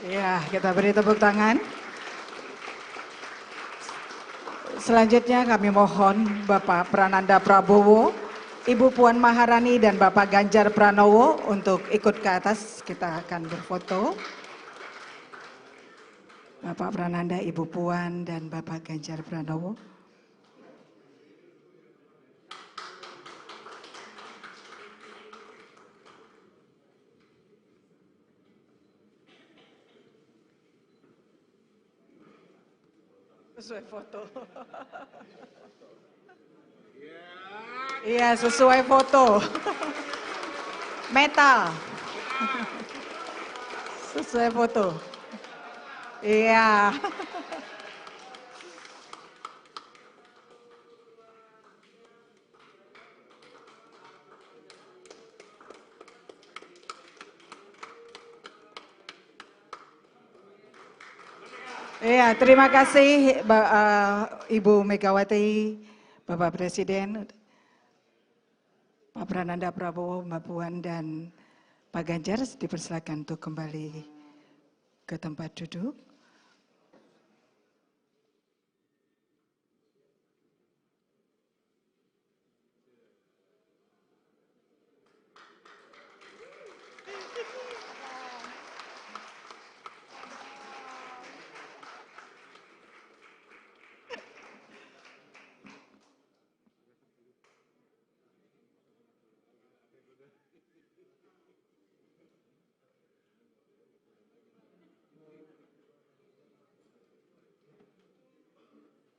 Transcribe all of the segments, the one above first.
Ya, kita beri tepuk tangan. Selanjutnya kami mohon Bapak Prananda Prabowo, Ibu Puan Maharani dan Bapak Ganjar Pranowo untuk ikut ke atas. Kita akan berfoto. Bapak Prananda, Ibu Puan dan Bapak Ganjar Pranowo. Sesuai foto. Iya, sesuai foto. Metal. Sesuai foto. Iya. Iya, terima kasih Ibu Megawati, Bapak Presiden, Pak Prananda Prabowo, Mbak Puan dan Pak Ganjar, dipersilakan untuk kembali ke tempat duduk.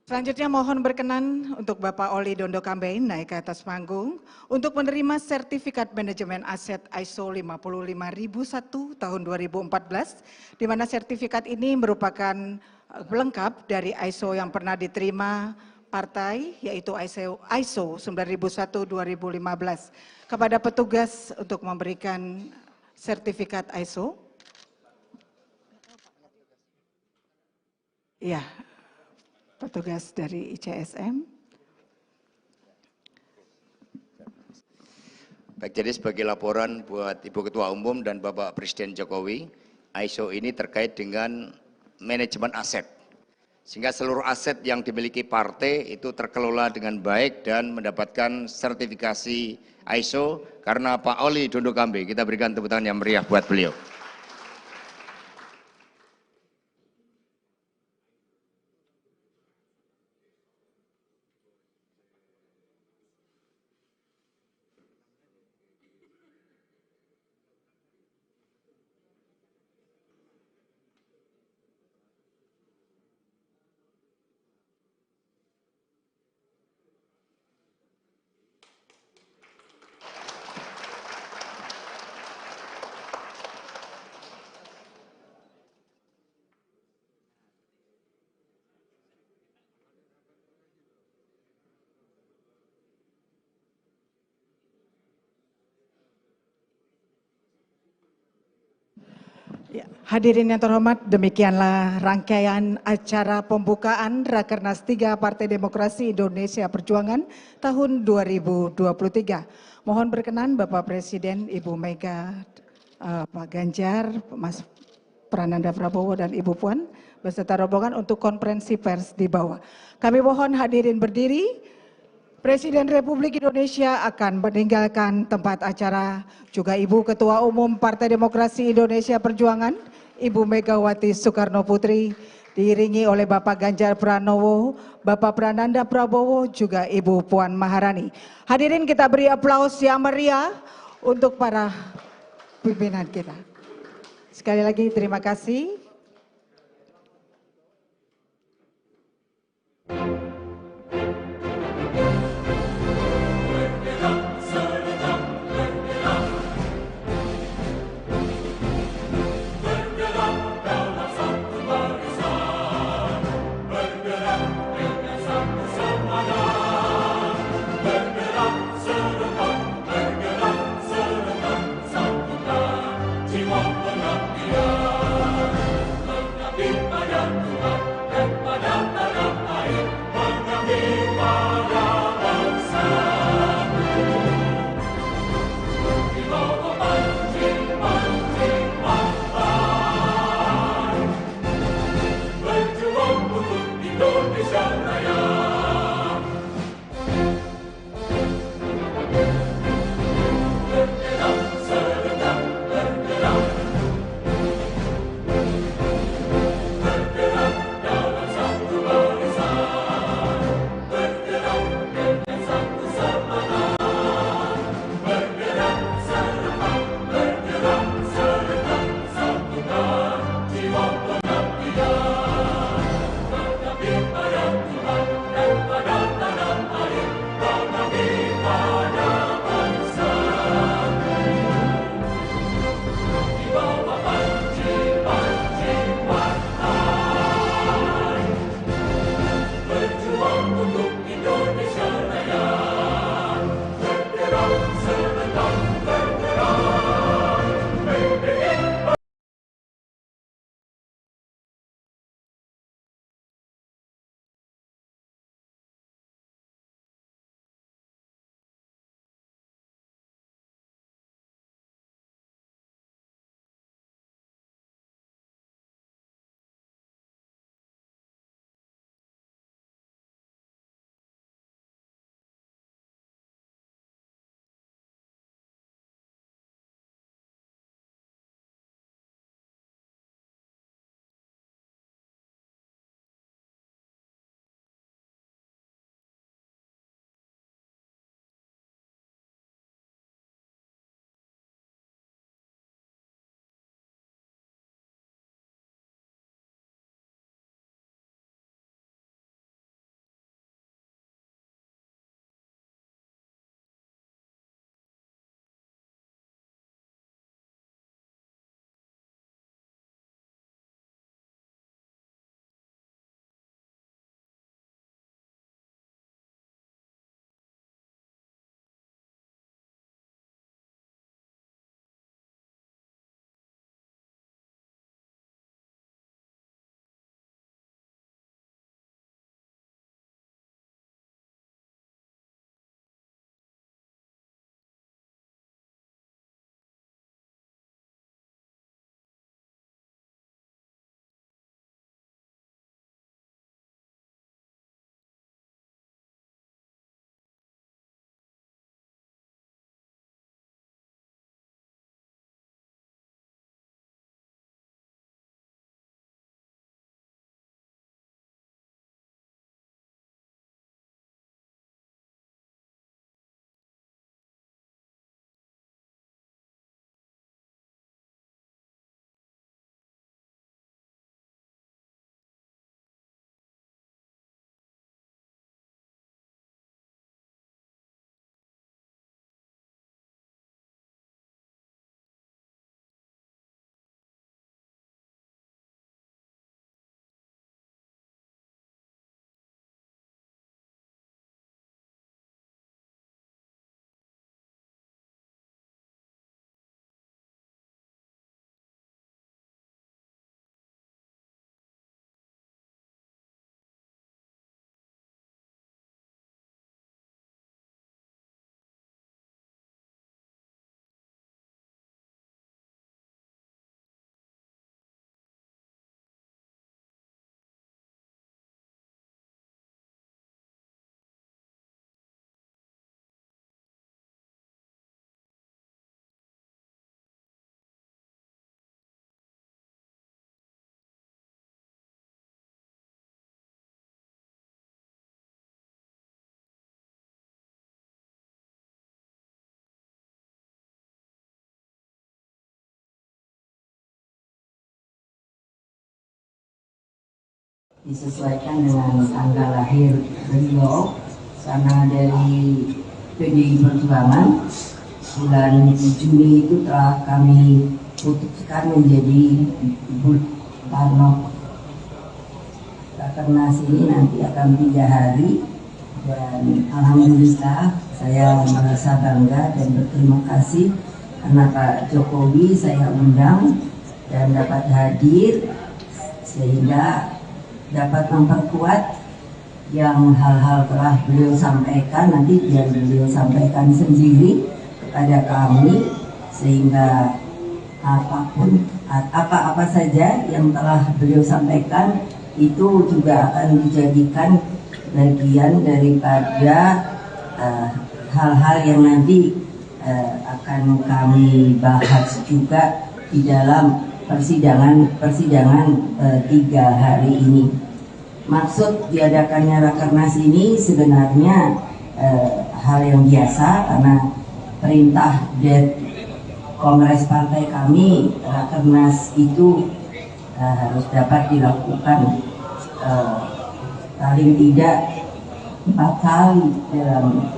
Selanjutnya mohon berkenan untuk Bapak Oli Dondo Kambein naik ke atas panggung untuk menerima sertifikat manajemen aset ISO 55001 tahun 2014, di mana sertifikat ini merupakan pelengkap dari ISO yang pernah diterima partai, yaitu ISO 9001-2015. Kepada petugas untuk memberikan sertifikat ISO. Ya. Petugas dari ICSM. Baik, jadi sebagai laporan buat Ibu Ketua Umum dan Bapak Presiden Jokowi, ISO ini terkait dengan manajemen aset. Sehingga seluruh aset yang dimiliki partai itu terkelola dengan baik dan mendapatkan sertifikasi ISO karena Pak Oli Dondo Kambe. Kita berikan tepuk tangan yang meriah buat beliau. Ya, hadirin yang terhormat, demikianlah rangkaian acara pembukaan Rakernas 3 Partai Demokrasi Indonesia Perjuangan tahun 2023. Mohon berkenan Bapak Presiden, Ibu Mega, Pak Ganjar, Mas Prananda Prabowo dan Ibu Puan beserta rombongan untuk konferensi pers di bawah. Kami mohon hadirin berdiri. Presiden Republik Indonesia akan meninggalkan tempat acara, juga Ibu Ketua Umum Partai Demokrasi Indonesia Perjuangan, Ibu Megawati Soekarno Putri, diiringi oleh Bapak Ganjar Pranowo, Bapak Prananda Prabowo, juga Ibu Puan Maharani. Hadirin, kita beri aplaus yang meriah untuk para pimpinan kita. Sekali lagi terima kasih. disesuaikan dengan tanggal lahir beliau, karena dari PDI Perjuangan bulan Juni itu telah kami putuskan menjadi Bung Karno. Rakernas ini nanti akan 3 hari dan alhamdulillah saya merasa bangga dan berterima kasih karena Pak Jokowi saya undang dan dapat hadir sehingga dapat memperkuat yang hal-hal telah beliau sampaikan, nanti biar beliau sampaikan sendiri kepada kami, sehingga apa saja yang telah beliau sampaikan itu juga akan dijadikan bagian daripada hal-hal yang nanti akan kami bahas juga di dalam persidangan 3 hari ini. Maksud diadakannya Rakernas ini sebenarnya hal yang biasa karena perintah dari Kongres Partai kami, Rakernas itu harus dapat dilakukan paling tidak 4 kali dalam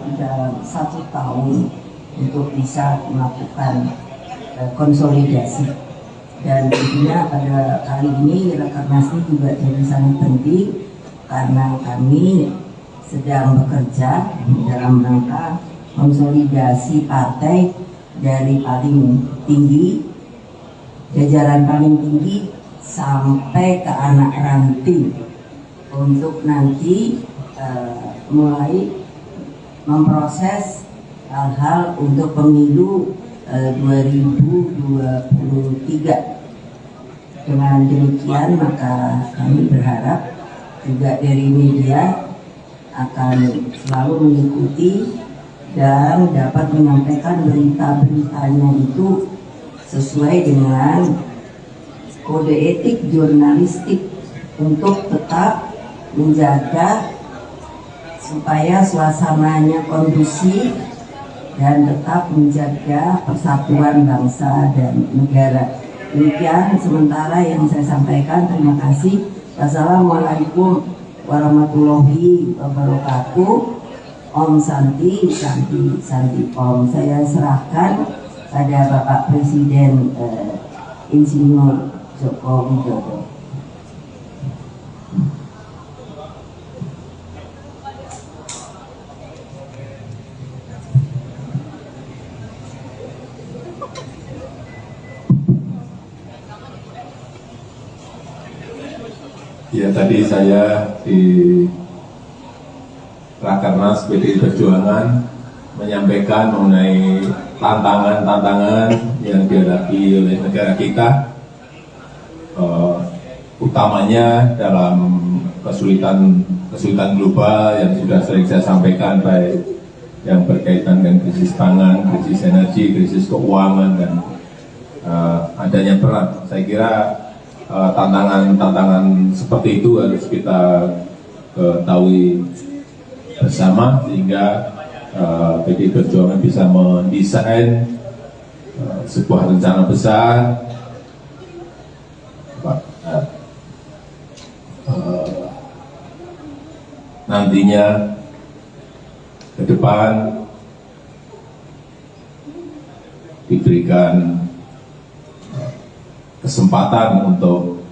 1 tahun untuk bisa melakukan konsolidasi. Dan tentunya pada kali ini Rakernas ini juga jadi sangat penting karena kami sedang bekerja dalam rangka konsolidasi partai dari paling tinggi, jajaran paling tinggi sampai ke anak ranting untuk nanti mulai memproses hal-hal untuk pemilu 2023. Dengan demikian maka kami berharap juga dari media akan selalu mengikuti dan dapat menyampaikan berita-beritanya itu sesuai dengan kode etik jurnalistik untuk tetap menjaga supaya suasananya kondusif dan tetap menjaga persatuan bangsa dan negara. Demikian sementara yang saya sampaikan. Terima kasih. Wassalamualaikum warahmatullahi wabarakatuh. Om Santi, Santi, Santi Om. Saya serahkan pada Bapak Presiden Insinyur Joko Widodo. Ya, tadi saya di Rakernas PDI Perjuangan menyampaikan mengenai tantangan-tantangan yang dihadapi oleh negara kita, utamanya dalam kesulitan global yang sudah sering saya sampaikan, baik yang berkaitan dengan krisis pangan, krisis energi, krisis keuangan, dan adanya perang. Saya kira tantangan-tantangan seperti itu harus kita ketahui bersama sehingga PDI Perjuangan bisa mendesain sebuah rencana besar nantinya ke depan diberikan kesempatan untuk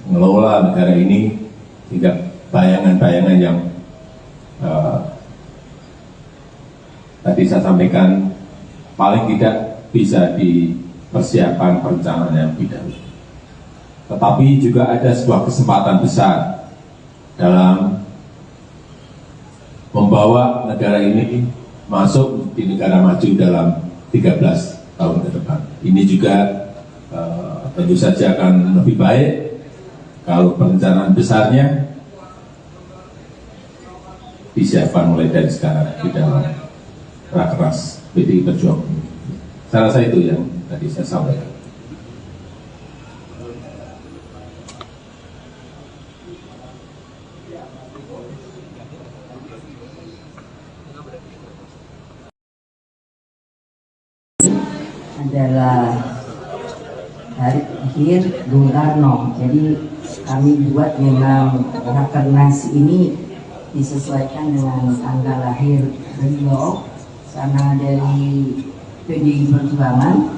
mengelola negara ini sehingga bayangan-bayangan yang tadi saya sampaikan paling tidak bisa dipersiapkan perencanaan yang lebih dahulu. Tetapi juga ada sebuah kesempatan besar dalam membawa negara ini masuk di negara maju dalam 13 tahun ke depan. Ini juga tentu saja akan lebih baik kalau perencanaan besarnya disiapkan mulai dari sekarang di dalam Rakernas PDI Perjuangan. Saya rasa itu yang tadi saya sampaikan. Adalah lahir Bung Karno. Jadi kami buat memang Rakernas ini disesuaikan dengan tanggal lahir beliau, karena dari PDI Perjuangan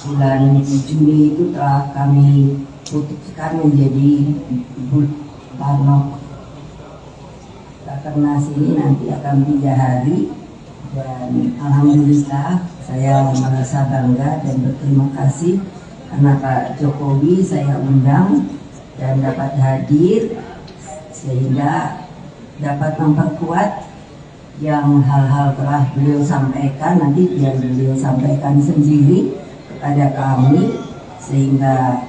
bulan Juni itu telah kami putuskan menjadi Bung Karno. Rakernas ini nanti akan 3 hari dan alhamdulillah saya merasa bangga dan berterima kasih karena Pak Jokowi saya undang dan dapat hadir sehingga dapat memperkuat yang hal-hal telah beliau sampaikan, nanti biar beliau sampaikan sendiri kepada kami, sehingga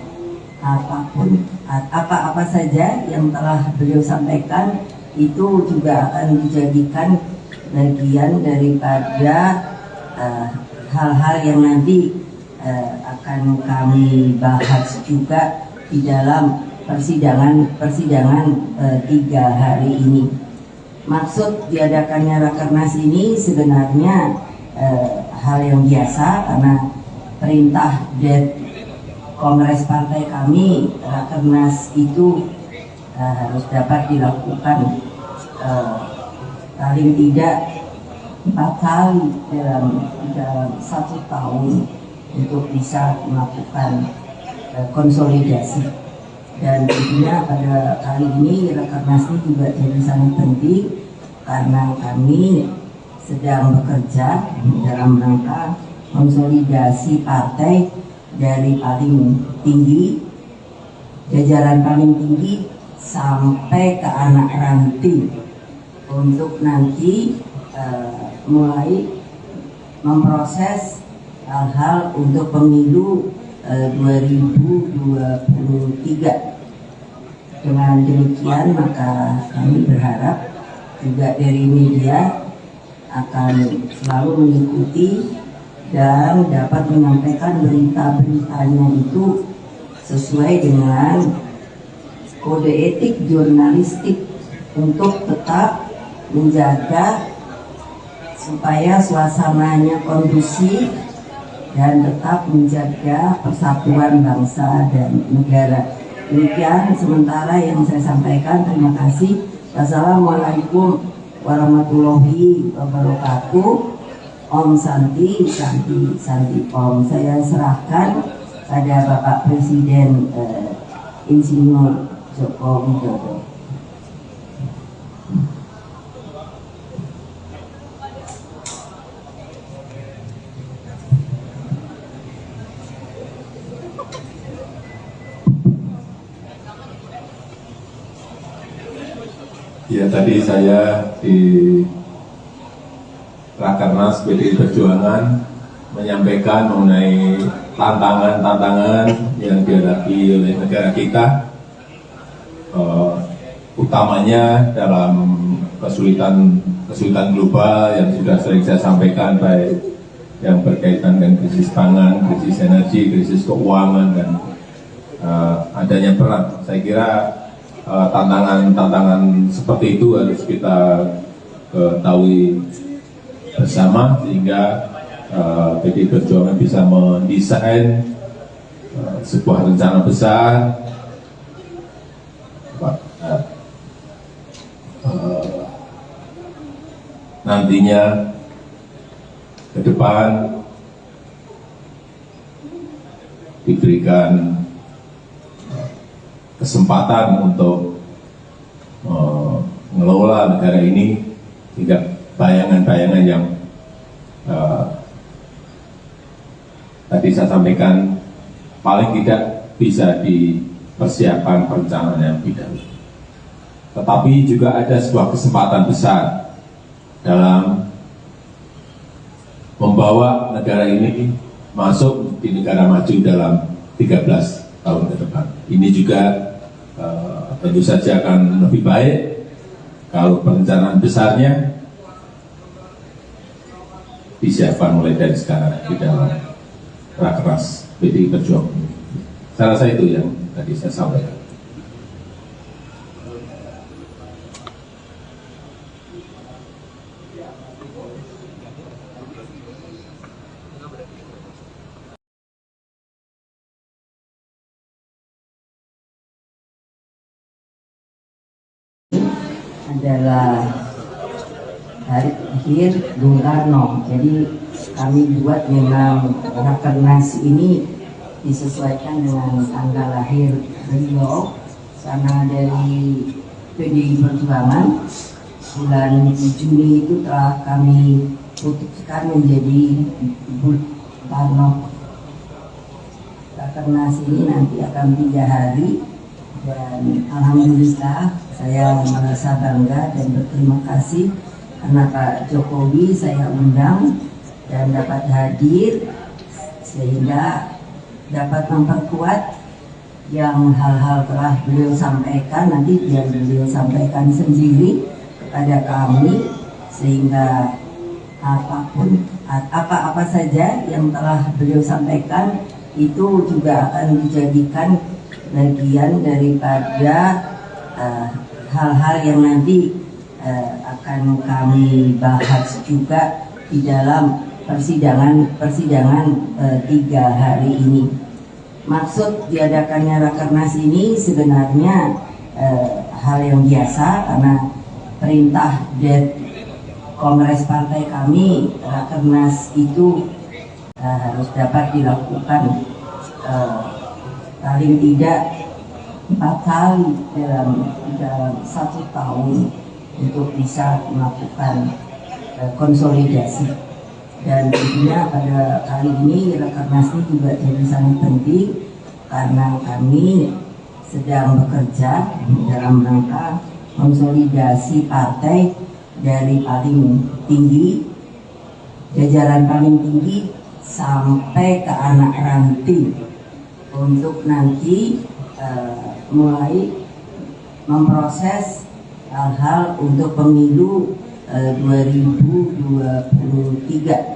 apa saja yang telah beliau sampaikan itu juga akan dijadikan bagian daripada hal-hal yang nanti akan kami bahas juga di dalam persidangan 3 hari ini. Maksud diadakannya Rakernas ini sebenarnya hal yang biasa, karena perintah Kongres Partai kami, Rakernas itu harus dapat dilakukan paling tidak 4 kali dalam 1 tahun untuk bisa melakukan konsolidasi. Dan tentunya pada kali ini Rakernas ini juga jadi sangat penting karena kami sedang bekerja dalam rangka konsolidasi partai dari paling tinggi, jajaran paling tinggi sampai ke anak ranting, untuk nanti mulai memproses hal-hal untuk pemilu 2023. Dengan demikian maka kami berharap juga dari media akan selalu mengikuti dan dapat menyampaikan berita-beritanya itu sesuai dengan kode etik jurnalistik untuk tetap menjaga supaya suasananya kondusif dan tetap menjaga persatuan bangsa dan negara. Demikian sementara yang saya sampaikan. Terima kasih. Wassalamualaikum warahmatullahi wabarakatuh. Om Santi, Santi, Santi Om. Saya serahkan pada Bapak Presiden Insinyur Joko Widodo. Ya, tadi saya di Rakernas PDI Perjuangan menyampaikan mengenai tantangan-tantangan yang dihadapi oleh negara kita, utamanya dalam kesulitan global yang sudah sering saya sampaikan, baik yang berkaitan dengan krisis pangan, krisis energi, krisis keuangan, dan adanya perang. Saya kira tantangan seperti itu harus kita ketahui bersama, sehingga PDI Perjuangan bisa mendesain sebuah rencana besar nantinya ke depan diberikan kesempatan untuk mengelola negara ini, sehingga bayangan-bayangan yang tadi saya sampaikan paling tidak bisa dipersiapkan perencanaan yang lebih dahulu. Tetapi juga ada sebuah kesempatan besar dalam membawa negara ini masuk di negara maju dalam 13 tahun ke depan. Ini juga tentu saja akan lebih baik kalau perencanaan besarnya disiapkan mulai dari sekarang di dalam Rakernas PDI Perjuangan. Saya rasa itu yang tadi saya sampaikan. adalah hari lahir Bung Karno. Jadi kami buat memang Rakernas ini disesuaikan dengan tanggal lahir beliau, karena dari PDI Perjuangan bulan Juni itu telah kami putuskan menjadi Bung Karno. Rakernas ini nanti akan 3 hari dan alhamdulillah saya merasa bangga dan berterima kasih karena Pak Jokowi saya undang dan dapat hadir sehingga dapat memperkuat yang hal-hal telah beliau sampaikan, nanti biar beliau sampaikan sendiri kepada kami, sehingga apa saja yang telah beliau sampaikan itu juga akan dijadikan bagian daripada hal-hal yang nanti akan kami bahas juga di dalam persidangan 3 hari ini. Maksud diadakannya Rakernas ini sebenarnya hal yang biasa, karena perintah dari Kongres Partai kami, Rakernas itu harus dapat dilakukan paling tidak 4 kali dalam 1 tahun untuk bisa melakukan konsolidasi. Dan tentunya pada kali ini Rakernas ini juga jadi sangat penting karena kami sedang bekerja dalam rangka konsolidasi partai dari paling tinggi, jajaran paling tinggi sampai ke anak ranting, untuk nanti mulai memproses hal-hal untuk pemilu 2023.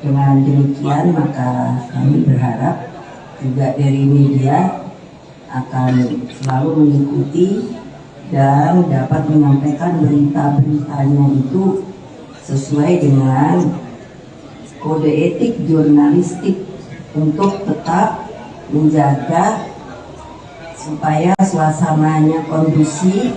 Dengan demikian maka kami berharap juga dari media akan selalu mengikuti dan dapat menyampaikan berita-beritanya itu sesuai dengan kode etik jurnalistik untuk tetap menjaga supaya suasananya kondusif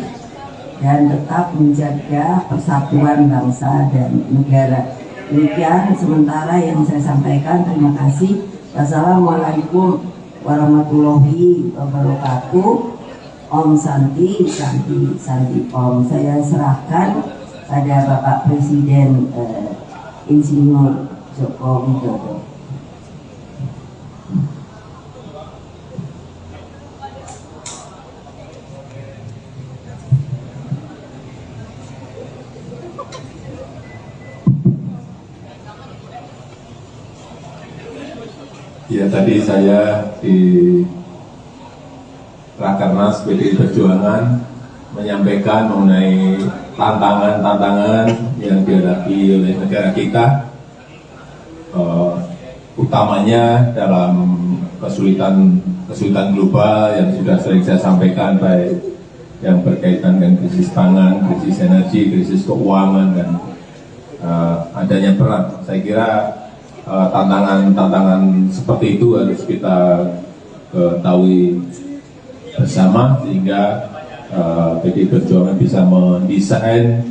dan tetap menjaga persatuan bangsa dan negara. Demikian sementara yang saya sampaikan. Terima kasih. Wassalamualaikum warahmatullahi wabarakatuh. Om Santi, Santi, Santi Om. Saya serahkan pada Bapak Presiden Insinyur Joko Widodo. Ya, tadi saya di Rakernas PDI Perjuangan menyampaikan mengenai tantangan-tantangan yang dihadapi oleh negara kita, utamanya dalam kesulitan global yang sudah sering saya sampaikan, baik yang berkaitan dengan krisis pangan, krisis energi, krisis keuangan, dan adanya perang. Saya kira tantangan-tantangan seperti itu harus kita ketahui bersama, sehingga PDI Perjuangan bisa mendesain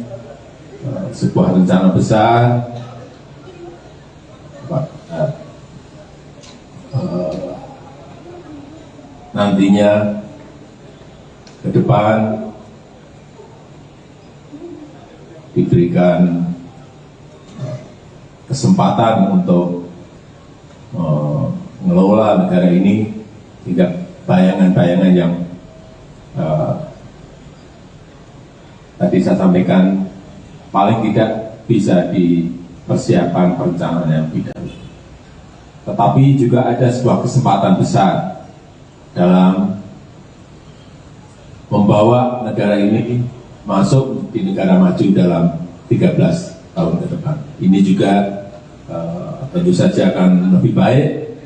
sebuah rencana besar nantinya ke depan diberikan kesempatan untuk mengelola negara ini, hingga bayangan-bayangan yang tadi saya sampaikan paling tidak bisa dipersiapkan perencanaan yang lebih dahulu. Tetapi juga ada sebuah kesempatan besar dalam membawa negara ini masuk di negara maju dalam 13 tahun ke depan. Ini juga tentu saja akan lebih baik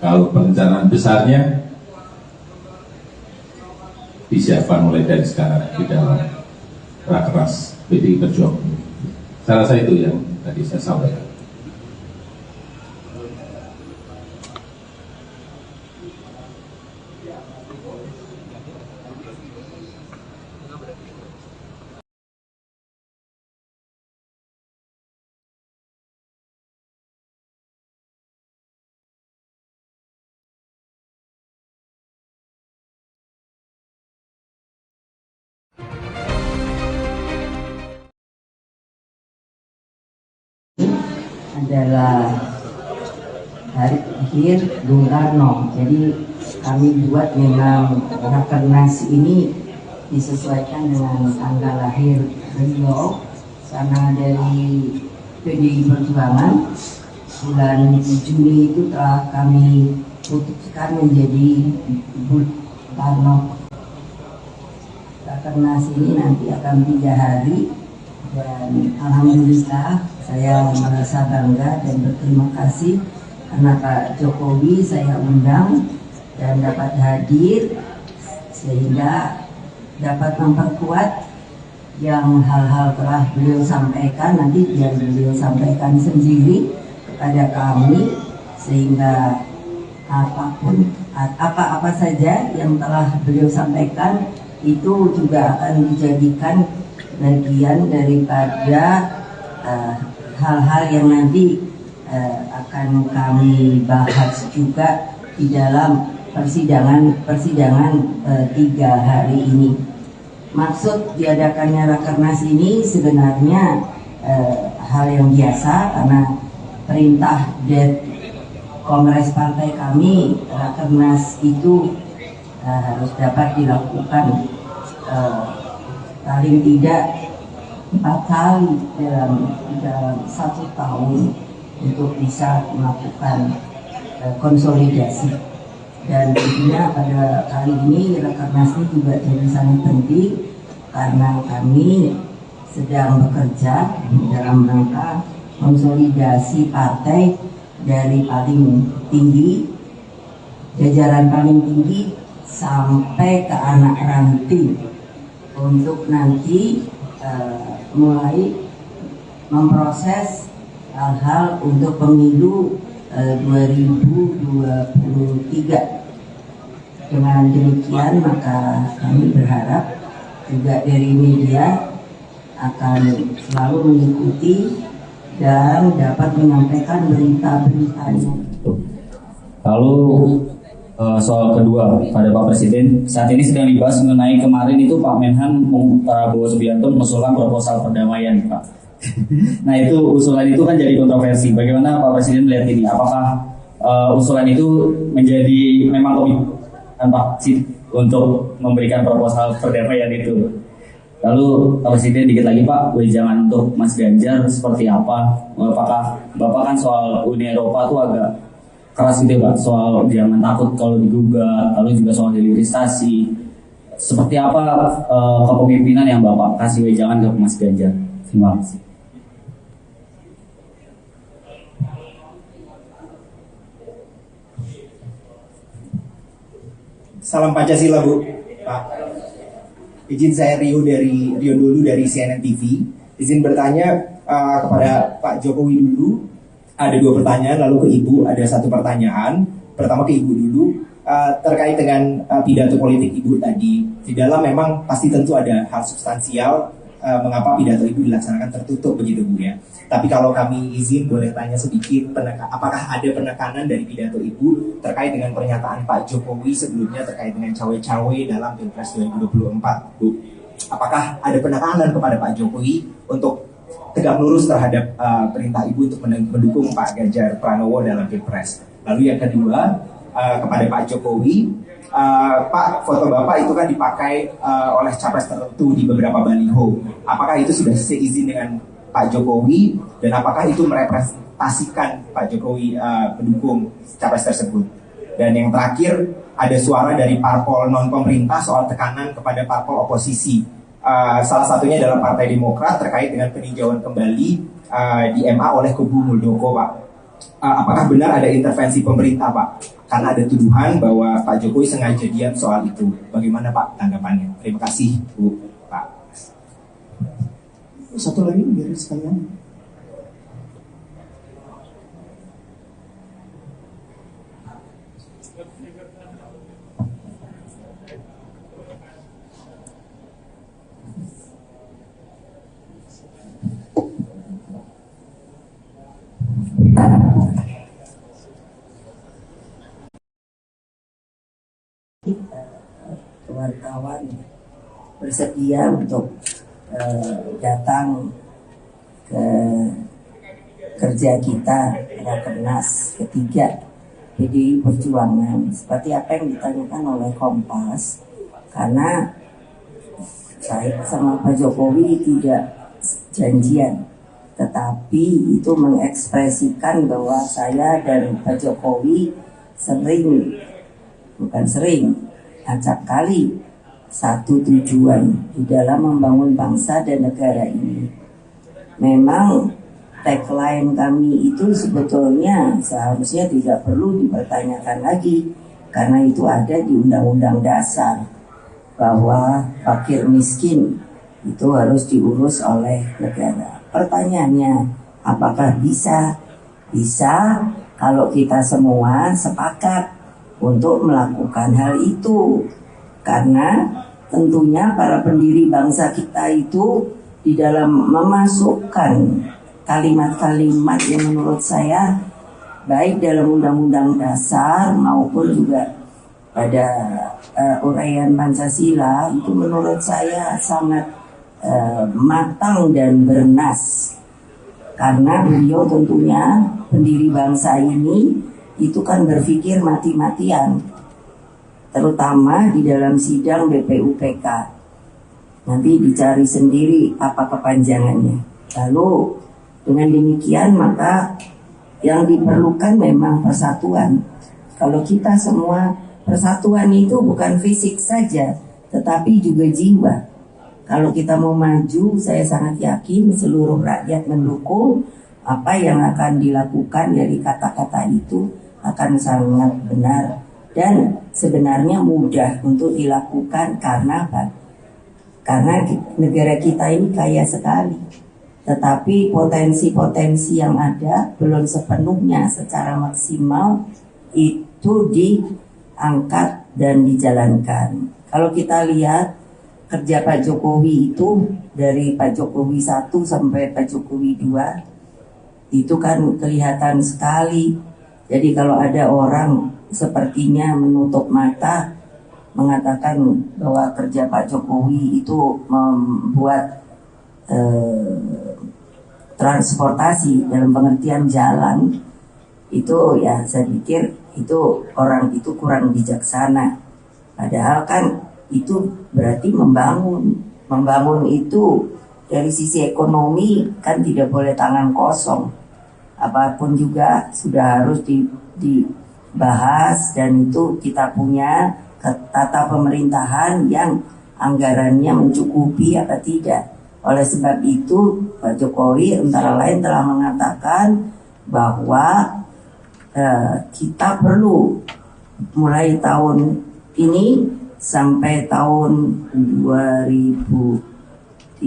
kalau perencanaan besarnya disiapkan mulai dari sekarang di dalam Rakernas PDI Perjuangan. Saya rasa itu yang tadi saya sampaikan. adalah hari lahir Bung Karno. Jadi kami buat memang Rakernas ini disesuaikan dengan tanggal lahir beliau, karena dari PDI Perjuangan bulan Juni itu telah kami putuskan menjadi Bung Karno. Rakernas ini nanti akan 3 hari, dan alhamdulillah saya merasa bangga dan berterima kasih karena Pak Jokowi saya undang dan dapat hadir, sehingga dapat memperkuat yang hal-hal telah beliau sampaikan, nanti biar beliau sampaikan sendiri kepada kami, sehingga apa saja yang telah beliau sampaikan itu juga akan dijadikan bagian daripada hal-hal yang nanti akan kami bahas juga di dalam persidangan 3 hari ini. Maksud diadakannya Rakernas ini sebenarnya hal yang biasa, karena perintah dari Kongres Partai kami, Rakernas itu harus dapat dilakukan paling tidak 4 kali dalam 1 tahun untuk bisa melakukan konsolidasi. Dan tentunya pada kali ini Rakernas ini juga jadi sangat penting, karena kami sedang bekerja dalam rangka konsolidasi partai dari paling tinggi, jajaran paling tinggi sampai ke anak ranting, untuk nanti mulai memproses hal-hal untuk pemilu 2023. Dengan demikian maka kami berharap juga dari media akan selalu mengikuti dan dapat menyampaikan berita-beritanya. Lalu soal kedua pada Pak Presiden, saat ini sedang dibahas mengenai kemarin itu Pak Menhan Prabowo Subianto mengusulkan proposal perdamaian, Pak. Nah itu usulan itu kan jadi kontroversi. Bagaimana Pak Presiden melihat ini? Apakah usulan itu menjadi memang komitmen Pak untuk memberikan proposal perdamaian itu? Lalu Pak Presiden dikit lagi Pak, wejangan untuk Mas Ganjar seperti apa? Apakah Bapak kan soal Uni Eropa tuh agak keras gitu Pak, soal jangan takut kalau digugat, lalu juga soal hilirisasi. Seperti apa kepemimpinan yang Bapak kasih wejangan ke Mas Ganjar? Terima kasih. Salam Pancasila Bu, Pak. Izin saya Rio dulu dari CNN TV. Izin bertanya kepada Pak Jokowi dulu. Ada 2 pertanyaan, lalu ke Ibu ada 1 pertanyaan. Pertama ke Ibu dulu, terkait dengan pidato politik Ibu tadi. Di dalam memang pasti tentu ada hal substansial mengapa pidato Ibu dilaksanakan tertutup begitu Bu ya. Tapi kalau kami izin boleh tanya sedikit, apakah ada penekanan dari pidato Ibu terkait dengan pernyataan Pak Jokowi sebelumnya terkait dengan cawe-cawe dalam Pilpres 2024 Bu? Apakah ada penekanan kepada Pak Jokowi untuk tegak lurus terhadap perintah Ibu untuk mendukung Pak Ganjar Pranowo dalam Pilpres? Lalu yang kedua, kepada Pak Jokowi, Pak, foto Bapak itu kan dipakai oleh capres tertentu di beberapa baliho. Apakah itu sudah seizin dengan Pak Jokowi, dan apakah itu merepresentasikan Pak Jokowi mendukung capres tersebut? Dan yang terakhir, ada suara dari parpol non pemerintah soal tekanan kepada parpol oposisi. Salah satunya adalah Partai Demokrat terkait dengan peninjauan kembali di MA oleh kubu Muldoko, Pak. Apakah benar ada intervensi pemerintah, Pak? Karena ada tuduhan bahwa Pak Jokowi sengaja diam soal itu. Bagaimana Pak tanggapannya? Terima kasih Bu, Pak. Satu lagi biar sekalian. Wartawan bersedia untuk datang ke kerja kita Rakernas ketiga PDI Perjuangan, seperti apa yang ditanyakan oleh Kompas, karena saya sama Pak Jokowi tidak janjian, tetapi itu mengekspresikan bahwa saya dan Pak Jokowi acap kali satu tujuan di dalam membangun bangsa dan negara ini. Memang tagline kami itu sebetulnya seharusnya tidak perlu dipertanyakan lagi, karena itu ada di Undang-Undang Dasar bahwa fakir miskin itu harus diurus oleh negara. Pertanyaannya, apakah bisa? Bisa kalau kita semua sepakat untuk melakukan hal itu, karena tentunya para pendiri bangsa kita itu di dalam memasukkan kalimat-kalimat yang menurut saya baik dalam Undang-Undang Dasar maupun juga pada uraian Pancasila itu menurut saya sangat matang dan bernas, karena beliau tentunya pendiri bangsa ini itu kan berpikir mati-matian, terutama di dalam sidang BPUPK. Nanti dicari sendiri apa kepanjangannya. Lalu dengan demikian maka yang diperlukan memang persatuan. Kalau kita semua persatuan itu bukan fisik saja, tetapi juga jiwa. Kalau kita mau maju, saya sangat yakin seluruh rakyat mendukung apa yang akan dilakukan. Dari kata-kata itu akan sangat benar dan sebenarnya mudah untuk dilakukan. Karena apa? Karena negara kita ini kaya sekali, tetapi potensi-potensi yang ada belum sepenuhnya secara maksimal itu diangkat dan dijalankan. Kalau kita lihat kerja Pak Jokowi itu dari Pak Jokowi 1 sampai Pak Jokowi 2 itu kan kelihatan sekali. Jadi kalau ada orang sepertinya menutup mata mengatakan bahwa kerja Pak Jokowi itu membuat transportasi dalam pengertian jalan, itu ya saya pikir itu orang itu kurang bijaksana. Padahal kan itu berarti membangun itu dari sisi ekonomi kan tidak boleh tangan kosong. Apapun juga sudah harus dibahas, dan itu kita punya tata pemerintahan yang anggarannya mencukupi apa tidak. Oleh sebab itu Pak Jokowi antara lain telah mengatakan bahwa kita perlu mulai tahun ini sampai tahun 2034,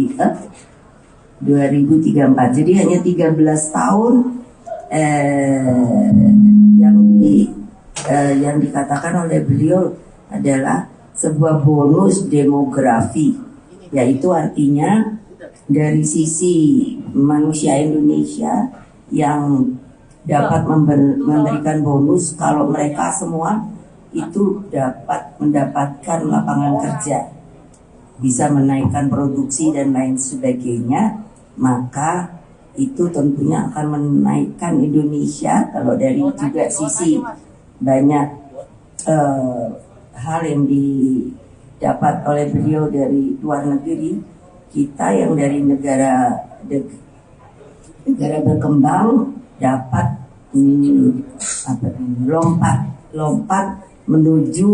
jadi hanya 13 tahun yang dikatakan oleh beliau adalah sebuah bonus demografi, yaitu artinya dari sisi manusia Indonesia yang dapat memberikan bonus kalau mereka semua itu dapat mendapatkan lapangan kerja, bisa menaikkan produksi dan lain sebagainya, maka itu tentunya akan menaikkan Indonesia. Kalau dari juga sisi banyak hal yang didapat oleh beliau dari luar negeri, kita yang dari negara berkembang dapat lompat menuju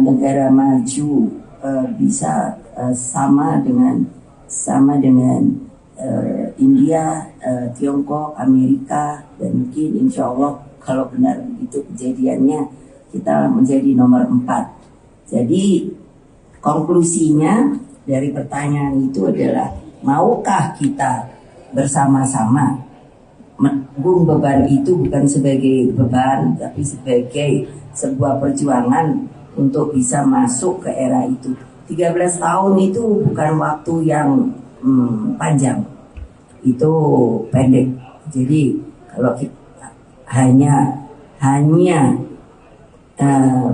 negara maju, bisa sama dengan India, Tiongkok, Amerika, dan mungkin insya Allah kalau benar itu kejadiannya kita menjadi nomor 4. Jadi konklusinya dari pertanyaan itu adalah, maukah kita bersama-sama menanggung beban itu, bukan sebagai beban tapi sebagai sebuah perjuangan untuk bisa masuk ke era itu. 13 tahun itu bukan waktu yang panjang, itu pendek. Jadi kalau kita hanya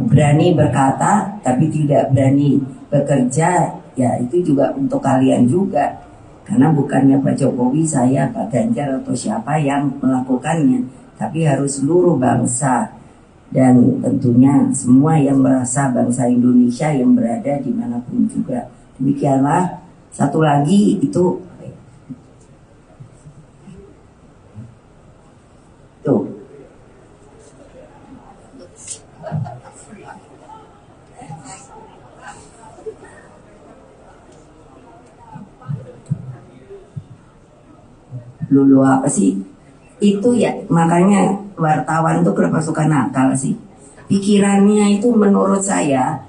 berani berkata tapi tidak berani bekerja, ya itu juga untuk kalian juga. Karena bukannya Pak Jokowi, saya, Pak Ganjar atau siapa yang melakukannya, tapi harus seluruh bangsa dan tentunya semua yang merasa bangsa Indonesia yang berada dimanapun juga. Demikianlah. Satu lagi itu tuh. Lulu apa sih? Itu ya makanya wartawan tuh kenapa suka nakal sih? Pikirannya itu menurut saya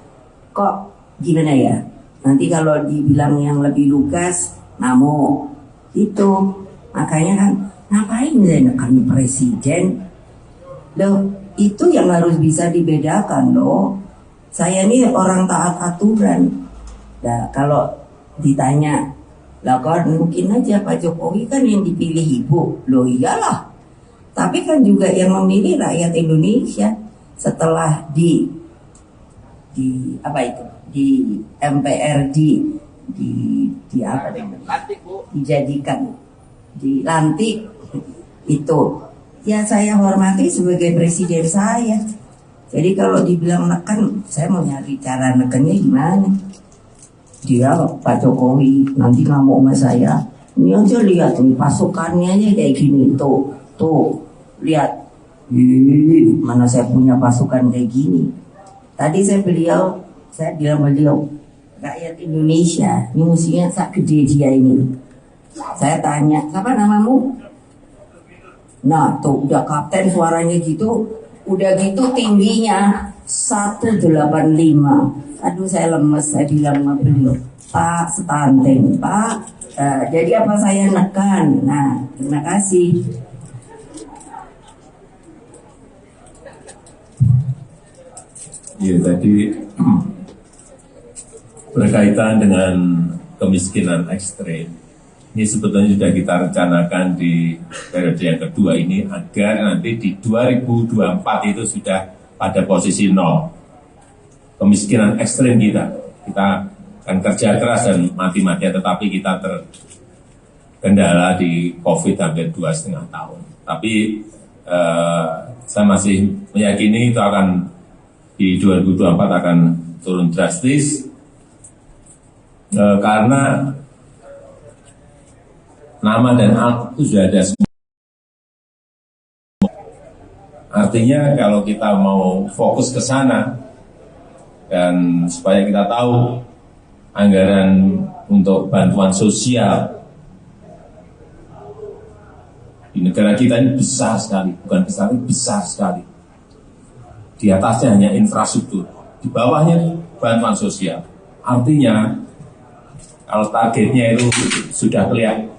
kok gimana ya? Nanti kalau dibilang yang lebih lugas, ngamuk itu. Makanya kan ngapain menekan presiden? Loh, itu yang harus bisa dibedakan loh. Saya ini orang taat aturan. Nah, kalau ditanya, lah kan mungkin aja Pak Jokowi kan yang dipilih ibu. Loh iyalah. Tapi kan juga yang memilih rakyat Indonesia setelah di apa itu? Di MPR di apa dijadikan dilantik itu ya saya hormati sebagai presiden saya. Jadi kalau dibilang neken, saya mau nyari cara nekennya gimana. Dia Pak Jokowi nanti ngamuk sama saya. Ini aja lihat nih pasukannya aja kayak gini tuh lihat. Mana saya punya pasukan kayak gini. Tadi saya bilang beliau rakyat Indonesia ini musuhnya sak gede dia ini. Saya tanya, siapa namamu? Nah tuh udah kapten suaranya gitu, udah gitu tingginya 185. Aduh saya lemes, saya bilang sama beliau, Pak stunting Pak. Jadi apa saya nekan? Nah terima kasih. Iya tadi berkaitan dengan kemiskinan ekstrim. Ini sebetulnya sudah kita rencanakan di periode yang kedua ini agar nanti di 2024 itu sudah pada posisi 0. Kemiskinan ekstrim kita akan kerja keras dan mati-matian, tetapi kita terkendala di COVID hampir 2,5 tahun. Tapi saya masih meyakini itu akan di 2024 akan turun drastis karena nama dan akun itu sudah ada semua. Artinya kalau kita mau fokus ke sana dan supaya kita tahu anggaran untuk bantuan sosial di negara kita ini besar sekali, bukan besar, ini besar sekali. Di atasnya hanya infrastruktur, di bawahnya bantuan sosial. Artinya kalau targetnya itu sudah kelihatan,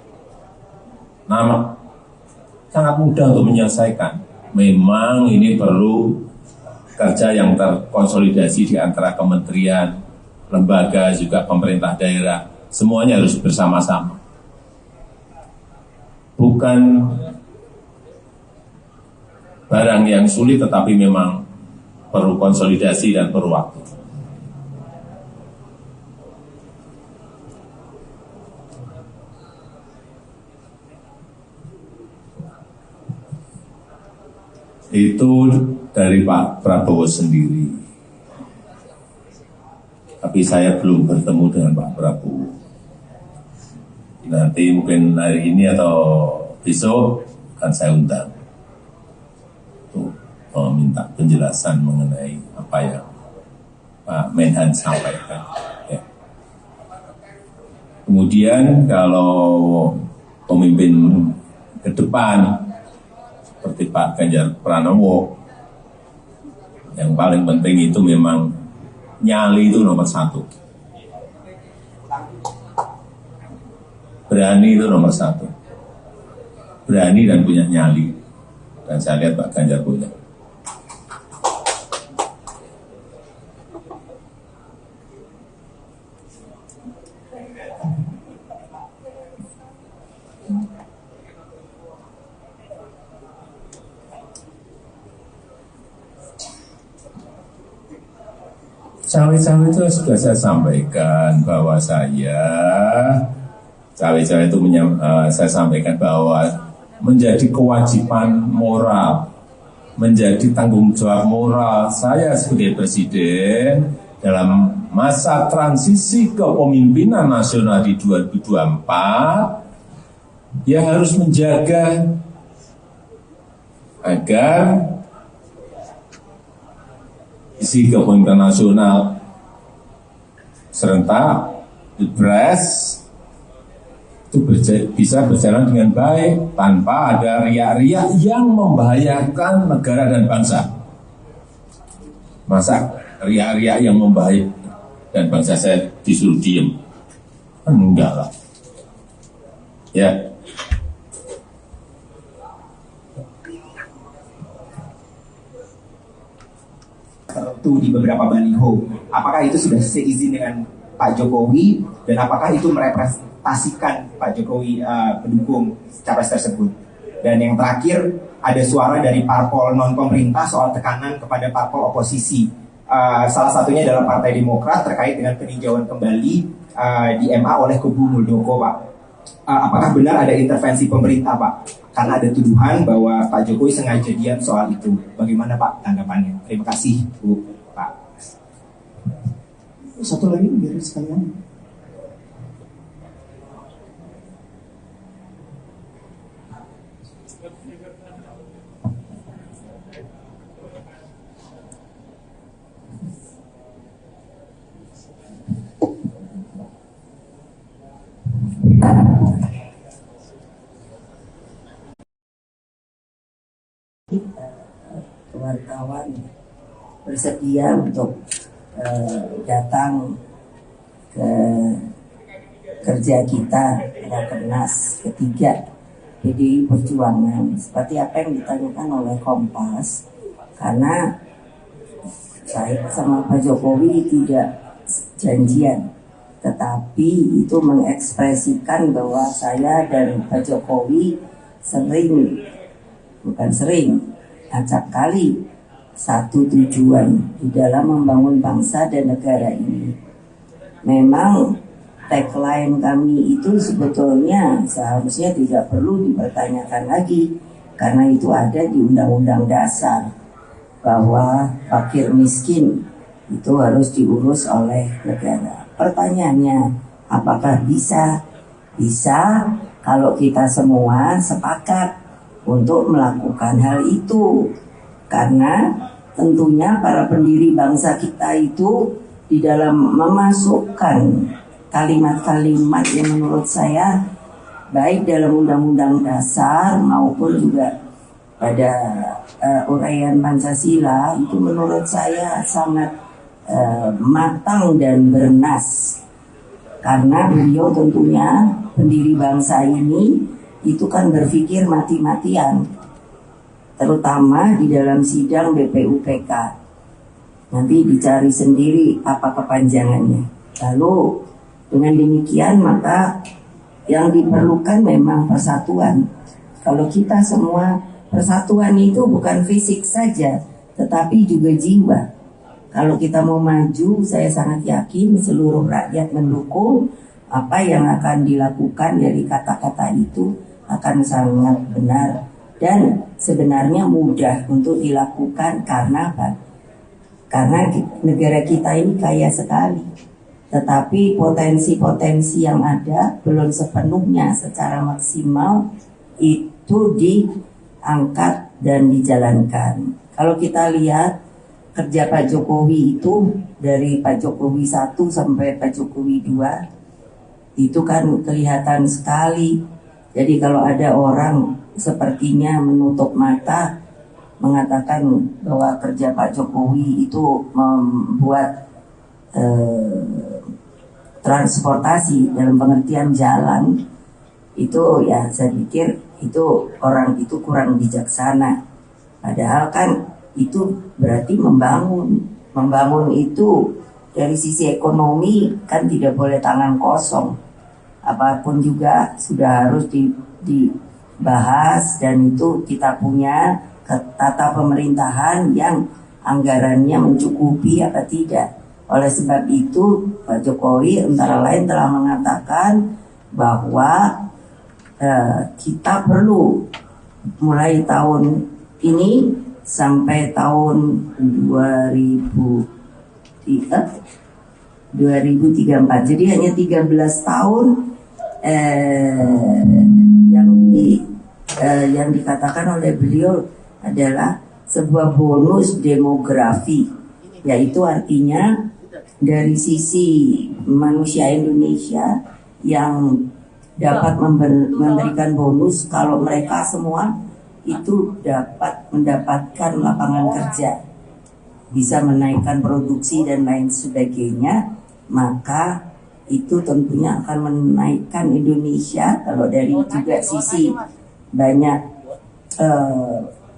nama sangat mudah untuk menyelesaikan. Memang ini perlu kerja yang terkonsolidasi di antara kementerian, lembaga, juga pemerintah daerah. Semuanya harus bersama-sama. Bukan barang yang sulit, tetapi memang perlu konsolidasi dan perlu waktu. Itu dari Pak Prabowo sendiri. Tapi saya belum bertemu dengan Pak Prabowo. Nanti mungkin hari ini atau besok akan saya undang untuk meminta penjelasan mengenai apa yang Pak Menhan sampaikan. Ya. Kemudian kalau pemimpin ke depan seperti Pak Ganjar Pranowo, yang paling penting itu memang nyali itu nomor 1. Berani itu nomor 1. Berani dan punya nyali. Dan saya lihat Pak Ganjar punya. Cawe-cawe itu sudah saya sampaikan bahwa saya cawe-cawe itu saya sampaikan bahwa menjadi kewajiban moral, menjadi tanggung jawab moral saya sebagai presiden dalam masa transisi kepemimpinan nasional di 2024 yang harus menjaga agar isi kepemimpinan nasional serentak Pilpres itu bisa berjalan dengan baik tanpa ada riak-riak yang membahayakan negara dan bangsa. Masa riak-riak yang membahayakan dan bangsa saya disuruh diem? Enggak lah. Ya. Itu di beberapa baliho, apakah itu sudah seizin dengan Pak Jokowi dan apakah itu merepresentasikan Pak Jokowi pendukung capres tersebut? Dan yang terakhir, ada suara dari parpol non pemerintah soal tekanan kepada parpol oposisi. Salah satunya adalah Partai Demokrat terkait dengan peninjauan kembali di MA oleh kubu Muldoko, Pak. Apakah benar ada intervensi pemerintah, Pak? Karena ada tuduhan bahwa Pak Jokowi sengaja diam soal itu. Bagaimana, Pak, tanggapannya? Terima kasih, Bu, Pak. Satu lagi biar sekalian. Wartawan bersedia untuk datang ke kerja kita Rakernas ketiga PDI Perjuangan seperti apa yang ditanyakan oleh Kompas, karena saya sama Pak Jokowi tidak janjian, tetapi itu mengekspresikan bahwa saya dan Pak Jokowi acap kali satu tujuan di dalam membangun bangsa dan negara ini. Memang tagline kami itu sebetulnya seharusnya tidak perlu dipertanyakan lagi, karena itu ada di Undang-Undang Dasar bahwa fakir miskin itu harus diurus oleh negara. Pertanyaannya, apakah bisa? Bisa kalau kita semua sepakat untuk melakukan hal itu, karena tentunya para pendiri bangsa kita itu di dalam memasukkan kalimat-kalimat yang menurut saya baik dalam Undang-Undang Dasar maupun juga pada uraian Pancasila itu menurut saya sangat matang dan bernas, karena beliau tentunya pendiri bangsa ini itu kan berpikir mati-matian, terutama di dalam sidang BPUPK. Nanti dicari sendiri apa kepanjangannya. Lalu dengan demikian maka yang diperlukan memang persatuan. Kalau kita semua, persatuan itu bukan fisik saja, tetapi juga jiwa. Kalau kita mau maju, saya sangat yakin seluruh rakyat mendukung apa yang akan dilakukan dari kata-kata itu akan sangat benar dan sebenarnya mudah untuk dilakukan. Karena apa? Karena negara kita ini kaya sekali, tetapi potensi-potensi yang ada belum sepenuhnya secara maksimal itu diangkat dan dijalankan. Kalau kita lihat kerja Pak Jokowi itu dari Pak Jokowi 1 sampai Pak Jokowi 2 itu kan kelihatan sekali. Jadi kalau ada orang sepertinya menutup mata mengatakan bahwa kerja Pak Jokowi itu membuat transportasi dalam pengertian jalan, itu ya saya pikir itu orang itu kurang bijaksana. Padahal kan itu berarti membangun itu dari sisi ekonomi kan tidak boleh tangan kosong. Apapun juga sudah harus dibahas, dan itu kita punya tata pemerintahan yang anggarannya mencukupi apa tidak. Oleh sebab itu Pak Jokowi antara lain telah mengatakan bahwa kita perlu mulai tahun ini sampai tahun 2034. Jadi hanya 13 tahun yang dikatakan oleh beliau adalah sebuah bonus demografi, yaitu artinya dari sisi manusia Indonesia yang dapat memberikan bonus kalau mereka semua itu dapat mendapatkan lapangan kerja, bisa menaikkan produksi dan lain sebagainya, maka itu tentunya akan menaikkan Indonesia. Kalau dari juga sisi banyak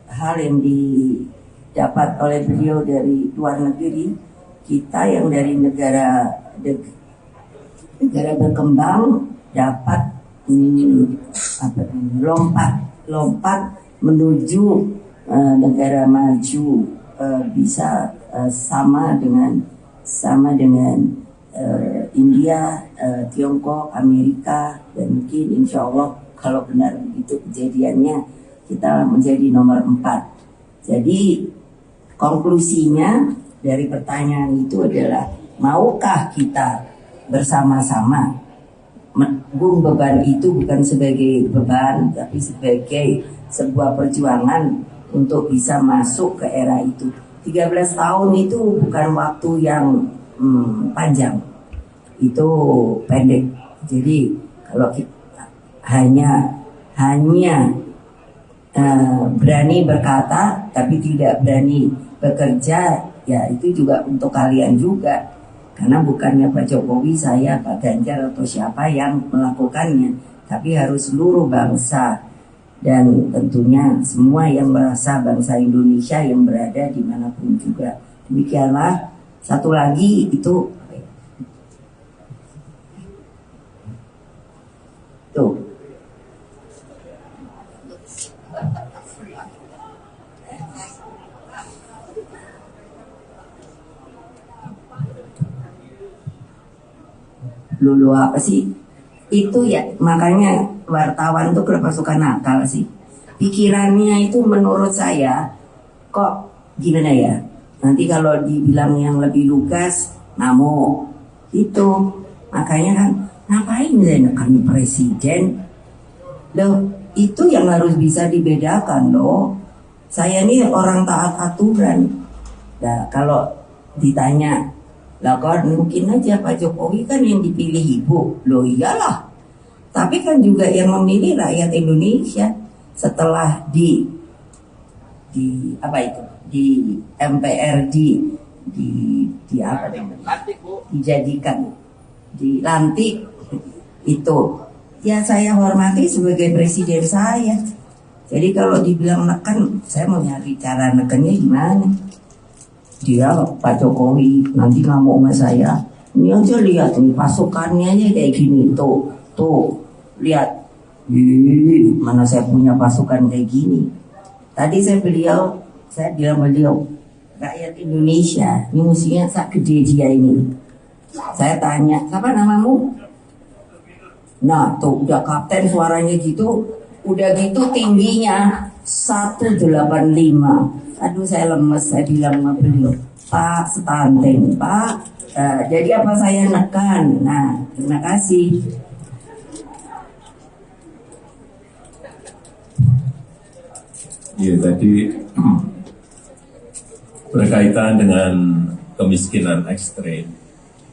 hal yang didapat oleh beliau dari luar negeri, kita yang dari negara berkembang dapat lompat menuju negara maju, bisa sama dengan India, Tiongkok, Amerika, dan mungkin insya Allah kalau benar itu kejadiannya kita menjadi nomor 4. Jadi konklusinya dari pertanyaan itu adalah, maukah kita bersama-sama menanggung beban itu, bukan sebagai beban tapi sebagai sebuah perjuangan untuk bisa masuk ke era itu. 13 tahun itu bukan waktu yang panjang, itu pendek. Jadi kalau kita hanya berani berkata tapi tidak berani bekerja, ya itu juga untuk kalian juga. Karena bukannya Pak Jokowi, saya, Pak Ganjar atau siapa yang melakukannya, tapi harus seluruh bangsa dan tentunya semua yang merasa bangsa Indonesia yang berada dimanapun juga. Demikianlah. Satu lagi itu tuh, lulu apa sih itu ya, makanya wartawan tuh kenapa suka nakal sih, pikirannya itu menurut saya kok gimana ya, nanti kalau dibilang yang lebih lugas namo itu, makanya kan ngapain menekan presiden loh, itu yang harus bisa dibedakan loh. Saya ini orang taat aturan. Nah kalau ditanya, lah kan mungkin aja Pak Jokowi kan yang dipilih ibu. Loh iyalah. Tapi kan juga yang memilih rakyat Indonesia setelah di apa itu? Di MPR di apa namanya? Dijadikan, dilantik itu. Ya saya hormati sebagai presiden saya. Jadi kalau dibilang neken, saya mau nyari cara nekennya gimana? Dia Pak Jokowi nanti ngamuk sama saya. Ini aja lihat nih pasukannya aja kayak gini tuh lihat. Mana saya punya pasukan kayak gini. Tadi saya bilang beliau rakyat Indonesia ini musuhnya sak gede dia ini. Saya tanya, siapa namamu? Nah tuh udah kapten suaranya gitu, udah gitu tingginya 185. Aduh saya lemes, saya bilang sama beliau, Pak stunting, Pak. Jadi apa saya nekan? Nah terima kasih. Ya tadi berkaitan dengan kemiskinan ekstrim.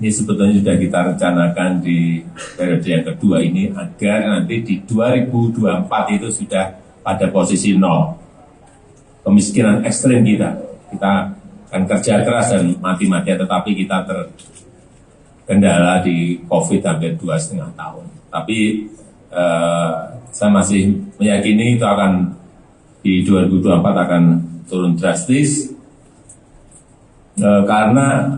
Ini sebetulnya sudah kita rencanakan di periode yang kedua ini agar nanti di 2024 itu sudah pada posisi 0. Kemiskinan ekstrim kita akan kerja keras dan mati-matian, tetapi kita terkendala di COVID hampir 2,5 tahun. Tapi saya masih meyakini itu akan di 2024 akan turun drastis karena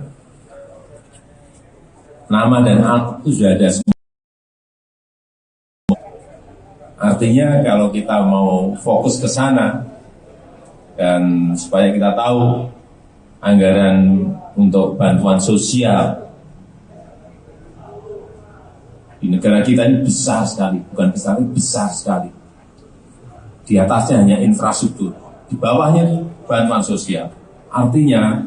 nama dan alat itu sudah ada semua. Artinya kalau kita mau fokus ke sana dan supaya kita tahu anggaran untuk bantuan sosial Di negara kita ini besar sekali, bukan besar, besar sekali. Di atasnya hanya infrastruktur, di bawahnya bantuan sosial. Artinya,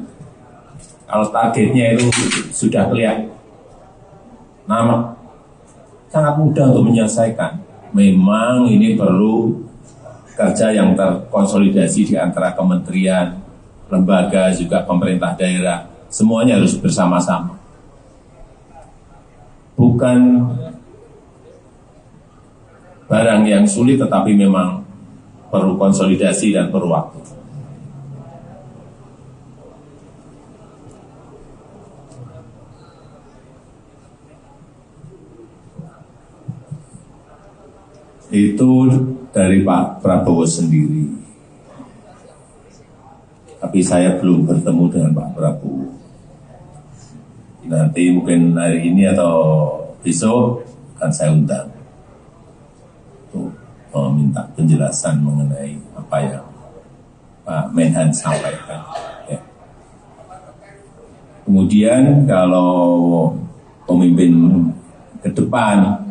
kalau targetnya itu sudah kelihatan, sangat mudah untuk menyelesaikan. Memang ini perlu kerja yang terkonsolidasi di antara kementerian, lembaga, juga pemerintah daerah. Semuanya harus bersama-sama. Bukan barang yang sulit, tetapi memang perlu konsolidasi dan perlu waktu. Itu dari Pak Prabowo sendiri. Tapi saya belum bertemu dengan Pak Prabowo. Nanti mungkin hari ini atau besok akan saya undang untuk meminta penjelasan mengenai apa yang Pak Menhan sampaikan. Ya. Kemudian kalau pemimpin ke depan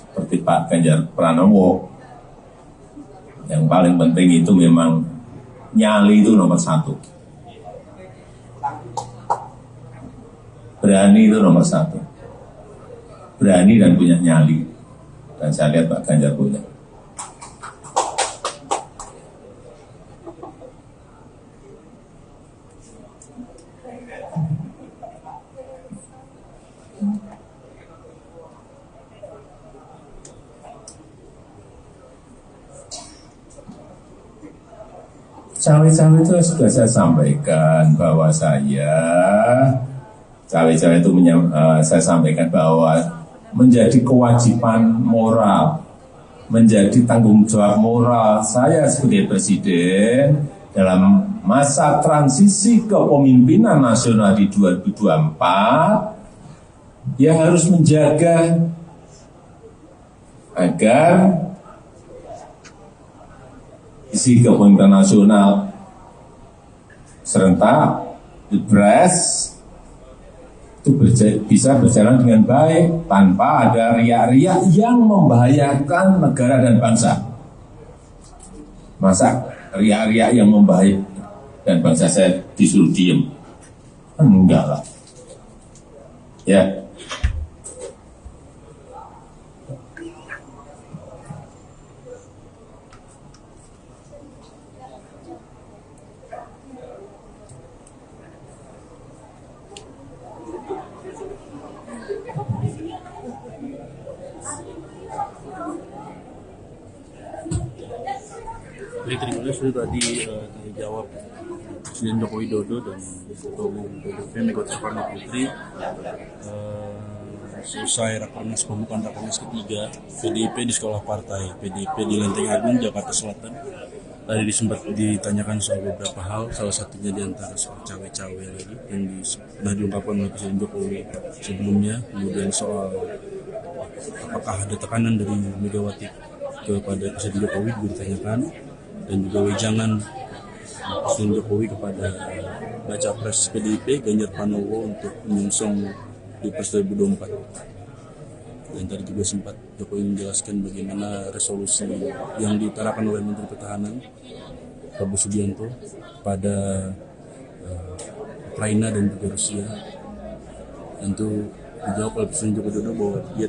seperti Pak Ganjar Pranowo, yang paling penting itu memang nyali itu nomor satu. Berani itu nomor satu. Berani dan punya nyali. Dan saya lihat Pak Ganjar punya. Cawe-cawe itu sudah saya sampaikan bahwa cawe-cawe itu saya sampaikan bahwa menjadi kewajiban moral, menjadi tanggung jawab moral saya sebagai presiden dalam masa transisi kepemimpinan nasional di 2024, ya harus menjaga agar isi kepemimpinan nasional serentak Pilpres itu bisa berjalan dengan baik tanpa ada riak-riak yang membahayakan negara dan bangsa. Masa riak-riak yang membahayakan dan bangsa saya disuruh diem? Enggak lah. Ya. Terima kasih sudah tadi dijawab Presiden Joko Widodo dan Ketua Umum PDIP Megawati Soekarno Putri. Selesai rakernas pembukaan rakernas ketiga PDIP di sekolah partai PDIP di Lenteng Agung, Jakarta Selatan. Tadi sempat ditanyakan soal beberapa hal, salah satunya diantara soal cawe-cawe lagi yang sudah diungkapkan oleh Presiden Jokowi sebelumnya. Kemudian soal apakah ada tekanan dari Megawati kepada Presiden Jokowi ditanyakan, dan juga wejangan Presiden Jokowi kepada baca pres PDIP Ganjar Pranowo untuk menyongsong Pilpres 2024. Dan tadi juga sempat Jokowi menjelaskan bagaimana resolusi yang diutarakan oleh Menteri Pertahanan Prabowo Subianto pada Ukraina dan juga Rusia. Tentu dijawab oleh Presiden Joko Widodo bahwa dia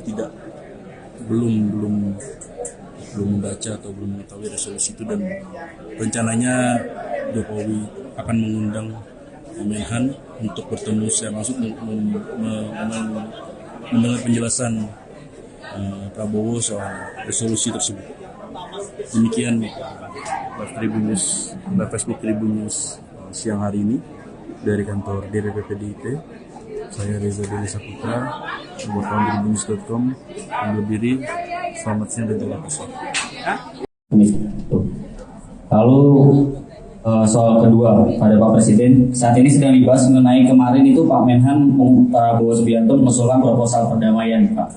belum membaca atau belum mengetahui resolusi itu, dan rencananya Jokowi akan mengundang Menhan untuk bertemu secara langsung mendengar penjelasan Prabowo soal resolusi tersebut. Demikian live Facebook Tribun News siang hari ini dari kantor DPP PDIP. Saya Reza Deli Saputra, buat tribunnews.com, undur diri. Selamat siang dan terima kasih. Lalu soal kedua pada Pak Presiden, saat ini sedang dibahas mengenai kemarin itu Pak Menhan Prabowo Subianto mengusulkan proposal perdamaian, Pak.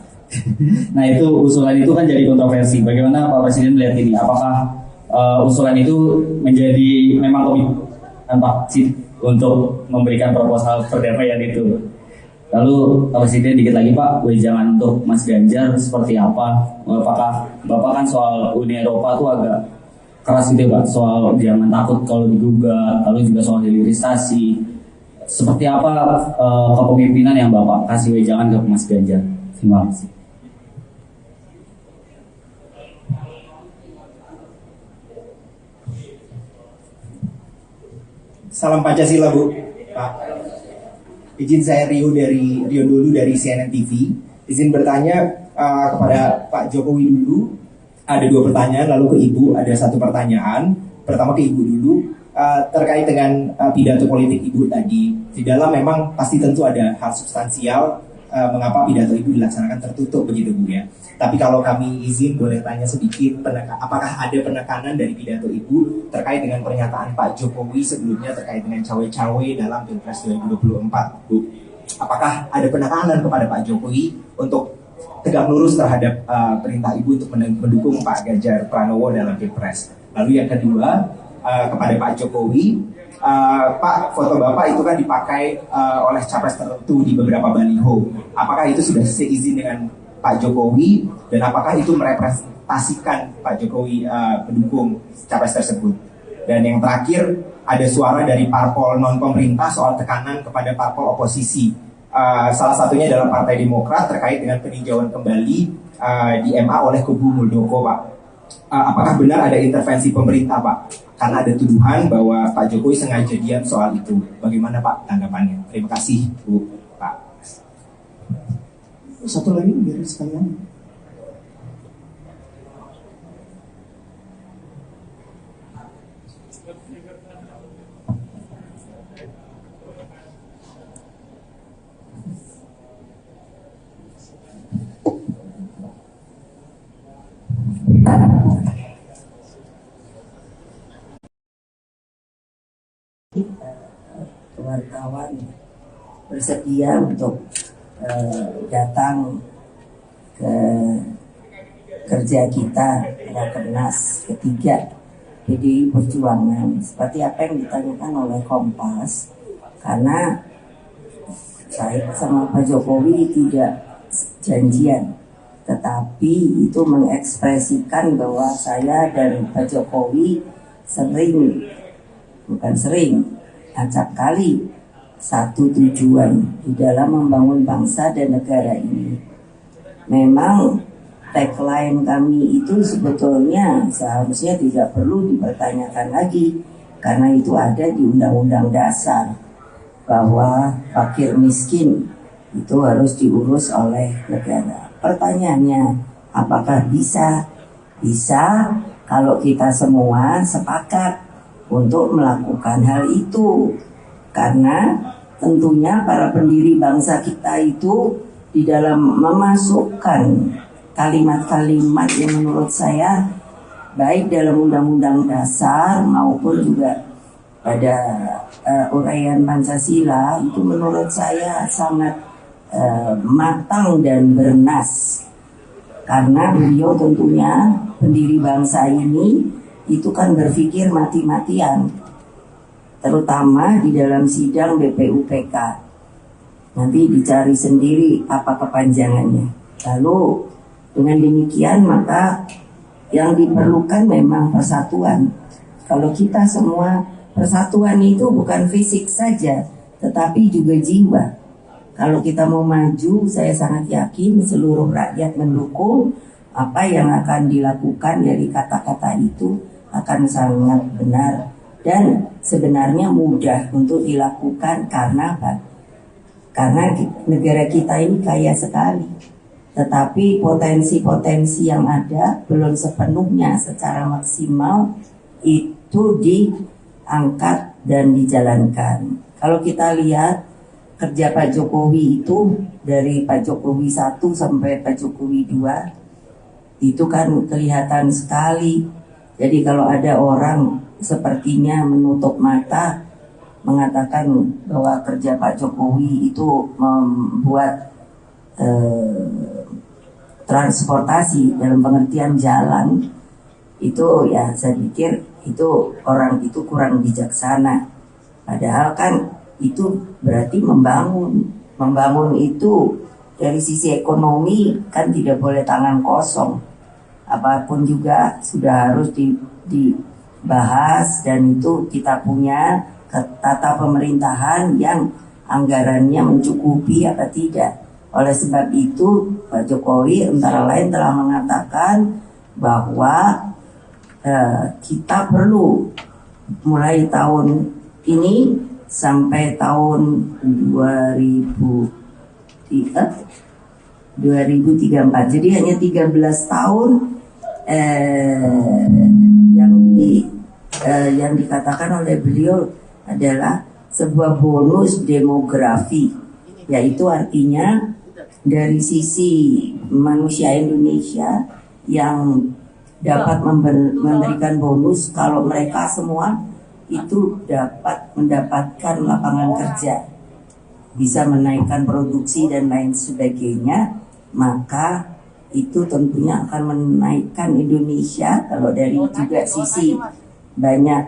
Nah itu usulan itu kan jadi kontroversi. Bagaimana Pak Presiden melihat ini? Apakah usulan itu menjadi memang komitmen Pak untuk memberikan proposal perdamaian itu? Lalu Pak Presiden dikit lagi Pak, wejangan untuk Mas Ganjar seperti apa? Apakah Bapak kan soal Uni Eropa tuh agak keras gitu ya Pak, soal jangan takut kalau digugat, lalu juga soal hilirisasi. Seperti apa kepemimpinan yang Bapak kasih wejangan ke Mas Ganjar? Terima kasih. Salam Pancasila Bu, Pak. Izin saya Rio dulu dari CNN TV. Izin bertanya kepada Pak Jokowi dulu. Ada 2 pertanyaan, lalu ke Ibu ada 1 pertanyaan. Pertama ke Ibu dulu terkait dengan pidato politik Ibu tadi. Di dalam memang pasti tentu ada hal substansial mengapa pidato Ibu dilaksanakan tertutup begitu Bu ya. Tapi kalau kami izin boleh tanya sedikit, apakah ada penekanan dari pidato Ibu terkait dengan pernyataan Pak Jokowi sebelumnya terkait dengan cawe-cawe dalam Pilpres 2024, Bu? Apakah ada penekanan kepada Pak Jokowi untuk tegak lurus terhadap perintah Ibu untuk mendukung Pak Ganjar Pranowo dalam Pilpres? Lalu yang kedua, kepada Pak Jokowi, Pak, foto Bapak itu kan dipakai oleh capres tertentu di beberapa baliho. Apakah itu sudah seizin dengan Pak Jokowi, dan apakah itu merepresentasikan Pak Jokowi mendukung capres tersebut? Dan yang terakhir, ada suara dari parpol non pemerintah soal tekanan kepada parpol oposisi. Salah satunya adalah Partai Demokrat terkait dengan peninjauan kembali di MA oleh kubu Muldoko, Pak. Apakah benar ada intervensi pemerintah, Pak? Karena ada tuduhan bahwa Pak Jokowi sengaja diam soal itu. Bagaimana Pak tanggapannya? Terima kasih Bu, Pak. Satu lagi biar sekalian. Wartawan bersedia untuk datang ke kerja kita Rakernas ketiga PDI Perjuangan seperti apa yang ditanyakan oleh Kompas, karena saya sama Pak Jokowi tidak janjian, tetapi itu mengekspresikan bahwa saya dan Pak Jokowi acap kali satu tujuan di dalam membangun bangsa dan negara ini. Memang tagline kami itu sebetulnya seharusnya tidak perlu dipertanyakan lagi, karena itu ada di Undang-Undang Dasar bahwa fakir miskin itu harus diurus oleh negara. Pertanyaannya, apakah bisa? Bisa kalau kita semua sepakat untuk melakukan hal itu, karena tentunya para pendiri bangsa kita itu di dalam memasukkan kalimat-kalimat yang menurut saya baik dalam Undang-Undang Dasar maupun juga pada uraian Pancasila itu menurut saya sangat matang dan bernas, karena beliau tentunya pendiri bangsa ini itu kan berpikir mati-matian, terutama di dalam sidang BPUPK. Nanti dicari sendiri apa kepanjangannya. Lalu dengan demikian maka yang diperlukan memang persatuan. Kalau kita semua, persatuan itu bukan fisik saja, tetapi juga jiwa. Kalau kita mau maju, saya sangat yakin seluruh rakyat mendukung apa yang akan dilakukan dari kata-kata itu akan sangat benar dan sebenarnya mudah untuk dilakukan. Karena apa? Karena negara kita ini kaya sekali, tetapi potensi-potensi yang ada belum sepenuhnya secara maksimal itu diangkat dan dijalankan. Kalau kita lihat kerja Pak Jokowi itu dari Pak Jokowi 1 sampai Pak Jokowi 2 itu kan kelihatan sekali. Jadi kalau ada orang sepertinya menutup mata mengatakan bahwa kerja Pak Jokowi itu membuat transportasi dalam pengertian jalan, itu ya saya pikir itu orang itu kurang bijaksana. Padahal kan itu berarti membangun. membangun itu dari sisi ekonomi kan tidak boleh tangan kosong. Apapun juga sudah harus dibahas, dan itu kita punya tata pemerintahan yang anggarannya mencukupi atau tidak. Oleh sebab itu Pak Jokowi antara lain telah mengatakan bahwa kita perlu mulai tahun ini sampai tahun 2034. Jadi hanya 13 tahun yang dikatakan oleh beliau adalah sebuah bonus demografi, yaitu artinya dari sisi manusia Indonesia yang dapat memberikan bonus kalau mereka semua itu dapat mendapatkan lapangan kerja, bisa menaikkan produksi dan lain sebagainya, maka itu tentunya akan menaikkan Indonesia. Kalau dari juga sisi banyak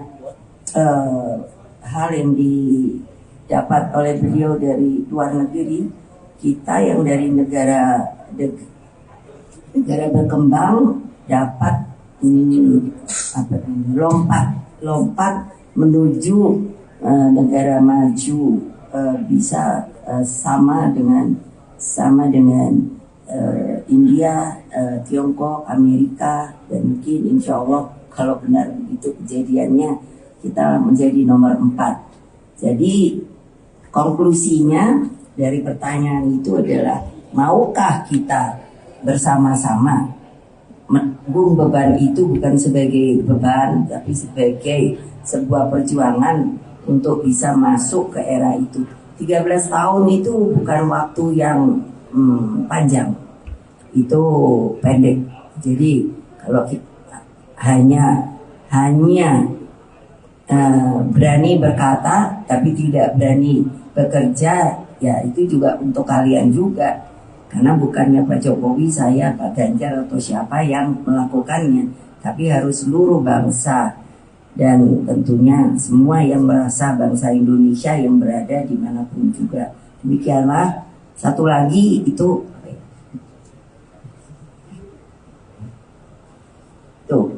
hal yang didapat oleh beliau dari luar negeri, kita yang dari negara berkembang dapat lompat menuju negara maju, bisa sama dengan India, Tiongkok, Amerika, dan mungkin insya Allah kalau benar itu kejadiannya kita menjadi nomor 4. Jadi konklusinya dari pertanyaan itu adalah, maukah kita bersama-sama menanggung beban itu, bukan sebagai beban tapi sebagai sebuah perjuangan untuk bisa masuk ke era itu. 13 tahun itu bukan waktu yang panjang, itu pendek. Jadi kalau kita hanya berani berkata tapi tidak berani bekerja, ya itu juga untuk kalian juga. Karena bukannya Pak Jokowi, saya, Pak Ganjar atau siapa yang melakukannya, tapi harus seluruh bangsa, dan tentunya semua yang merasa bangsa Indonesia yang berada dimanapun juga. Demikianlah. Satu lagi itu tuh,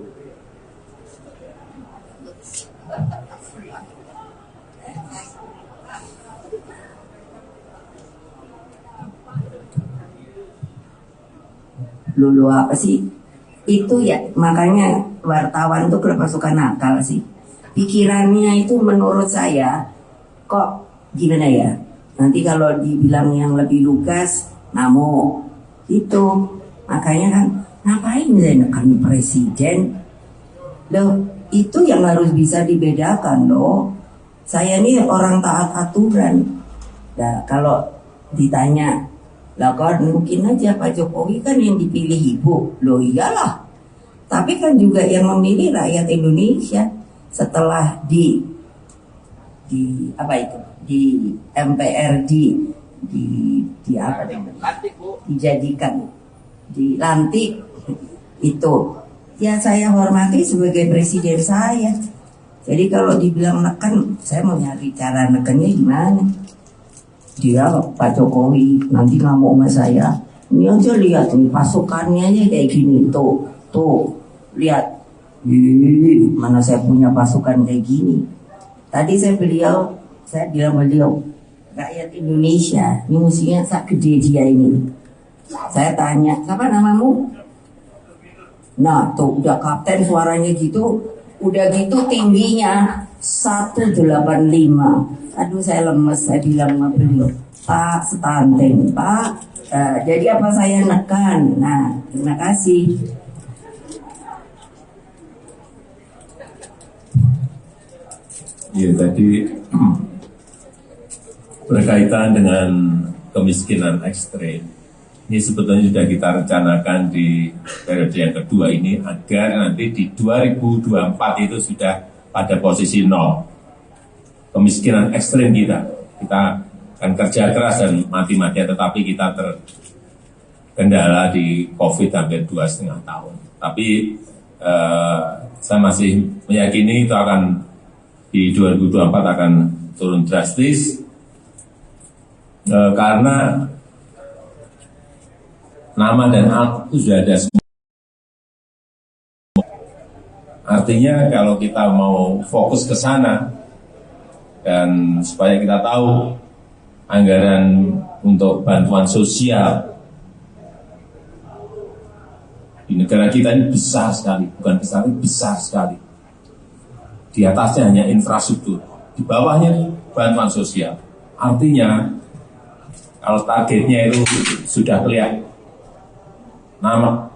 lulu apa sih itu ya, makanya wartawan tuh kenapa suka nakal sih, pikirannya itu menurut saya kok gimana ya, nanti kalau dibilang yang lebih lugas namo itu, makanya kan ngapain saya nekan presiden loh, itu yang harus bisa dibedakan loh. Saya ini orang taat aturan. Nah kalau ditanya, lah kan mungkin aja Pak Jokowi kan yang dipilih ibu. Loh iyalah. Tapi kan juga yang memilih rakyat Indonesia. Setelah di apa itu? Di MPR di apa namanya? Dijadikan, dilantik itu. Ya saya hormati sebagai presiden saya. Jadi kalau dibilang neken, saya mau nyari cara nekennya gimana? Dia Pak Jokowi nanti ngamuk sama saya. Ini aja lihat nih pasukannya aja kayak gini, tuh lihat. Mana saya punya pasukan kayak gini. Tadi saya bilang beliau rakyat Indonesia ini musuhnya sak gede dia ini. Saya tanya, siapa namamu? Nah tuh udah kapten suaranya gitu, udah gitu tingginya 185. Aduh saya lemes, saya bilang sama beliau, Pak stunting Pak, jadi apa saya nekan. Nah terima kasih. Ya tadi berkaitan dengan kemiskinan ekstrem. Ini sebetulnya sudah kita rencanakan di periode yang kedua ini agar nanti di 2024 itu sudah pada posisi 0. Kemiskinan ekstrem kita akan kerja keras dan mati-matian, tetapi kita terkendala di COVID hampir 2,5 tahun. Tapi saya masih meyakini itu akan di 2024 akan turun drastis. Karena nama dan alat itu sudah ada semua. Artinya kalau kita mau fokus ke sana dan supaya kita tahu anggaran untuk bantuan sosial di negara kita ini besar sekali, bukan besar, ini besar sekali. Di atasnya hanya infrastruktur, di bawahnya bantuan sosial. Artinya kalau targetnya itu sudah kelihatan, nama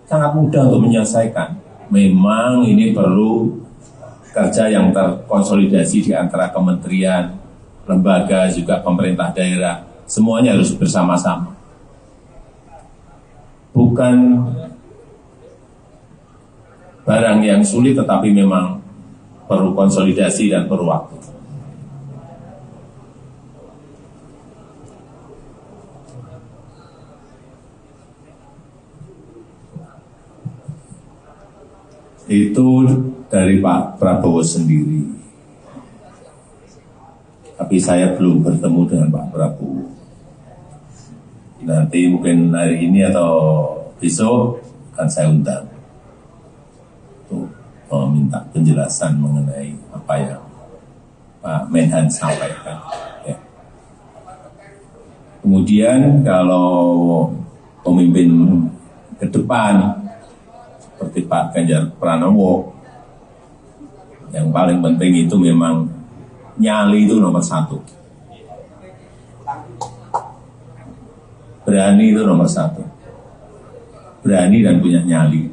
sangat mudah untuk menyelesaikan. Memang ini perlu kerja yang terkonsolidasi di antara kementerian, lembaga, juga pemerintah daerah. Semuanya harus bersama-sama. Bukan barang yang sulit, tetapi memang perlu konsolidasi dan perlu waktu. Itu dari Pak Prabowo sendiri. Tapi saya belum bertemu dengan Pak Prabowo. Nanti mungkin hari ini atau besok akan saya undang untuk meminta penjelasan mengenai apa yang Pak Menhan sampaikan. Ya. Kemudian kalau pemimpin ke depan seperti Pak Ganjar Pranowo, yang paling penting itu memang nyali itu nomor satu. Berani itu nomor satu. Berani dan punya nyali.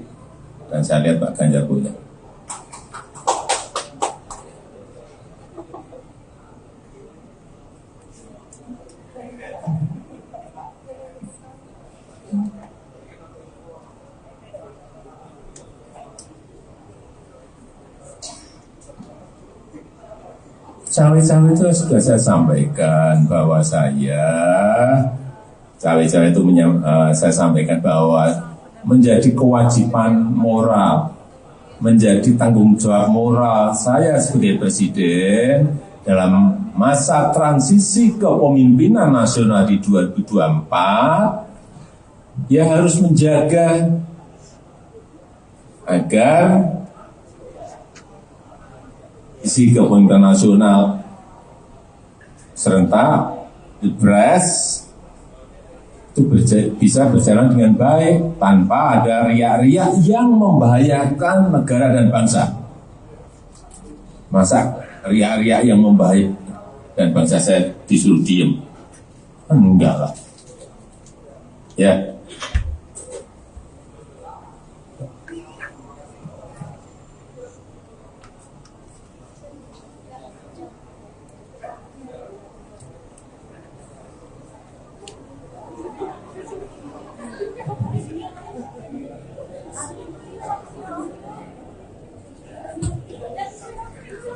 Dan saya lihat Pak Ganjar punya. Cawe-cawe itu sudah saya sampaikan bahwa cawe-cawe itu saya sampaikan bahwa menjadi kewajiban moral, menjadi tanggung jawab moral saya sebagai presiden dalam masa transisi kepemimpinan nasional di 2024, ya harus menjaga agar isi kepemimpinan nasional serentak Pilpres itu bisa berjalan dengan baik tanpa ada riak-riak yang membahayakan negara dan bangsa. Masa riak-riak yang membahayakan dan bangsa saya disuruh diem? Enggak lah. Ya.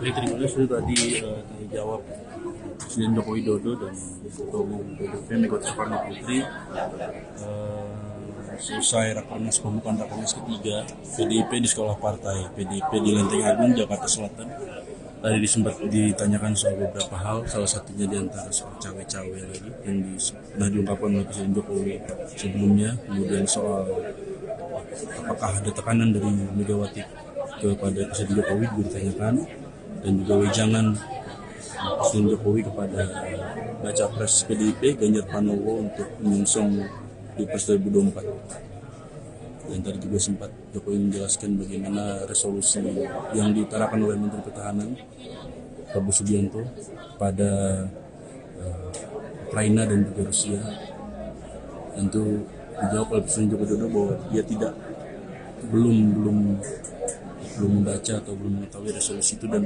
Baik, terima kasih sudah tadi dijawab Presiden Joko Widodo dan Ketua Umum PDIP Megawati Soekarno Putri. Selesai rakernas pembukaan rakernas ketiga PDIP di sekolah partai PDIP di Lenteng Agung, Jakarta Selatan. Tadi sempat ditanyakan soal beberapa hal, salah satunya diantara soal cawe-cawe lagi yang sudah diungkapkan oleh Presiden Jokowi sebelumnya. Kemudian soal apakah ada tekanan dari Megawati kepada Presiden Jokowi juga ditanyakan, dan juga wejangan Presiden Jokowi kepada baca pres PDIP Ganjar Pranowo untuk mengusung di Pilpres 2024. Dan tadi juga sempat Jokowi menjelaskan bagaimana resolusi yang diutarakan oleh Menteri Pertahanan Prabowo Subianto pada Ukraina dan juga Rusia. Tentu dijawab oleh Presiden Joko Widodo bahwa dia belum membaca atau belum mengetahui resolusi itu, dan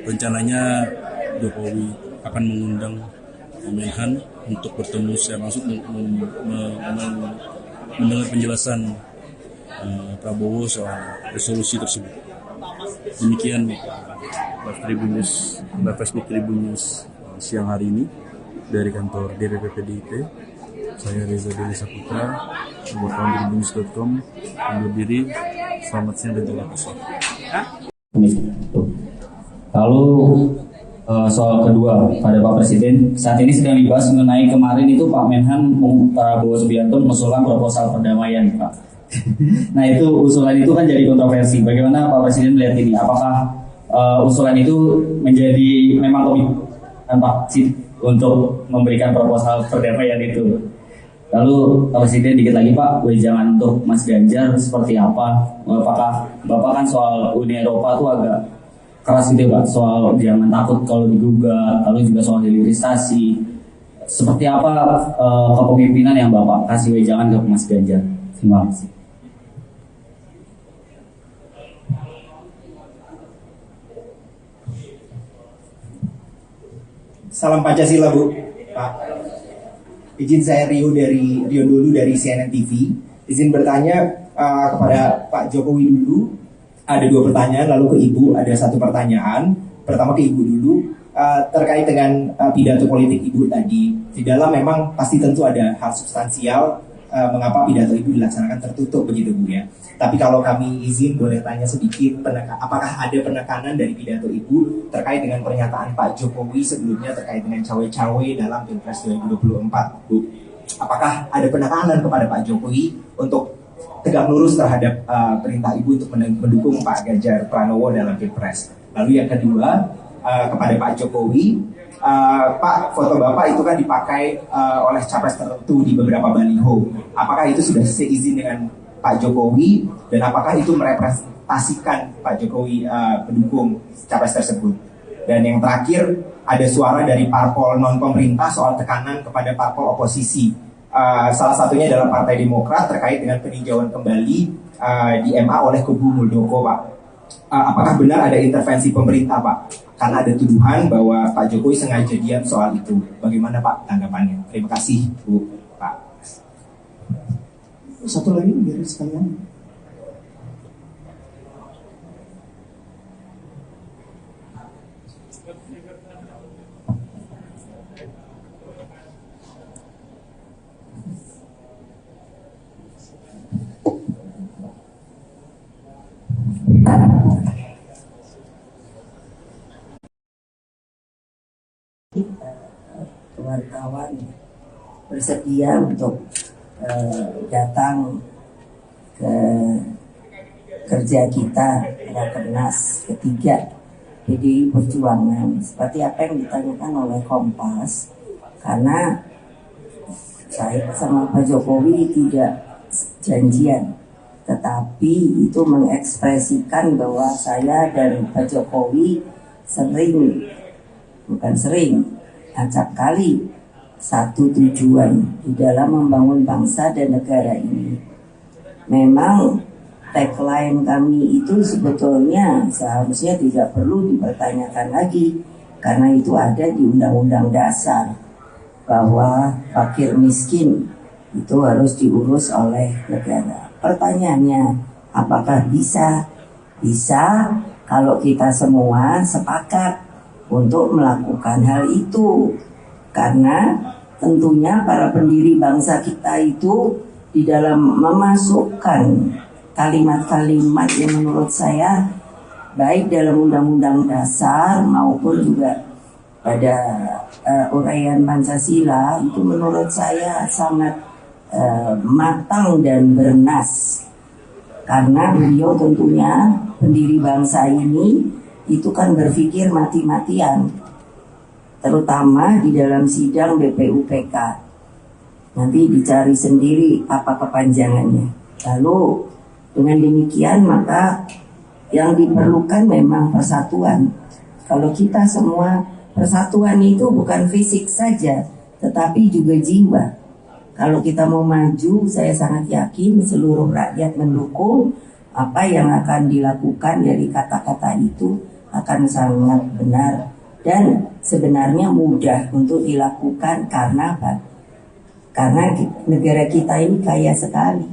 rencananya Jokowi akan mengundang Menhan untuk bertemu secara langsung mendengar penjelasan Prabowo soal resolusi tersebut. Demikian live Facebook Tribun News siang hari ini dari kantor DPP PDIP. Saya Reza Deli Saputra, wartawan tribunnews.com, undur diri. Selamat siang dan terima kasih. Lalu soal kedua pada Pak Presiden, saat ini sedang dibahas mengenai kemarin itu Pak Menhan Prabowo Subianto mengusulkan proposal perdamaian, Pak. Nah itu usulan itu kan jadi kontroversi. Bagaimana Pak Presiden melihat ini? Apakah usulan itu menjadi memang komitmen Pak untuk memberikan proposal perdamaian itu? Lalu Pak Presiden dikit lagi Pak, wejangan untuk Mas Ganjar seperti apa? Apakah Bapak kan soal Uni Eropa itu agak keras gitu Pak, soal jangan takut kalau digugat, lalu juga soal hilirisasi. Seperti apa kepemimpinan yang Bapak kasih wejangan ke Mas Ganjar? Terima kasih. Salam Pancasila Bu, Pak. Izin saya Rio dulu dari CNN TV. Izin bertanya kepada Pak Jokowi dulu. Ada 2 pertanyaan, lalu ke Ibu ada 1 pertanyaan. Pertama ke Ibu dulu, terkait dengan pidato politik Ibu tadi. Di dalam memang pasti tentu ada hal substansial mengapa pidato Ibu dilaksanakan tertutup begitu Bu ya. Tapi kalau kami izin boleh tanya sedikit, apakah ada penekanan dari pidato Ibu terkait dengan pernyataan Pak Jokowi sebelumnya terkait dengan cawe-cawe dalam Pilpres 2024 Bu? Apakah ada penekanan kepada Pak Jokowi untuk tegak lurus terhadap perintah Ibu untuk mendukung Pak Ganjar Pranowo dalam Pilpres? Lalu yang kedua, kepada Pak Jokowi, Pak, foto Bapak itu kan dipakai oleh capres tertentu di beberapa baliho. Apakah itu sudah seizin dengan Pak Jokowi, dan apakah itu merepresentasikan Pak Jokowi pendukung capres tersebut? Dan yang terakhir, ada suara dari parpol non pemerintah soal tekanan kepada parpol oposisi. Salah satunya adalah Partai Demokrat terkait dengan peninjauan kembali di MA oleh kubu Muldoko, Pak. Apakah benar ada intervensi pemerintah, Pak? Karena ada tuduhan bahwa Pak Jokowi sengaja diam soal itu. Bagaimana Pak tanggapannya? Terima kasih Bu, Pak. Satu lagi biar sekalian. Wartawan bersedia untuk datang ke kerja kita Rakernas ketiga PDI Perjuangan seperti apa yang ditanyakan oleh Kompas, karena saya sama Pak Jokowi tidak janjian, tetapi itu mengekspresikan bahwa saya dan Pak Jokowi acap kali satu tujuan di dalam membangun bangsa dan negara ini. Memang tagline kami itu sebetulnya seharusnya tidak perlu dipertanyakan lagi, karena itu ada di Undang-Undang Dasar bahwa fakir miskin itu harus diurus oleh negara. Pertanyaannya, apakah bisa? Bisa kalau kita semua sepakat untuk melakukan hal itu, karena tentunya para pendiri bangsa kita itu di dalam memasukkan kalimat-kalimat yang menurut saya baik dalam Undang-Undang Dasar maupun juga pada uraian Pancasila itu menurut saya sangat matang dan bernas, karena beliau tentunya pendiri bangsa ini itu kan berpikir mati-matian, terutama di dalam sidang BPUPK. Nanti dicari sendiri apa kepanjangannya. Lalu dengan demikian maka yang diperlukan memang persatuan. Kalau kita semua, persatuan itu bukan fisik saja, tetapi juga jiwa. Kalau kita mau maju, saya sangat yakin seluruh rakyat mendukung apa yang akan dilakukan dari kata-kata itu akan sangat benar dan sebenarnya mudah untuk dilakukan. Karena apa? Karena negara kita ini kaya sekali,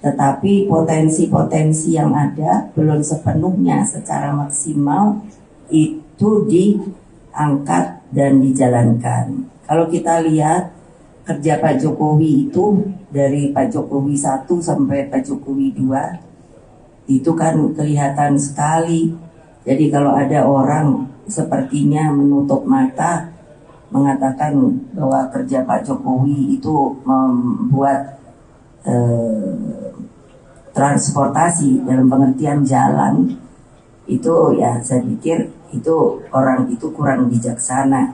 tetapi potensi-potensi yang ada belum sepenuhnya secara maksimal itu diangkat dan dijalankan. Kalau kita lihat kerja Pak Jokowi itu dari Pak Jokowi 1 sampai Pak Jokowi 2 itu kan kelihatan sekali. Jadi kalau ada orang sepertinya menutup mata mengatakan bahwa kerja Pak Jokowi itu membuat transportasi dalam pengertian jalan itu, ya saya pikir itu orang itu kurang bijaksana.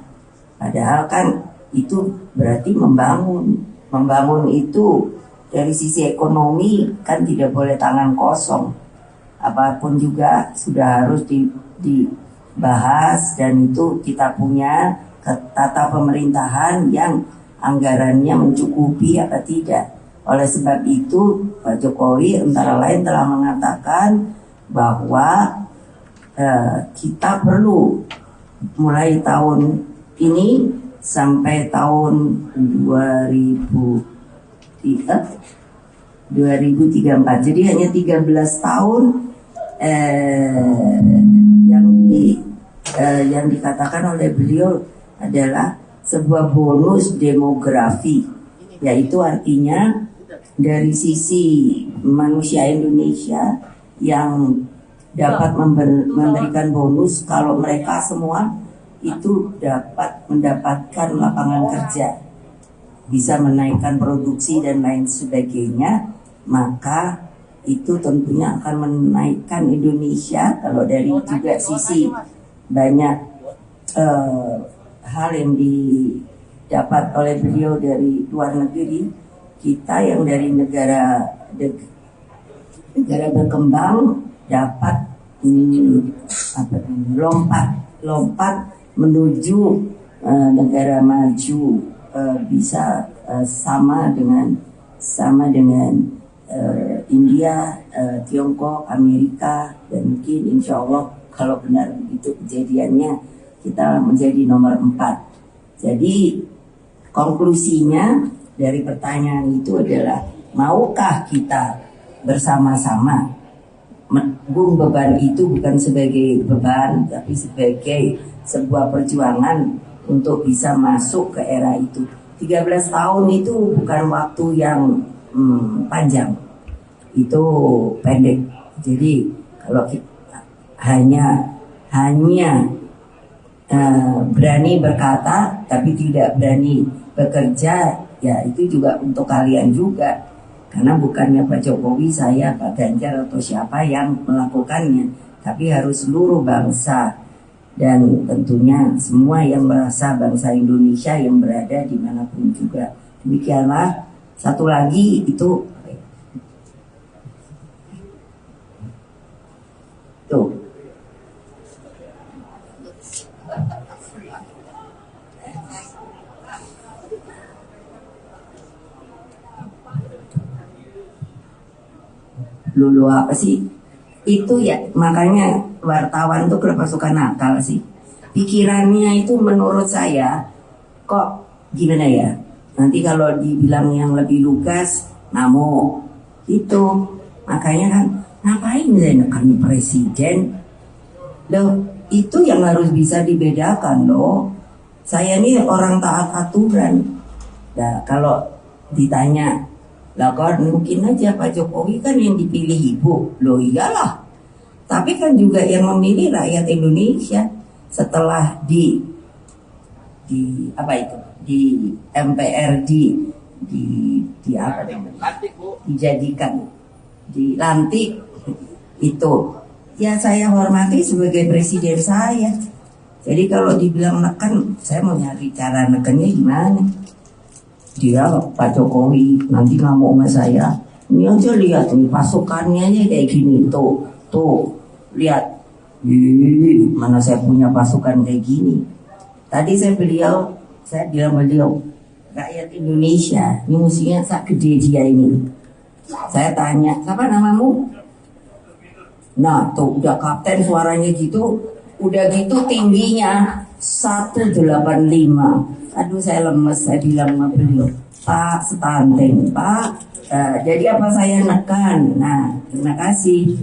Padahal kan itu berarti membangun itu dari sisi ekonomi kan tidak boleh tangan kosong. Apapun juga sudah harus dibahas, dan itu kita punya tata pemerintahan yang anggarannya mencukupi apa tidak. Oleh sebab itu Pak Jokowi antara lain telah mengatakan bahwa kita perlu mulai tahun ini sampai tahun 2034, jadi hanya 13 tahun yang dikatakan oleh beliau adalah sebuah bonus demografi, yaitu artinya dari sisi manusia Indonesia yang dapat memberikan bonus kalau mereka semua itu dapat mendapatkan lapangan kerja, bisa menaikkan produksi dan lain sebagainya, maka itu tentunya akan menaikkan Indonesia. Kalau dari juga sisi banyak hal yang didapat oleh beliau dari luar negeri, kita yang dari negara berkembang dapat lompat menuju negara maju, bisa sama dengan India, Tiongkok, Amerika, dan mungkin insya Allah kalau benar itu kejadiannya kita menjadi nomor 4. Jadi konklusinya dari pertanyaan itu adalah, maukah kita bersama-sama menanggung beban itu, bukan sebagai beban tapi sebagai sebuah perjuangan untuk bisa masuk ke era itu. 13 tahun itu bukan waktu yang panjang, itu pendek. Jadi kalau kita hanya berani berkata tapi tidak berani bekerja, ya itu juga untuk kalian juga. Karena bukannya Pak Jokowi, saya, Pak Ganjar atau siapa yang melakukannya, tapi harus seluruh bangsa, dan tentunya semua yang merasa bangsa Indonesia yang berada dimanapun juga. Demikianlah. Satu lagi itu tuh, lulu apa sih itu ya, makanya wartawan tuh kenapa suka nakal sih, pikirannya itu menurut saya kok gimana ya, nanti kalau dibilang yang lebih lugas namo itu, makanya kan ngapain menekan presiden loh, itu yang harus bisa dibedakan loh. Saya ini orang taat aturan. Nah kalau ditanya, lah kan mungkin aja Pak Jokowi kan yang dipilih ibu. Loh iyalah. Tapi kan juga yang memilih rakyat Indonesia. Setelah di apa itu? Di MPR di apa namanya? Dijadikan, dilantik itu. Ya saya hormati sebagai presiden saya. Jadi kalau dibilang neken, saya mau nyari cara nekennya gimana? Dia Pak Jokowi nanti ngamuk sama saya. Ini aja lihat nih pasukannya aja kayak gini, tuh lihat. Mana saya punya pasukan kayak gini. Tadi saya bilang beliau rakyat Indonesia ini musuhnya sak gede dia ini. Saya tanya, siapa namamu? Nah tuh udah kapten suaranya gitu, udah gitu tingginya 185. Aduh saya lemes, saya bilang sama beliau, Pak stunting, Pak. Jadi apa saya nekan? Nah terima kasih.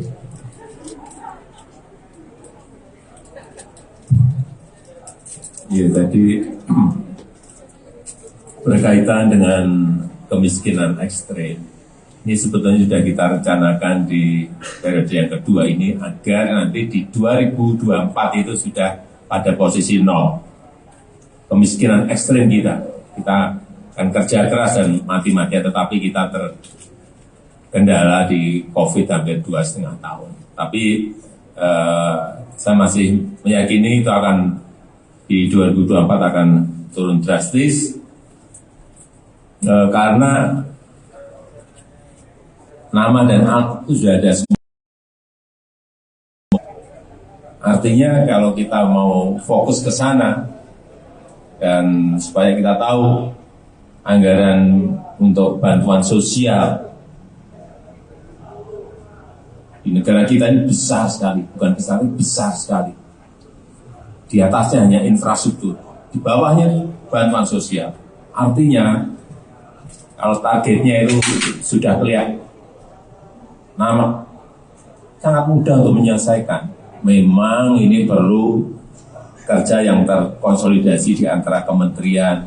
Ya tadi berkaitan dengan kemiskinan ekstrim. Ini sebetulnya sudah kita rencanakan di periode yang kedua ini agar nanti di 2024 itu sudah pada posisi nol. Kemiskinan ekstrim kita akan kerja keras dan mati-matian, tetapi kita terkendala di COVID hampir 2,5 tahun. Tapi saya masih meyakini itu akan di 2024 akan turun drastis karena nama dan alat itu sudah ada semua. Artinya kalau kita mau fokus ke sana dan supaya kita tahu anggaran untuk bantuan sosial di negara kita ini besar sekali, bukan besar, ini besar sekali. Di atasnya hanya infrastruktur, di bawahnya bantuan sosial. Artinya kalau targetnya itu sudah kelihatan, nama sangat mudah untuk menyelesaikan. Memang ini perlu kerja yang terkonsolidasi di antara kementerian,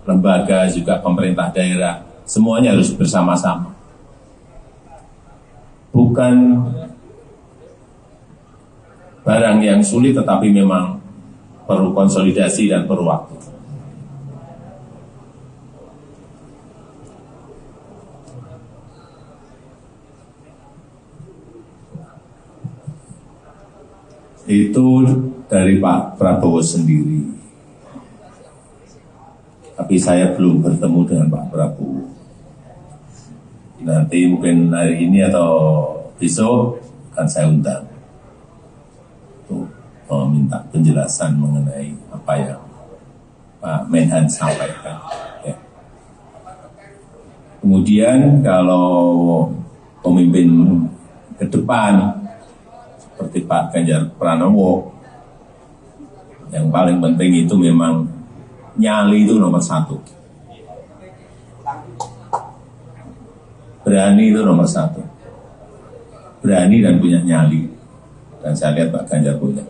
lembaga, juga pemerintah daerah. Semuanya harus bersama-sama. Bukan barang yang sulit, tetapi memang perlu konsolidasi dan perlu waktu. Itu dari Pak Prabowo sendiri. Tapi saya belum bertemu dengan Pak Prabowo. Nanti mungkin hari ini atau besok akan saya undang untuk meminta penjelasan mengenai apa yang Pak Menhan sampaikan. Ya. Kemudian kalau pemimpin ke depan seperti Pak Ganjar Pranowo, yang paling penting itu memang nyali itu nomor 1. Berani itu nomor 1. Berani dan punya nyali. Dan saya lihat Pak Ganjar punya.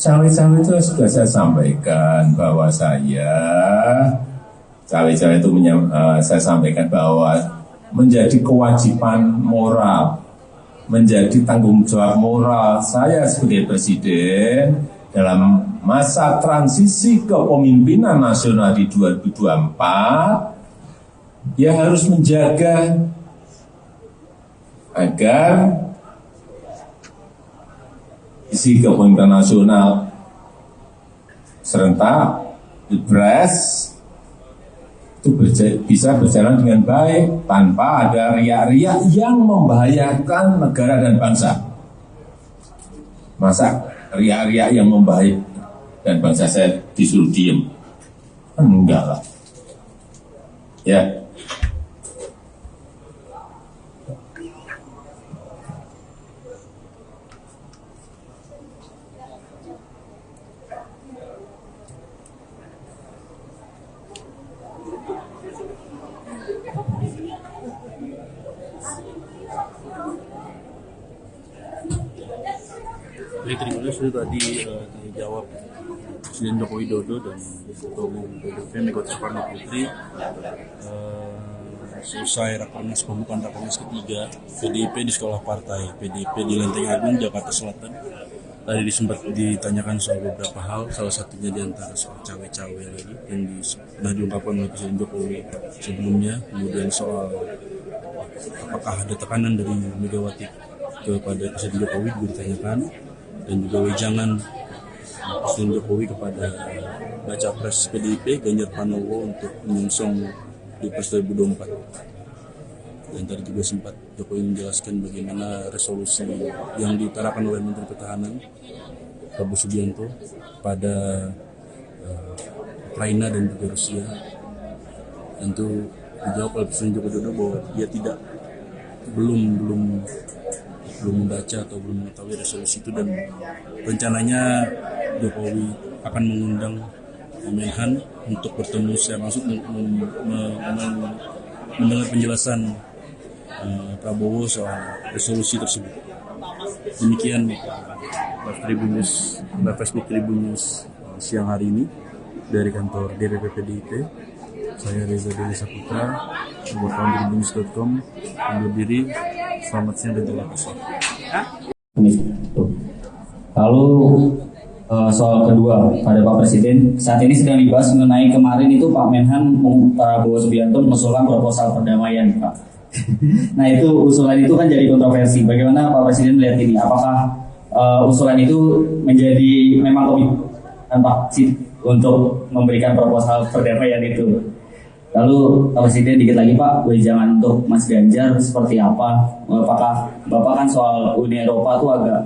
Cawe-cawe itu sudah saya sampaikan bahwa cawe-cawe itu saya sampaikan bahwa menjadi kewajiban moral, menjadi tanggung jawab moral saya sebagai presiden dalam masa transisi kepemimpinan nasional di 2024, ya harus menjaga agar isi kepemimpinan nasional serentak, Pilpres itu bisa berjalan dengan baik tanpa ada riak-riak yang membahayakan negara dan bangsa. Masa riak-riak yang membahayakan dan bangsa saya disuruh diem? Enggak lah. Ya. Baik, terima kasih sudah tadi dijawab Presiden Joko Widodo dan Ketua Umum PDIP Megawati Soekarno Putri. Selesai rakernas pembukaan rakernas ketiga PDIP di sekolah partai PDIP di Lenteng Agung, Jakarta Selatan. Tadi sempat ditanyakan soal beberapa hal, salah satunya diantara soal cawe-cawe lagi yang sudah diungkapkan oleh Presiden Jokowi sebelumnya. Kemudian soal apakah ada tekanan dari Megawati kepada Presiden Jokowi juga ditanyakan, dan juga wejangan Presiden Jokowi kepada baca pres PDIP Ganjar Pranowo untuk menyongsong Pilpres 2024. Dan tadi juga sempat Jokowi menjelaskan bagaimana resolusi yang diutarakan oleh Menteri Pertahanan Prabowo Subianto pada Ukraina dan juga Rusia. Tentu dijawab oleh Presiden Joko Widodo bahwa dia belum membaca atau belum mengetahui resolusi itu, dan rencananya Jokowi akan mengundang Menhan untuk bertemu secara langsung mendengar penjelasan Prabowo soal resolusi tersebut. Demikian live Facebook Tribun News siang hari ini dari kantor DPP PDIP. Saya Reza Deli Saputra, buat tribunnews.com, undur diri. Selamat siang dan terima kasih. Lalu soal kedua pada Pak Presiden, saat ini sedang dibahas mengenai kemarin itu Pak Menhan Prabowo Subianto mengusulkan proposal perdamaian, Pak. Nah itu usulan itu kan jadi kontroversi. Bagaimana Pak Presiden melihat ini? Apakah usulan itu menjadi memang komitmen Pak untuk memberikan proposal perdamaian itu? Lalu Pak Presiden dikit lagi Pak, wejangan untuk Mas Ganjar seperti apa? Apakah Bapak kan soal Uni Eropa itu agak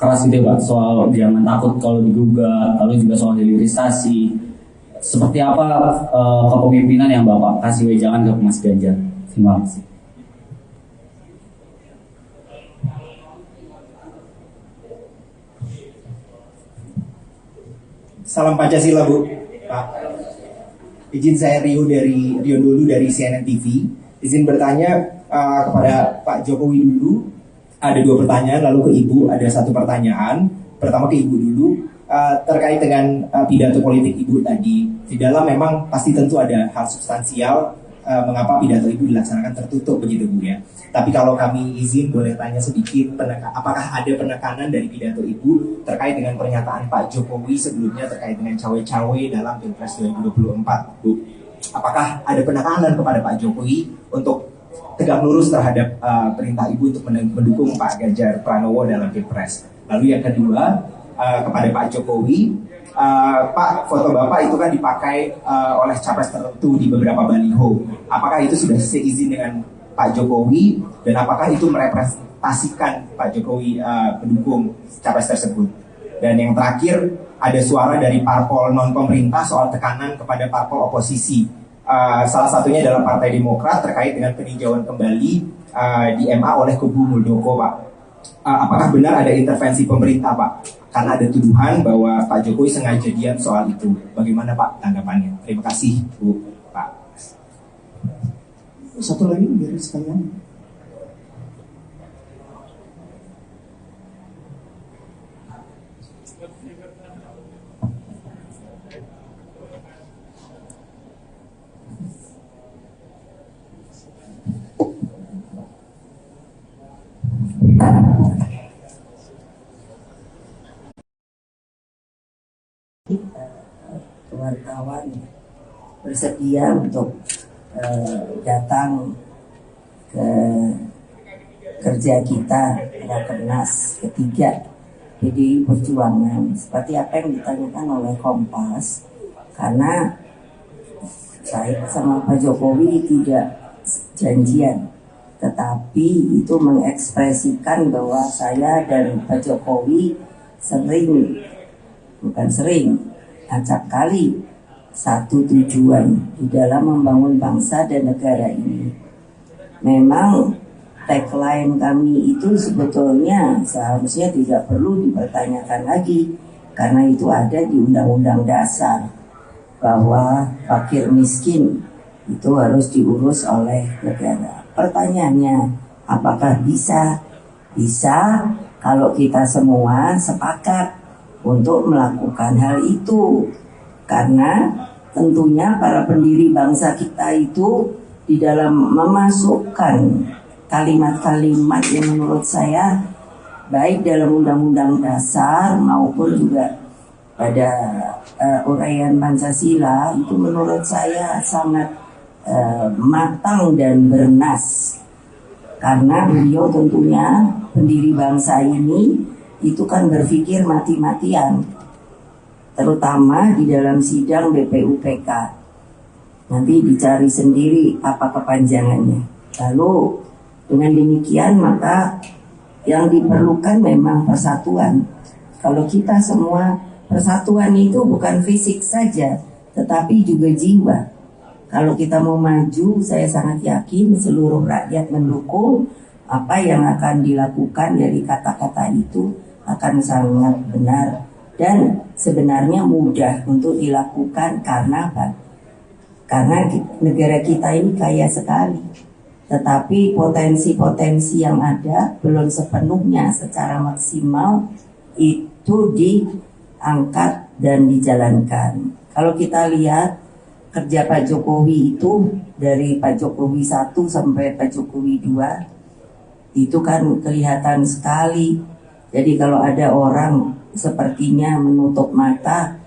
keras gitu Pak, soal jangan takut kalau digugat, lalu juga soal hilirisasi. Seperti apa kepemimpinan yang Bapak kasih wejangan ke Mas Ganjar? Terima kasih. Salam Pancasila Bu, Pak. Izin saya Rio dulu dari CNN TV. Izin bertanya kepada Pak Jokowi dulu. Ada 2 pertanyaan, lalu ke Ibu ada 1 pertanyaan. Pertama ke Ibu dulu, terkait dengan pidato politik Ibu tadi. Di dalam memang pasti tentu ada hal substansial mengapa pidato Ibu dilaksanakan tertutup begitu Bu ya. Tapi kalau kami izin boleh tanya sedikit, apakah ada penekanan dari pidato Ibu terkait dengan pernyataan Pak Jokowi sebelumnya terkait dengan cawe-cawe dalam Pilpres 2024 Bu? Apakah ada penekanan kepada Pak Jokowi untuk tegak lurus terhadap perintah Ibu untuk mendukung Pak Ganjar Pranowo dalam Pilpres? Lalu yang kedua, kepada Pak Jokowi, Pak, foto Bapak itu kan dipakai oleh capres tertentu di beberapa baliho. Apakah itu sudah seizin dengan Pak Jokowi, dan apakah itu merepresentasikan Pak Jokowi pendukung capres tersebut? Dan yang terakhir, ada suara dari parpol non pemerintah soal tekanan kepada parpol oposisi. Salah satunya adalah Partai Demokrat terkait dengan peninjauan kembali di MA oleh kubu Muldoko, Pak. Apakah benar ada intervensi pemerintah, Pak? Karena ada tuduhan bahwa Pak Jokowi sengaja diam soal itu. Bagaimana Pak tanggapannya? Terima kasih Bu, Pak. Satu lagi biar sekalian. Wartawan bersedia untuk datang ke kerja kita Rakernas ketiga PDI Perjuangan seperti apa yang ditanyakan oleh Kompas, karena saya sama Pak Jokowi tidak janjian, tetapi itu mengekspresikan bahwa saya dan Pak Jokowi acap kali satu tujuan di dalam membangun bangsa dan negara ini. Memang tagline kami itu sebetulnya seharusnya tidak perlu dipertanyakan lagi, karena itu ada di Undang-Undang Dasar bahwa fakir miskin itu harus diurus oleh negara. Pertanyaannya, apakah bisa? Bisa kalau kita semua sepakat untuk melakukan hal itu, karena tentunya para pendiri bangsa kita itu di dalam memasukkan kalimat-kalimat yang menurut saya baik dalam Undang-Undang Dasar maupun juga pada uraian Pancasila itu menurut saya sangat matang dan bernas, karena beliau tentunya pendiri bangsa ini itu kan berpikir mati-matian, terutama di dalam sidang BPUPK. Nanti dicari sendiri apa kepanjangannya. Lalu dengan demikian maka yang diperlukan memang persatuan. Kalau kita semua, persatuan itu bukan fisik saja, tetapi juga jiwa. Kalau kita mau maju, saya sangat yakin seluruh rakyat mendukung apa yang akan dilakukan dari kata-kata itu akan sangat benar dan sebenarnya mudah untuk dilakukan. Karena apa? Karena negara kita ini kaya sekali. tetapi potensi-potensi yang ada belum sepenuhnya secara maksimal itu diangkat dan dijalankan. Kalau kita lihat kerja Pak Jokowi itu dari Pak Jokowi 1 sampai Pak Jokowi 2 itu kan kelihatan sekali. Jadi kalau ada orang sepertinya menutup mata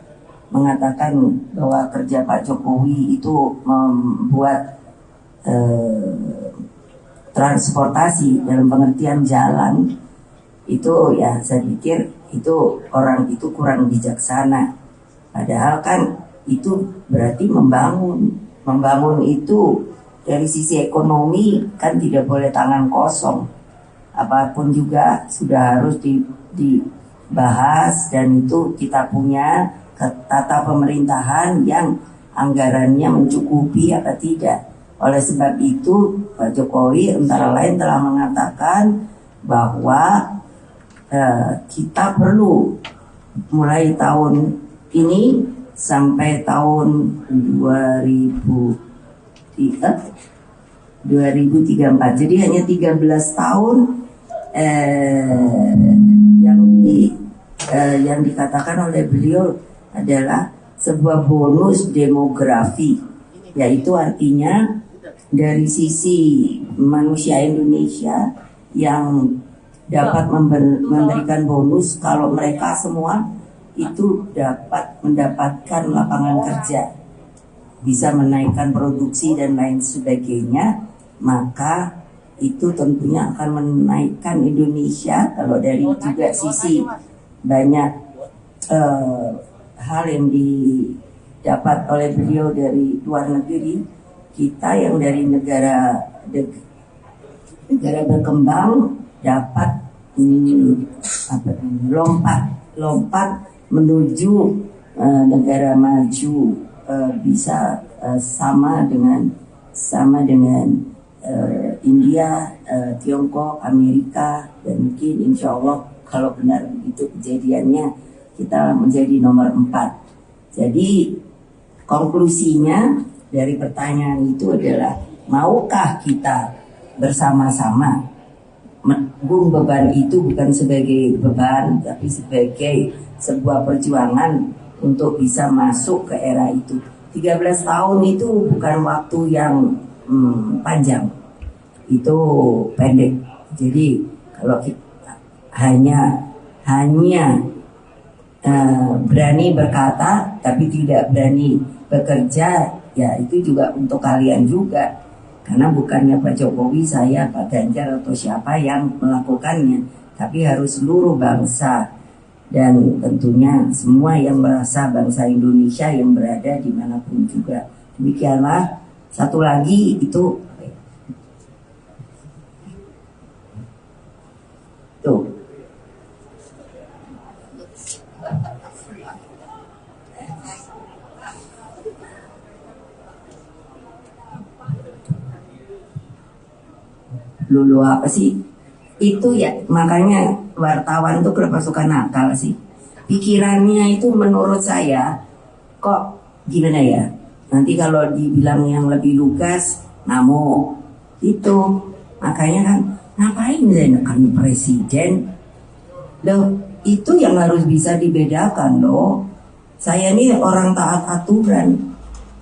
mengatakan bahwa kerja Pak Jokowi itu membuat transportasi dalam pengertian jalan, itu ya saya pikir itu orang itu kurang bijaksana. Padahal kan itu berarti membangun itu dari sisi ekonomi kan tidak boleh tangan kosong. Apapun juga sudah harus dibahas, dan itu kita punya tata pemerintahan yang anggarannya mencukupi apa tidak. Oleh sebab itu Pak Jokowi antara lain telah mengatakan bahwa kita perlu mulai tahun ini sampai tahun 2034, jadi hanya 13 tahun yang dikatakan oleh beliau adalah sebuah bonus demografi, yaitu artinya dari sisi manusia Indonesia yang dapat memberikan bonus kalau mereka semua itu dapat mendapatkan lapangan kerja, bisa menaikkan produksi dan lain sebagainya, maka itu tentunya akan menaikkan Indonesia. Kalau dari juga sisi banyak hal yang didapat oleh beliau dari luar negeri, kita yang dari negara berkembang dapat lompat menuju negara maju, bisa sama dengan India, Tiongkok, Amerika, dan mungkin insya Allah kalau benar itu kejadiannya kita menjadi nomor 4. Jadi konklusinya dari pertanyaan itu adalah, maukah kita bersama-sama menanggung beban itu, bukan sebagai beban tapi sebagai sebuah perjuangan untuk bisa masuk ke era itu. 13 tahun itu bukan waktu yang panjang, itu pendek. Jadi kalau kita hanya berani berkata tapi tidak berani bekerja, ya itu juga untuk kalian juga. Karena bukannya Pak Jokowi, saya, Pak Ganjar atau siapa yang melakukannya, tapi harus seluruh bangsa, dan tentunya semua yang merasa bangsa Indonesia yang berada dimanapun juga. Demikianlah. Satu lagi itu tuh, lulu apa sih itu ya, makanya wartawan tuh kenapa suka nakal sih, pikirannya itu menurut saya kok gimana ya, nanti kalau dibilang yang lebih lugas namo itu, makanya kan ngapain menekan presiden loh, itu yang harus bisa dibedakan loh. Saya ini orang taat aturan.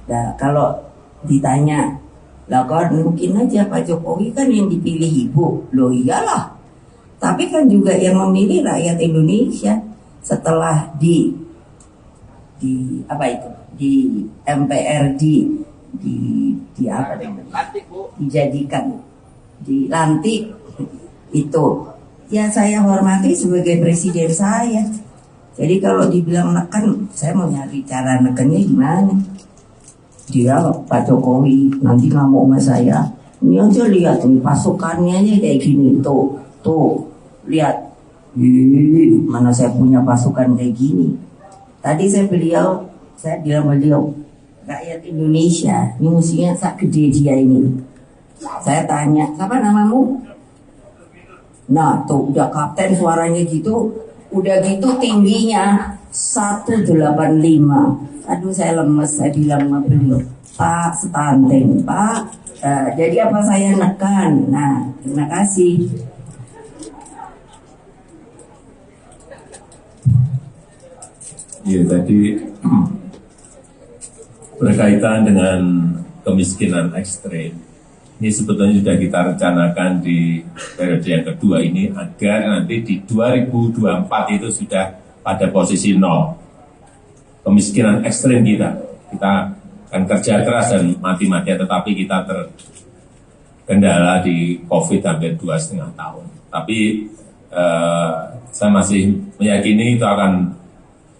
Nah kalau ditanya, lah kan mungkin aja Pak Jokowi kan yang dipilih ibu. Loh iyalah. Tapi kan juga yang memilih rakyat Indonesia. Setelah di apa itu? Di MPR di apa namanya? Dijadikan, dilantik itu. Ya saya hormati sebagai presiden saya. Jadi kalau dibilang neken, saya mau nyari cara nekennya gimana? Dia Pak Jokowi nanti ngamuk sama saya. Ini aja lihat nih pasukannya aja kayak gini, tuh lihat, mana saya punya pasukan kayak gini. Tadi saya bilang beliau rakyat Indonesia ini musuhnya sak gede dia ini. Saya tanya, siapa namamu? Nah tuh udah kapten suaranya gitu, udah gitu tingginya 185. Aduh saya lemes, saya bilang sama beliau, Pak stunting, Pak Jadi apa saya nekan? Nah, terima kasih. Ya, tadi berkaitan dengan kemiskinan ekstrim. Ini sebetulnya sudah kita rencanakan di periode yang kedua ini agar nanti di 2024 itu sudah pada posisi nol. Kemiskinan ekstrim kita akan kerja keras dan mati-matian, tetapi kita terkendala di COVID hampir 2,5 tahun. Tapi saya masih meyakini itu akan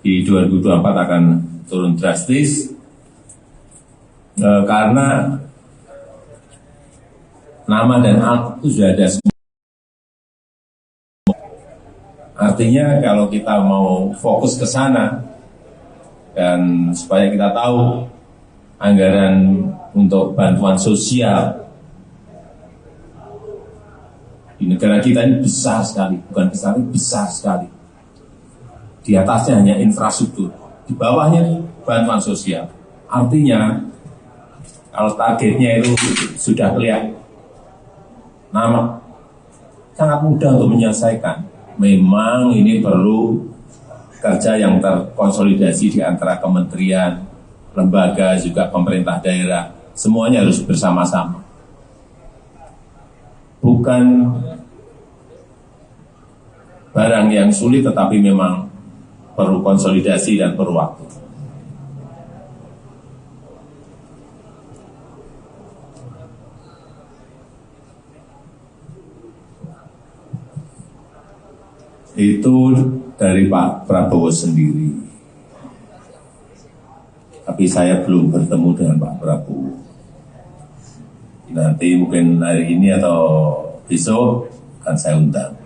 di 2024 akan turun drastis karena nama dan alat itu sudah ada semua. Artinya kalau kita mau fokus ke sana dan supaya kita tahu anggaran untuk bantuan sosial di negara kita ini besar sekali, bukan besar, besar sekali. Di atasnya hanya infrastruktur, di bawahnya bantuan sosial. Artinya kalau targetnya itu sudah kelihatan, nama sangat mudah untuk menyelesaikan. Memang ini perlu kerja yang terkonsolidasi di antara kementerian, lembaga, juga pemerintah daerah. Semuanya harus bersama-sama. Bukan barang yang sulit, tetapi memang perlu konsolidasi dan perlu waktu. Itu dari Pak Prabowo sendiri. Tapi saya belum bertemu dengan Pak Prabowo. Nanti mungkin hari ini atau besok akan saya undang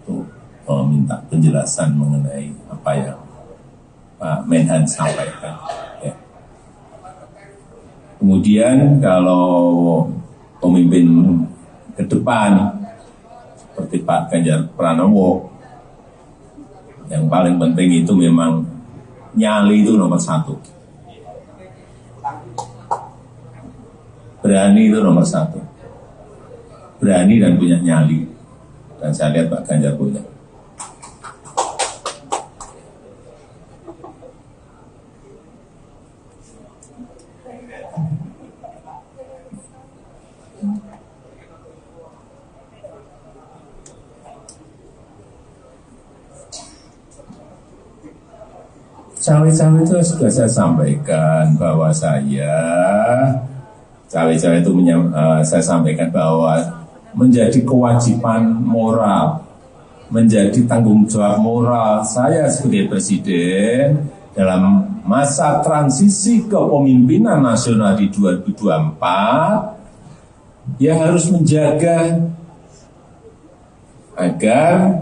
untuk meminta penjelasan mengenai apa yang Pak Menhan sampaikan. Ya. Kemudian kalau pemimpin ke depan seperti Pak Ganjar Pranowo, yang paling penting itu memang nyali itu nomor satu. Berani itu nomor satu. Berani dan punya nyali. Dan saya lihat Pak Ganjar punya. Cawe-cawe itu sudah saya sampaikan bahwa cawe-cawe itu saya sampaikan bahwa menjadi kewajiban moral, menjadi tanggung jawab moral saya sebagai presiden dalam masa transisi kepemimpinan nasional di 2024, ya harus menjaga agar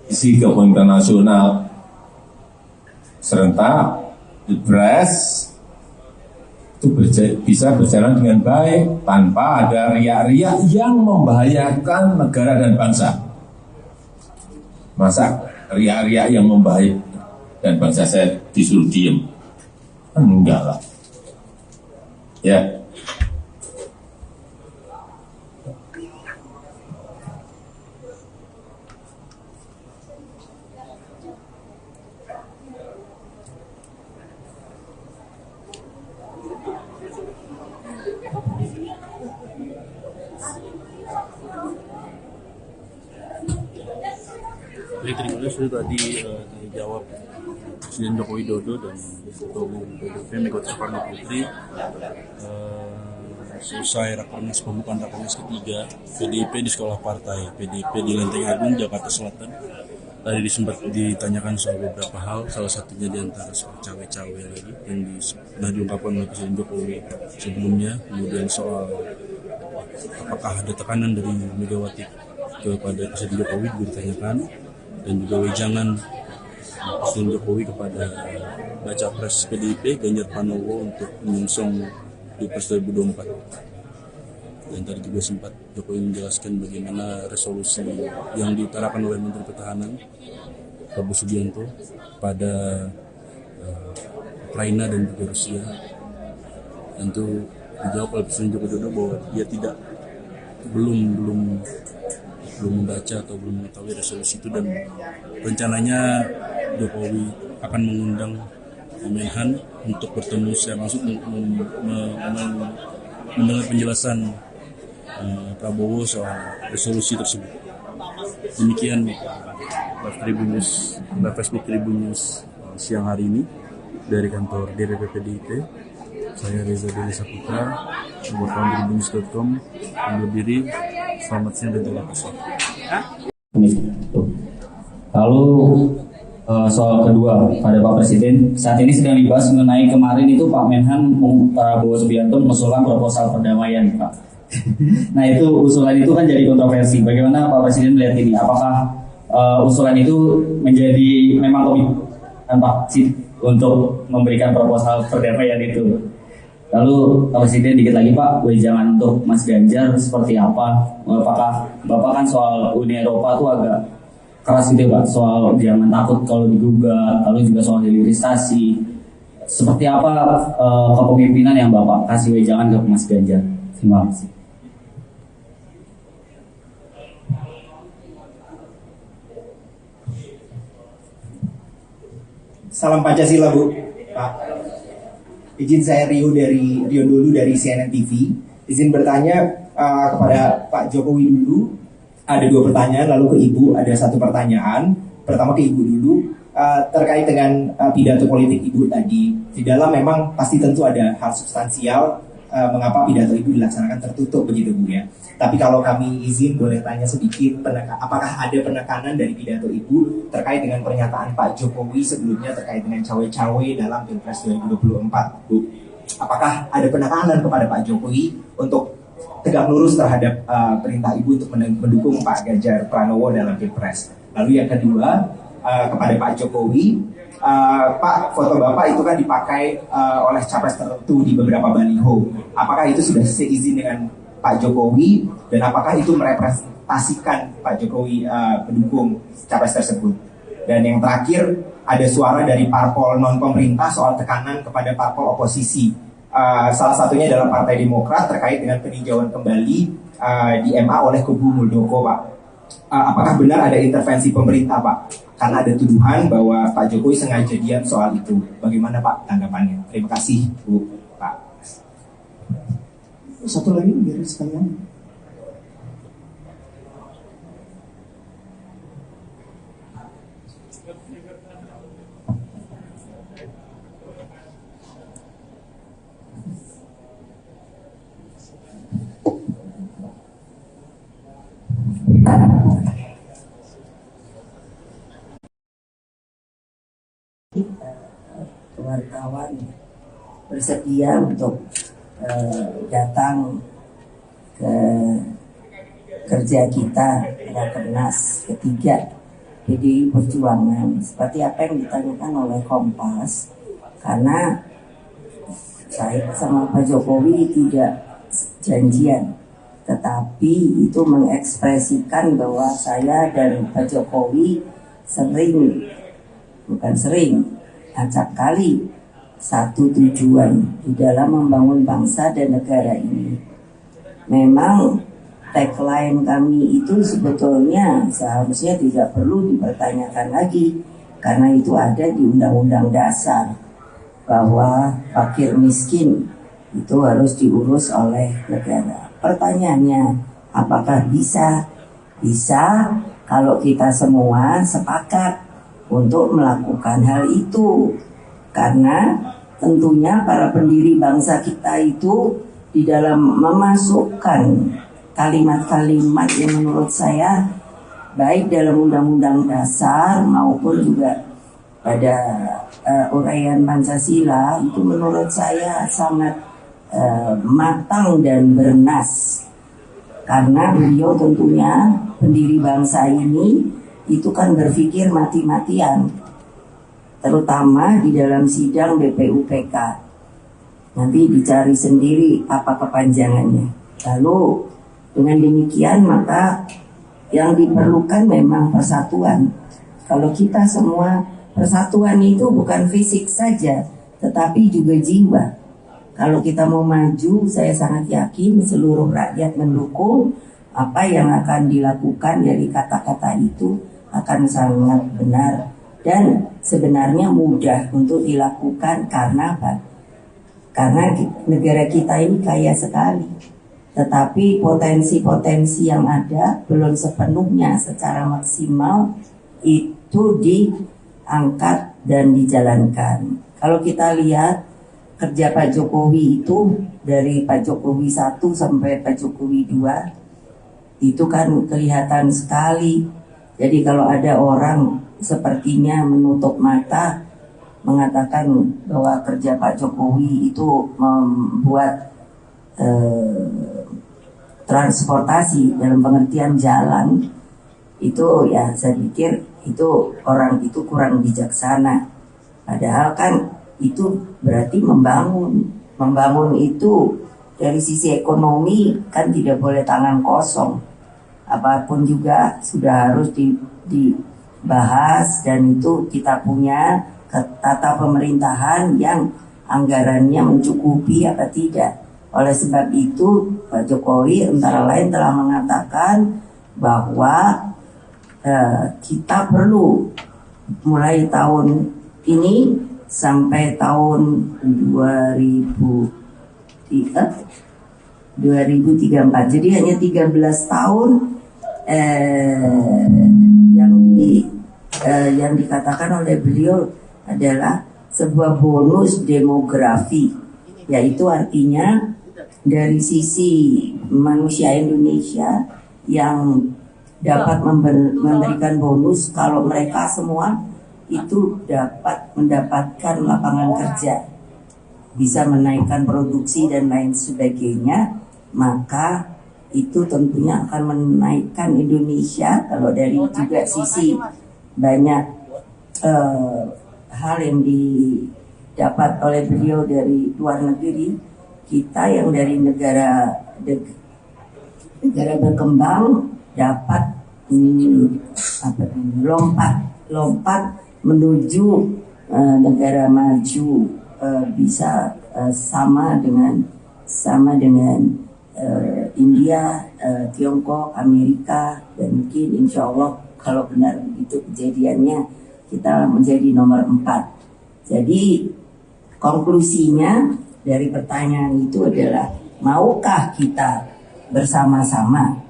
isi kepemimpinan nasional serentak, Pilpres itu bisa berjalan dengan baik tanpa ada riak-riak yang membahayakan negara dan bangsa. Masa riak-riak yang membahayakan dan bangsa saya disuruh diem? Enggak lah. Ya. Baik, terima kasih sudah tadi dijawab Presiden Joko Widodo dan Ketua Umum PDIP Megawati Soekarno Putri. Selesai rakernas pembukaan rakernas ketiga PDIP di sekolah partai PDIP di Lenteng Agung, Jakarta Selatan. Tadi sempat ditanyakan soal beberapa hal, salah satunya diantara soal cawe-cawe lagi yang sudah diungkapkan oleh Presiden Jokowi sebelumnya. Kemudian soal apakah ada tekanan dari Megawati kepada Presiden Jokowi juga ditanyakan, dan juga wejangan Presiden Jokowi kepada baca pres PDIP Ganjar Pranowo untuk menyongsong Pilpres 2024. Dan tadi juga sempat Jokowi menjelaskan bagaimana resolusi yang diutarakan oleh Menteri Pertahanan Prabowo Subianto pada Ukraina dan juga Rusia Tentu dijawab oleh Presiden Joko Widodo bahwa dia belum membaca atau belum mengetahui resolusi itu, dan rencananya Jokowi akan mengundang Menhan untuk bertemu secara langsung mendengar penjelasan Prabowo soal resolusi tersebut. Demikian live Facebook Tribun News siang hari ini dari kantor DPP PDIP. Saya Reza Deli Saputra, wartawan tribunnews.com, undur diri. Selamat siang dan terima kasih. Lalu soal kedua pada Pak Presiden, saat ini sedang dibahas mengenai kemarin itu Pak Menhan Prabowo Subianto mengusulkan proposal perdamaian, Pak. Nah, itu usulan itu kan jadi kontroversi. Bagaimana Pak Presiden melihat ini? Apakah usulan itu menjadi memang komitmen Pak untuk memberikan proposal perdamaian itu? Lalu Pak Presiden dikit lagi Pak, wejangan untuk Mas Ganjar seperti apa? Apakah Bapak kan soal Uni Eropa tuh agak keras gitu Pak, soal jangan takut kalau digugat, lalu juga soal hilirisasi. Seperti apa kepemimpinan yang Bapak kasih wejangan ke Mas Ganjar? Terima kasih. Salam Pancasila Bu, Pak. Izin saya Rio dulu dari CNN TV. Izin bertanya kepada Pak Jokowi dulu. Ada 2 pertanyaan, lalu ke Ibu ada 1 pertanyaan. Pertama ke Ibu dulu, terkait dengan pidato politik Ibu tadi. Di dalam memang pasti tentu ada hal substansial mengapa pidato Ibu dilaksanakan tertutup begitu Bu ya. Tapi kalau kami izin boleh tanya sedikit, apakah ada penekanan dari pidato Ibu terkait dengan pernyataan Pak Jokowi sebelumnya terkait dengan cawe-cawe dalam Pilpres 2024 Bu? Apakah ada penekanan kepada Pak Jokowi untuk tegak lurus terhadap perintah Ibu untuk mendukung Pak Ganjar Pranowo dalam Pilpres? Lalu yang kedua, kepada Pak Jokowi, Pak, foto Bapak itu kan dipakai oleh capres tertentu di beberapa baliho. Apakah itu sudah seizin dengan Pak Jokowi, dan apakah itu merepresentasikan Pak Jokowi pendukung capres tersebut? Dan yang terakhir, ada suara dari parpol non pemerintah soal tekanan kepada parpol oposisi. Salah satunya adalah Partai Demokrat terkait dengan peninjauan kembali di MA oleh kubu Muldoko, Pak. Apakah benar ada intervensi pemerintah, Pak? Karena ada tuduhan bahwa Pak Jokowi sengaja diam soal itu. Bagaimana Pak tanggapannya? Terima kasih Bu, Pak. Satu lagi biar sekalian. Wartawan bersedia untuk datang ke kerja kita Rakernas ketiga PDI Perjuangan seperti apa yang ditanyakan oleh Kompas, karena saya sama Pak Jokowi tidak janjian, tetapi itu mengekspresikan bahwa saya dan Pak Jokowi acap kali satu tujuan di dalam membangun bangsa dan negara ini. Memang tagline kami itu sebetulnya seharusnya tidak perlu dipertanyakan lagi, karena itu ada di Undang-Undang Dasar bahwa fakir miskin itu harus diurus oleh negara. Pertanyaannya, apakah bisa? Bisa kalau kita semua sepakat untuk melakukan hal itu, karena tentunya para pendiri bangsa kita itu di dalam memasukkan kalimat-kalimat yang menurut saya baik dalam Undang-Undang Dasar maupun juga pada uraian Pancasila itu menurut saya sangat matang dan bernas, karena beliau tentunya pendiri bangsa ini itu kan berpikir mati-matian, terutama di dalam sidang BPUPK. Nanti dicari sendiri apa kepanjangannya. Lalu dengan demikian maka yang diperlukan memang persatuan. Kalau kita semua, persatuan itu bukan fisik saja, tetapi juga jiwa. Kalau kita mau maju, saya sangat yakin seluruh rakyat mendukung apa yang akan dilakukan. Dari kata-kata itu akan sangat benar dan sebenarnya mudah untuk dilakukan. Karena apa? Karena negara kita ini kaya sekali, tetapi potensi-potensi yang ada belum sepenuhnya secara maksimal itu diangkat dan dijalankan. Kalau kita lihat kerja Pak Jokowi itu dari Pak Jokowi 1 sampai Pak Jokowi 2 itu kan kelihatan sekali. Jadi kalau ada orang sepertinya menutup mata mengatakan bahwa kerja Pak Jokowi itu membuat transportasi dalam pengertian jalan, itu ya saya pikir itu orang itu kurang bijaksana. Padahal kan itu berarti membangun itu dari sisi ekonomi kan tidak boleh tangan kosong. Apapun juga sudah harus dibahas dan itu kita punya tata pemerintahan yang anggarannya mencukupi apa tidak. Oleh sebab itu Pak Jokowi antara lain telah mengatakan bahwa kita perlu mulai tahun ini sampai tahun 2034, jadi hanya 13 tahun yang dikatakan oleh beliau adalah sebuah bonus demografi, yaitu artinya dari sisi manusia Indonesia yang dapat memberikan bonus kalau mereka semua itu dapat mendapatkan lapangan kerja, bisa menaikkan produksi dan lain sebagainya, maka itu tentunya akan menaikkan Indonesia. Kalau dari juga sisi banyak hal yang didapat oleh beliau dari luar negeri, kita yang dari negara berkembang dapat lompat menuju negara maju, bisa sama dengan India, Tiongkok, Amerika, dan mungkin insya Allah kalau benar itu kejadiannya kita menjadi nomor 4. Jadi konklusinya dari pertanyaan itu adalah maukah kita bersama-sama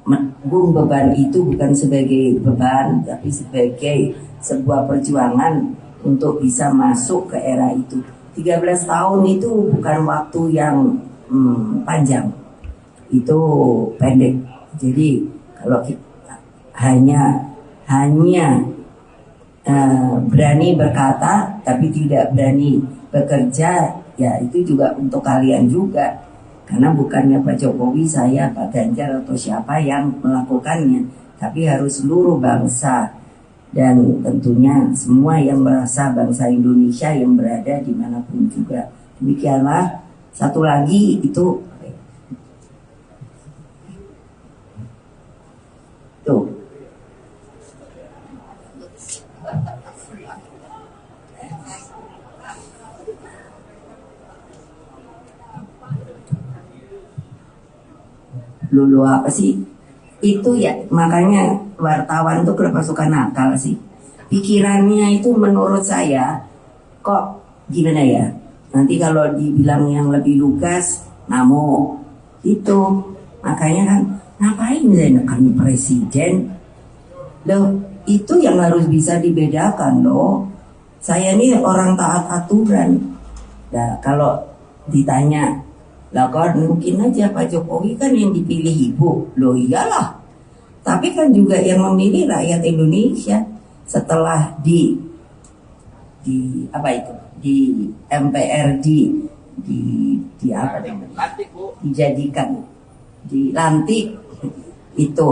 menanggung beban itu, bukan sebagai beban tapi sebagai sebuah perjuangan untuk bisa masuk ke era itu. 13 tahun itu bukan waktu yang panjang, itu pendek. Jadi kalau kita hanya berani berkata tapi tidak berani bekerja, ya itu juga untuk kalian juga. Karena bukannya Pak Jokowi, saya, Pak Ganjar atau siapa yang melakukannya, tapi harus seluruh bangsa dan tentunya semua yang merasa bangsa Indonesia yang berada dimanapun juga. Demikianlah. Satu lagi itu tuh. Lulu apa sih? Itu ya makanya wartawan tuh kenapa suka nakal sih? Pikirannya itu menurut saya kok gimana ya? Nanti kalau dibilang yang lebih lugas, namo itu. Makanya kan ngapain saya nekan presiden? Loh, itu yang harus bisa dibedakan loh. Saya ini orang taat aturan. Nah, kalau ditanya, lah kan mungkin aja Pak Jokowi kan yang dipilih ibu. Loh iyalah. Tapi kan juga yang memilih rakyat Indonesia setelah di apa itu? Di MPR di apa namanya? Dijadikan, dilantik itu.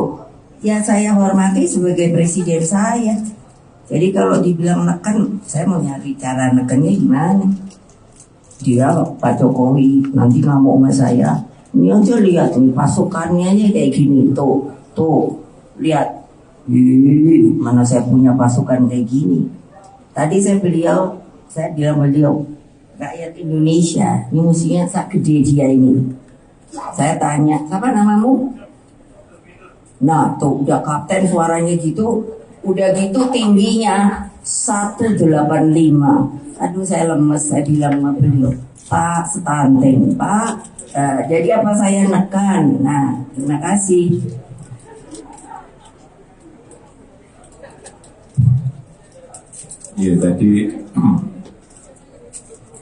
Ya saya hormati sebagai presiden saya. Jadi kalau dibilang neken, saya mau nyari cara nekennya gimana? Dia Pak Jokowi nanti ngamuk sama saya. Ini aja lihat nih pasukannya aja kayak gini tuh lihat. Mana saya punya pasukan kayak gini. Tadi saya bilang beliau rakyat Indonesia. Ini musiknya sak gede dia ini. Saya tanya, siapa namamu? Nah tuh udah kapten suaranya gitu, udah gitu tingginya 185. Aduh saya lemes, saya bilang sama beliau, Pak stunting, Pak. Jadi apa saya nekan? Nah terima kasih. Ya tadi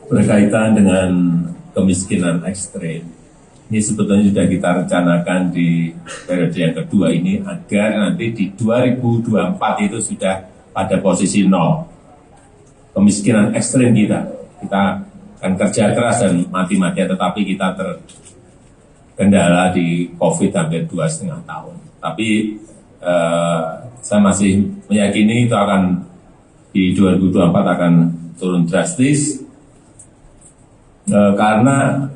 berkaitan dengan kemiskinan ekstrim. Ini sebetulnya sudah kita rencanakan di periode yang kedua ini agar nanti di 2024 itu sudah pada posisi nol. Kemiskinan ekstrim kita akan kerja keras dan mati-matian, tetapi kita terkendala di COVID hampir 2,5 tahun. Tapi saya masih meyakini itu akan di 2024 akan turun drastis karena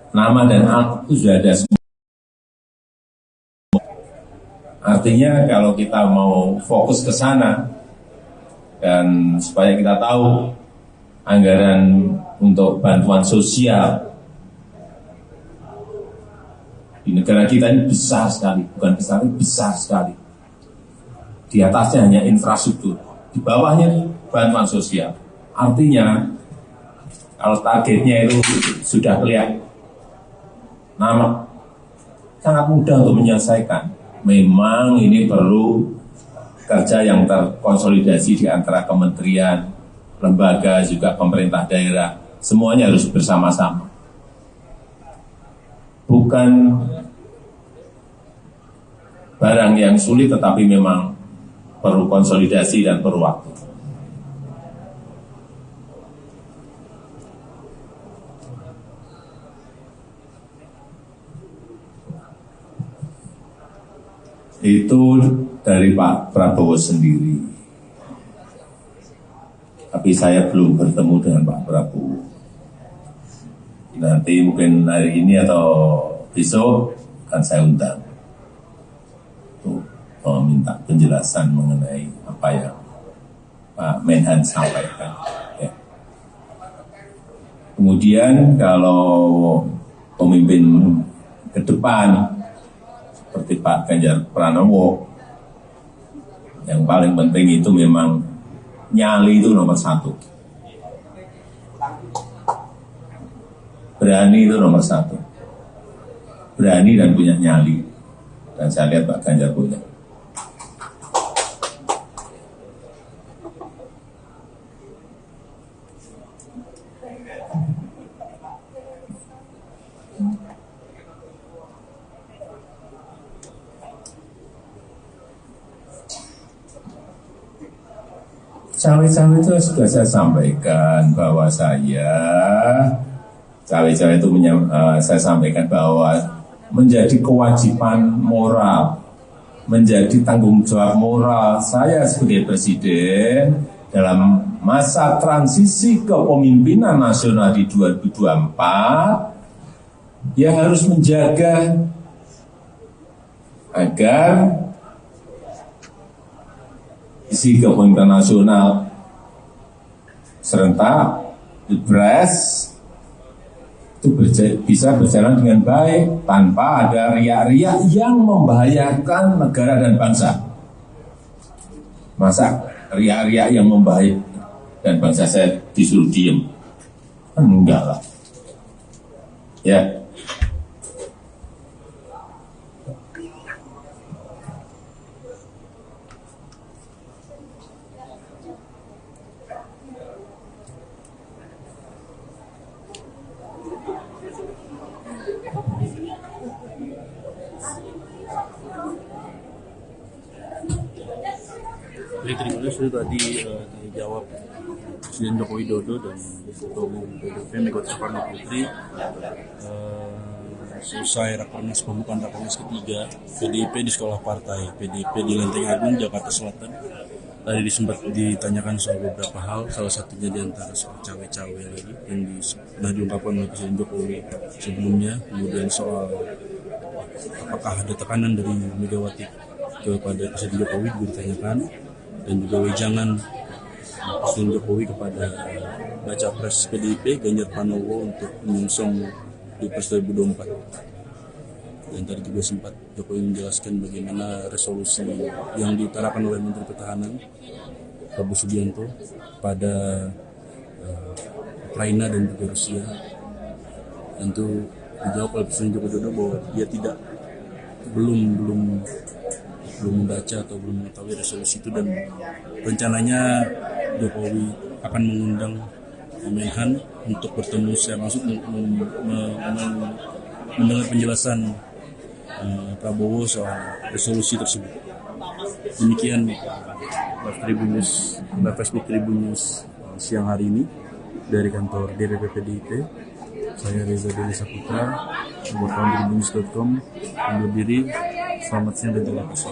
nama dan alat itu sudah ada semua. Artinya kalau kita mau fokus ke sana dan supaya kita tahu anggaran untuk bantuan sosial di negara kita ini besar sekali, bukan besar, ini besar sekali. Di atasnya hanya infrastruktur, di bawahnya bantuan sosial. Artinya kalau targetnya itu sudah kelihatan, nama sangat mudah untuk menyelesaikan. Memang ini perlu kerja yang terkonsolidasi di antara kementerian, lembaga, juga pemerintah daerah. Semuanya harus bersama-sama. Bukan barang yang sulit, tetapi memang perlu konsolidasi dan perlu waktu. Itu dari Pak Prabowo sendiri. Tapi saya belum bertemu dengan Pak Prabowo. Nanti mungkin hari ini atau besok akan saya undang untuk meminta penjelasan mengenai apa yang Pak Menhan sampaikan. Ya. Kemudian kalau pemimpin ke depan seperti Pak Ganjar Pranowo, yang paling penting itu memang nyali itu nomor satu. Berani itu nomor satu. Berani dan punya nyali. Dan saya lihat Pak Ganjar punya. Cawe-cawe itu sudah saya sampaikan bahwa cawe-cawe itu saya sampaikan bahwa menjadi kewajiban moral, menjadi tanggung jawab moral saya sebagai presiden dalam masa transisi kepemimpinan nasional di 2024, ya harus menjaga agar isi kepemimpinan nasional serentak, pilpres itu bisa berjalan dengan baik tanpa ada riak-riak yang membahayakan negara dan bangsa. Masa riak-riak yang membahayakan dan bangsa saya disuruh diem? Enggak lah. Ya. Baik, terima kasih sudah tadi dijawab Presiden Joko Widodo dan Ketua Umum PDIP Megawati Soekarno Putri. Selesai rakernas pembukaan rakernas ketiga PDIP di sekolah partai PDIP di Lenteng Agung, Jakarta Selatan. Tadi sempat ditanyakan soal beberapa hal, salah satunya diantara soal cawe-cawe lagi yang sudah diungkapkan oleh Presiden Jokowi sebelumnya. Kemudian soal apakah ada tekanan dari Megawati kepada Presiden Jokowi ditanyakan, dan juga wejangan Presiden Jokowi kepada baca pres PDIP Ganjar Pranowo untuk menyongsong Pilpres 2024. Dan tadi juga sempat Jokowi menjelaskan bagaimana resolusi yang diutarakan oleh Menteri Pertahanan Prabowo Subianto pada Ukraina dan juga Rusia. Tentu dijawab oleh Presiden Joko Widodo bahwa dia belum membaca atau belum mengetahui resolusi itu, dan rencananya Jokowi akan mengundang Menhan untuk bertemu secara langsung mendengar penjelasan Prabowo soal resolusi tersebut. Demikian live Facebook Tribun News siang hari ini dari kantor DPP PDIP. Saya Reza Deli Saputra, buat tribunnews.com, undur diri. Selamat siang dan terima kasih.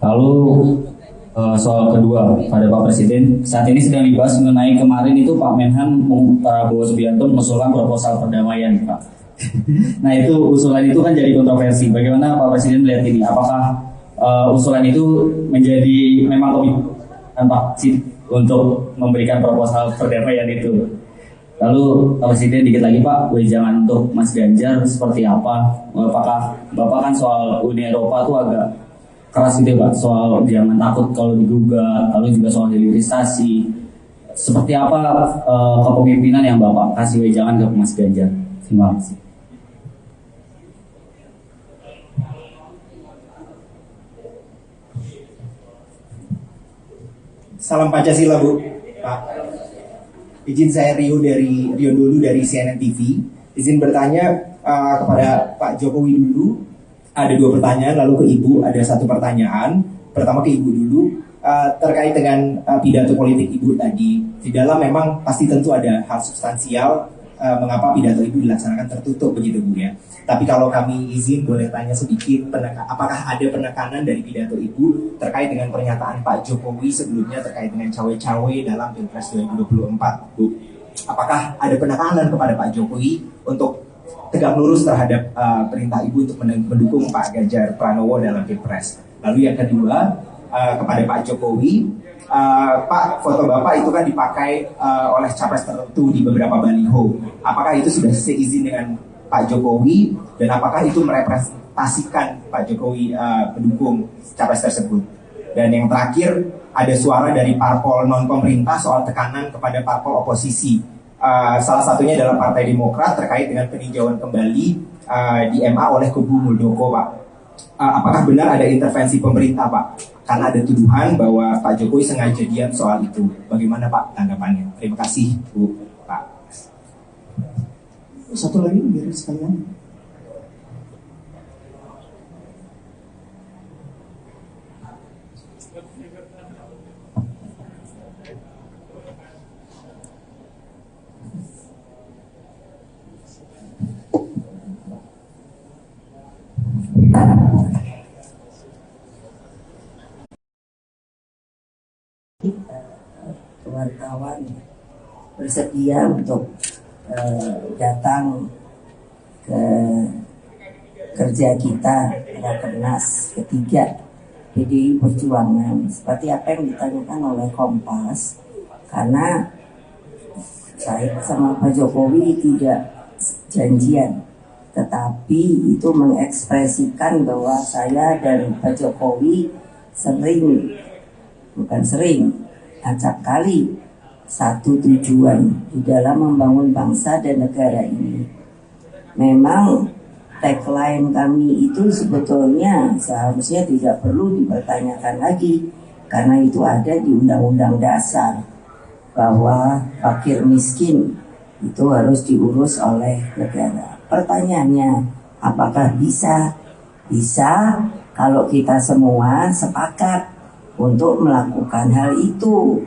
Lalu soal kedua pada Pak Presiden, saat ini sedang dibahas mengenai kemarin itu Pak Menhan Prabowo Subianto mengusulkan proposal perdamaian, Pak. Nah itu usulan itu kan jadi kontroversi. Bagaimana Pak Presiden melihat ini? Apakah usulan itu menjadi memang komitmen Pak untuk memberikan proposal perdamaian itu? Lalu Pak Presiden dikit lagi Pak, wejangan untuk Mas Ganjar seperti apa? Apakah Bapak kan soal Uni Eropa itu agak keras gitu Pak, soal jangan takut kalau digugat, lalu juga soal hilirisasi. Seperti apa kepemimpinan yang Bapak kasih wejangan ke Mas Ganjar? Terima kasih. Salam Pancasila Bu, Pak. Izin saya Rio dulu dari CNN TV. Izin bertanya kepada Pak Jokowi dulu. Ada 2 pertanyaan, lalu ke Ibu ada 1 pertanyaan. Pertama ke Ibu dulu, terkait dengan pidato politik Ibu tadi. Di dalam memang pasti tentu ada hal substansial mengapa pidato Ibu dilaksanakan tertutup begitu Bu ya. Tapi kalau kami izin boleh tanya sedikit, apakah ada penekanan dari pidato Ibu terkait dengan pernyataan Pak Jokowi sebelumnya terkait dengan cawe-cawe dalam Pilpres 2024 Bu? Apakah ada penekanan kepada Pak Jokowi untuk tegak lurus terhadap perintah Ibu untuk mendukung Pak Ganjar Pranowo dalam Pilpres? Lalu yang kedua, kepada Pak Jokowi, Pak, foto Bapak itu kan dipakai oleh capres tertentu di beberapa baliho. Apakah itu sudah seizin dengan Pak Jokowi, dan apakah itu merepresentasikan Pak Jokowi pendukung capres tersebut? Dan yang terakhir, ada suara dari parpol non pemerintah soal tekanan kepada parpol oposisi. Salah satunya adalah Partai Demokrat terkait dengan peninjauan kembali di MA oleh kubu Muldoko, Pak. Apakah benar ada intervensi pemerintah, Pak? Karena ada tuduhan bahwa Pak Jokowi sengaja diam soal itu. Bagaimana Pak tanggapannya? Terima kasih Bu, Pak. Satu lagi biar sekalian. Wartawan bersedia untuk datang ke kerja kita Rakernas ketiga PDI Perjuangan seperti apa yang ditanyakan oleh Kompas, karena saya sama Pak Jokowi tidak janjian, tetapi itu mengekspresikan bahwa saya dan Pak Jokowi acap kali satu tujuan di dalam membangun bangsa dan negara ini. Memang tagline kami itu sebetulnya seharusnya tidak perlu dipertanyakan lagi, karena itu ada di Undang-Undang Dasar bahwa fakir miskin itu harus diurus oleh negara. Pertanyaannya, apakah bisa? Bisa kalau kita semua sepakat untuk melakukan hal itu,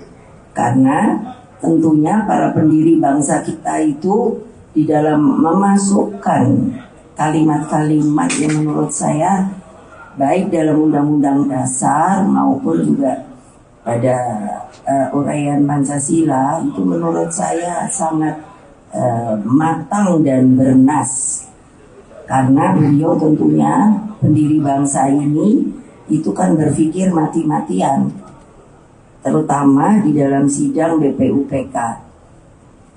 karena tentunya para pendiri bangsa kita itu di dalam memasukkan kalimat-kalimat yang menurut saya baik dalam Undang-Undang Dasar maupun juga pada uraian Pancasila itu menurut saya sangat matang dan bernas, karena beliau tentunya pendiri bangsa ini itu kan berpikir mati-matian terutama di dalam sidang BPUPK.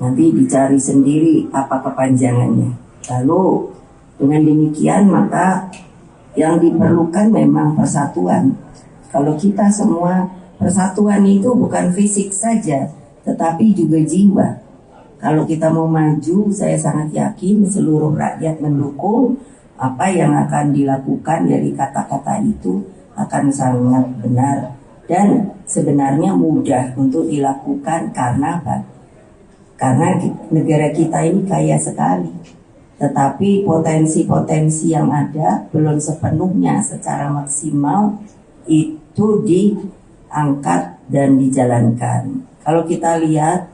Nanti dicari sendiri apa kepanjangannya. Lalu dengan demikian maka yang diperlukan memang persatuan. Kalau kita semua, persatuan itu bukan fisik saja, tetapi juga jiwa. Kalau kita mau maju, saya sangat yakin seluruh rakyat mendukung apa yang akan dilakukan. Dari kata-kata itu akan sangat benar dan sebenarnya mudah untuk dilakukan. Karena apa? Karena negara kita ini kaya sekali, tetapi potensi-potensi yang ada belum sepenuhnya secara maksimal itu diangkat dan dijalankan. Kalau kita lihat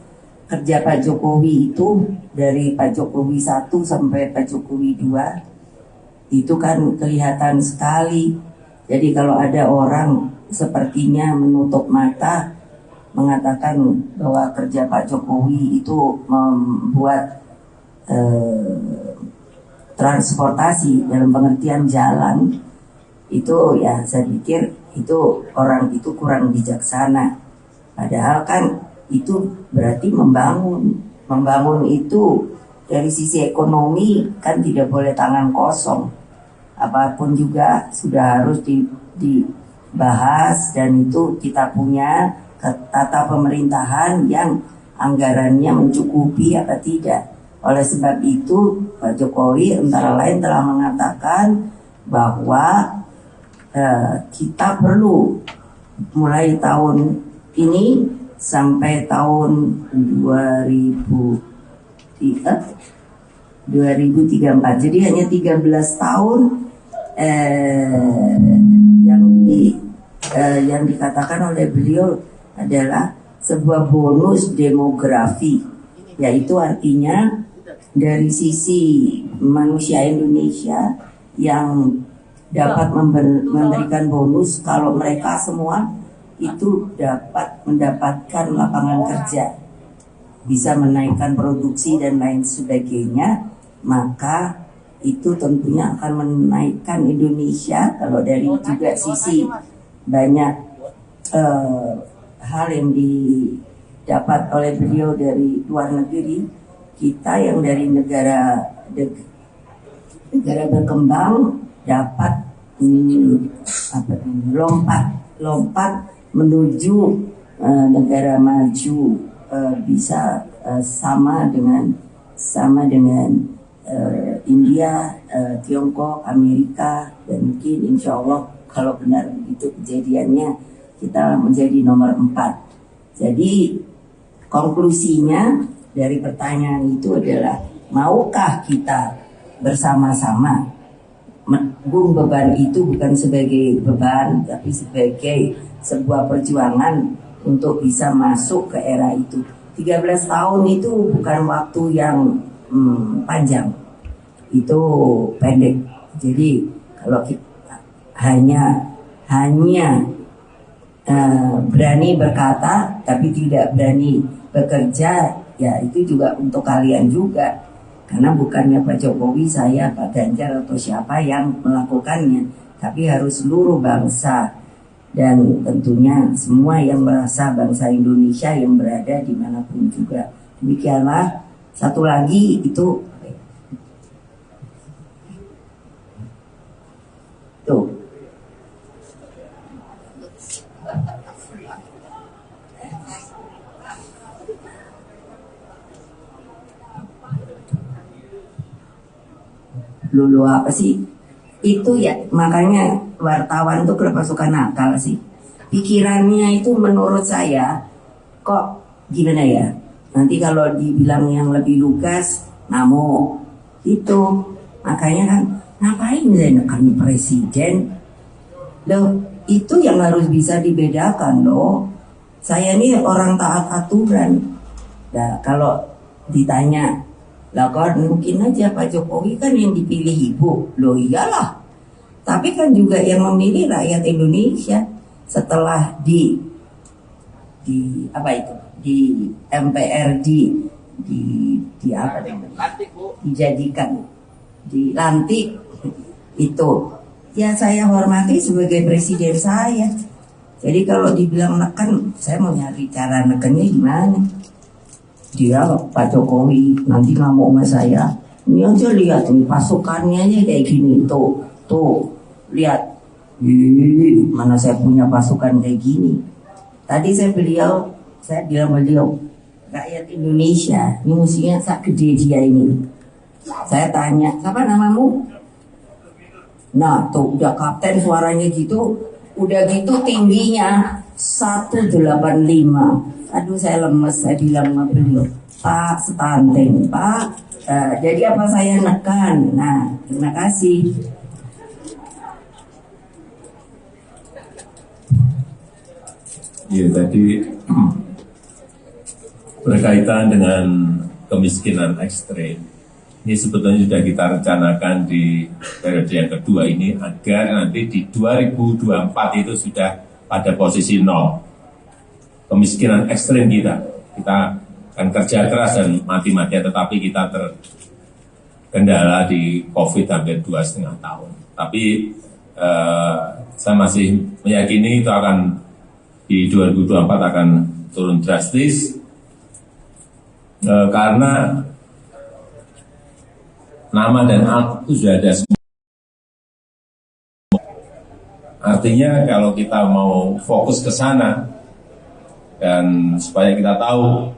kerja Pak Jokowi itu dari Pak Jokowi 1 sampai Pak Jokowi 2 itu kan kelihatan sekali. Jadi kalau ada orang sepertinya menutup mata mengatakan bahwa kerja Pak Jokowi itu membuat transportasi dalam pengertian jalan, itu ya saya pikir itu orang itu kurang bijaksana. Padahal kan itu berarti membangun itu dari sisi ekonomi kan tidak boleh tangan kosong. Apapun juga sudah harus dibahas dan itu kita punya tata pemerintahan yang anggarannya mencukupi apa tidak. Oleh sebab itu Pak Jokowi antara lain telah mengatakan bahwa kita perlu mulai tahun ini sampai tahun 2034, jadi hanya 13 tahun yang dikatakan oleh beliau adalah sebuah bonus demografi, yaitu artinya dari sisi manusia Indonesia yang dapat memberikan bonus kalau mereka semua itu dapat mendapatkan lapangan kerja, bisa menaikkan produksi dan lain sebagainya, maka itu tentunya akan menaikkan Indonesia. Kalau dari juga sisi banyak hal yang didapat oleh beliau dari luar negeri, kita yang dari negara berkembang dapat lompat menuju negara maju, bisa sama dengan India, Tiongkok, Amerika, dan mungkin insya Allah kalau benar itu kejadiannya kita menjadi nomor 4. Jadi konklusinya dari pertanyaan itu adalah maukah kita bersama-sama menanggung beban itu, bukan sebagai beban tapi sebagai sebuah perjuangan untuk bisa masuk ke era itu. 13 tahun itu bukan waktu yang panjang, itu pendek. Jadi kalau kita hanya berani berkata tapi tidak berani bekerja, ya itu juga untuk kalian juga. Karena bukannya Pak Jokowi, saya, Pak Ganjar atau siapa yang melakukannya, tapi harus seluruh bangsa dan tentunya semua yang merasa bangsa Indonesia yang berada dimanapun juga. Demikianlah. Satu lagi itu tuh. Lulu apa sih? Itu ya makanya wartawan tuh kenapa suka nakal sih? Pikirannya itu menurut saya kok gimana ya? Nanti kalau dibilang yang lebih lugas, namo itu. Makanya kan ngapain menekan presiden? Loh, itu yang harus bisa dibedakan loh. Saya ini orang taat aturan. Nah, kalau ditanya, lah kan mungkin aja Pak Jokowi kan yang dipilih ibu. Loh iyalah. Tapi kan juga yang memilih rakyat Indonesia setelah di apa itu? Di MPR di apa namanya? Dijadikan, dilantik itu. Ya saya hormati sebagai presiden saya. Jadi kalau dibilang neken, saya mau nyari cara nekennya gimana? Dia Pak Jokowi nanti ngamuk sama saya. Ini aja lihat nih pasukannya aja kayak gini, tuh lihat. Mana saya punya pasukan kayak gini. Tadi saya bilang beliau, rakyat Indonesia, ini musiknya sak gede dia ini. Saya tanya, siapa namamu? Nah tuh udah kapten suaranya gitu, udah gitu tingginya 185. Aduh saya lemes, saya bilang sama beliau, Pak stunting, Pak. Jadi apa saya nekan? Nah terima kasih. Ya tadi berkaitan dengan kemiskinan ekstrem. Ini sebetulnya sudah kita rencanakan di periode yang kedua ini agar nanti di 2024 itu sudah pada posisi 0. Kemiskinan ekstrem kita akan kerja keras dan mati-matian, tetapi kita terkendala di COVID hampir 2,5 tahun. Tapi saya masih meyakini itu akan di 2024 akan turun drastis karena nama dan alat itu sudah ada semua. Artinya kalau kita mau fokus ke sana dan supaya kita tahu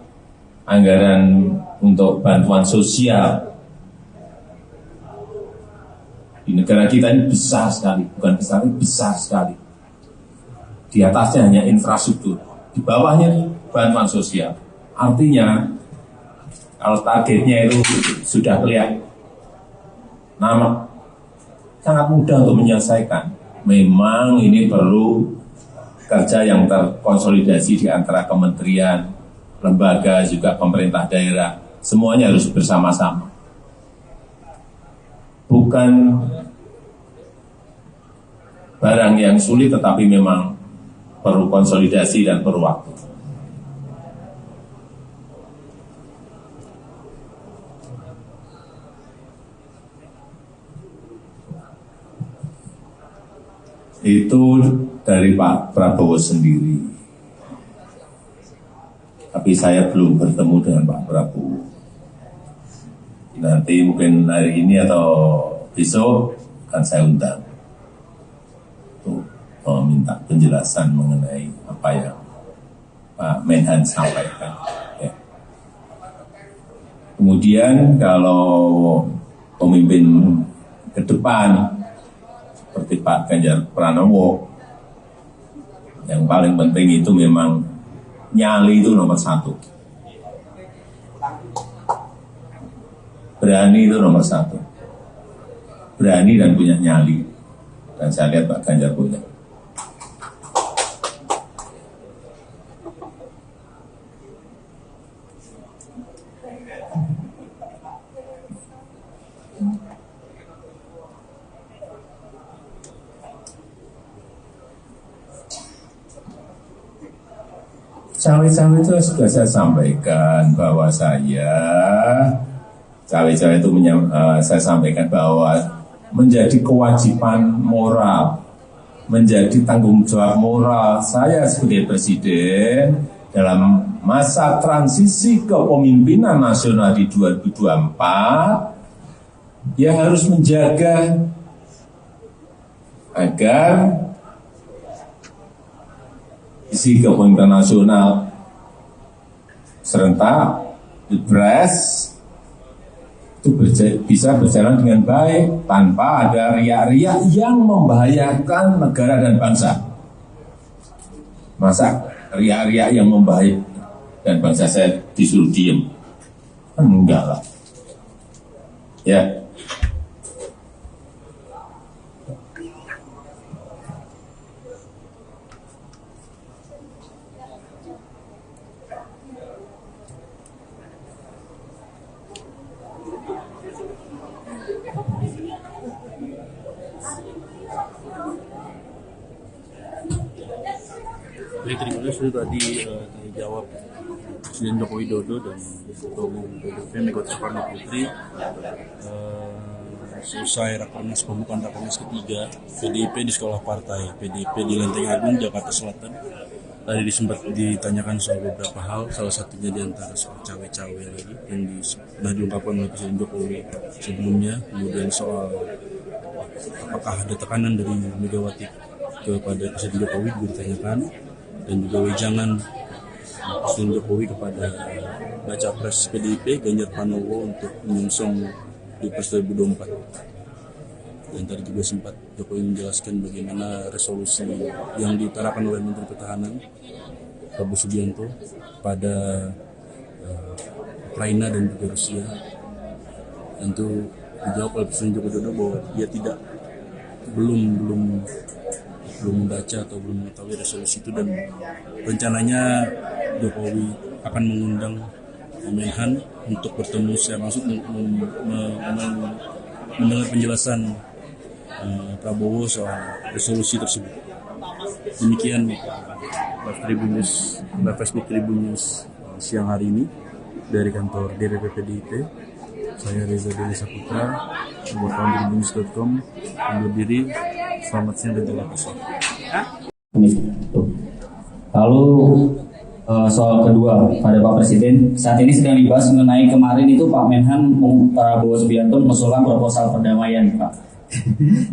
anggaran untuk bantuan sosial di negara kita ini besar sekali, bukan besar, ini besar sekali. Di atasnya hanya infrastruktur, di bawahnya bantuan sosial. Artinya kalau targetnya itu sudah kelihatan, nama sangat mudah untuk menyelesaikan. Memang ini perlu kerja yang terkonsolidasi di antara kementerian, lembaga, juga pemerintah daerah. Semuanya harus bersama-sama. Bukan barang yang sulit, tetapi memang perlu konsolidasi dan perlu waktu. Itu dari Pak Prabowo sendiri. Tapi saya belum bertemu dengan Pak Prabowo. Nanti mungkin hari ini atau besok akan saya undang untuk meminta penjelasan mengenai apa yang Pak Menhan sampaikan. Ya. Kemudian kalau pemimpin ke depan seperti Pak Ganjar Pranowo, yang paling penting itu memang nyali itu nomor 1. Berani itu nomor 1. Berani dan punya nyali. Dan saya lihat Pak Ganjar punya. Cawe-cawe itu sudah saya sampaikan bahwa cawe-cawe itu saya sampaikan bahwa menjadi kewajiban moral, menjadi tanggung jawab moral saya sebagai presiden dalam masa transisi kepemimpinan nasional di 2024, ya harus menjaga agar isi kepemimpinan nasional serentak Pilpres itu bisa berjalan dengan baik tanpa ada riak-riak yang membahayakan negara dan bangsa. Masa riak-riak yang membahayakan dan bangsa saya disuruh diem? Enggak lah. Ya. Baik, terima kasih sudah dijawab Presiden Joko Widodo dan Ketua Umum PDIP Megawati Soekarno Putri. selesai Rakernas pembukaan Rakernas ketiga PDIP di sekolah partai PDIP di Lenteng Agung, Jakarta Selatan. Tadi sempat ditanyakan soal beberapa hal, salah satunya diantara soal cawe-cawe lagi yang sudah diungkapkan oleh Presiden Jokowi sebelumnya. Kemudian soal apakah ada tekanan dari Megawati kepada Presiden Jokowi juga ditanyakan, dan juga wejangan Presiden Jokowi kepada baca pres PDIP Ganjar Pranowo untuk menyongsong Pilpres 2024. Dan tadi juga sempat Jokowi menjelaskan bagaimana resolusi yang diutarakan oleh Menteri Pertahanan Prabowo Subianto pada Ukraina dan juga Rusia. Tentu dijawab oleh Presiden Joko Widodo bahwa dia belum membaca atau belum mengetahui resolusi itu, dan rencananya Jokowi akan mengundang Menhan untuk bertemu secara langsung mendengar penjelasan Prabowo soal resolusi tersebut. Demikian live Facebook Tribun News siang hari ini dari kantor DPP PDIP. Saya Reza Deli Saputra, buat tribunnews.com, undur diri. Selamat siang dan terima kasih. Lalu soal kedua pada Pak Presiden, saat ini sedang dibahas mengenai kemarin itu Pak Menhan Prabowo Subianto mengusulkan proposal perdamaian, Pak.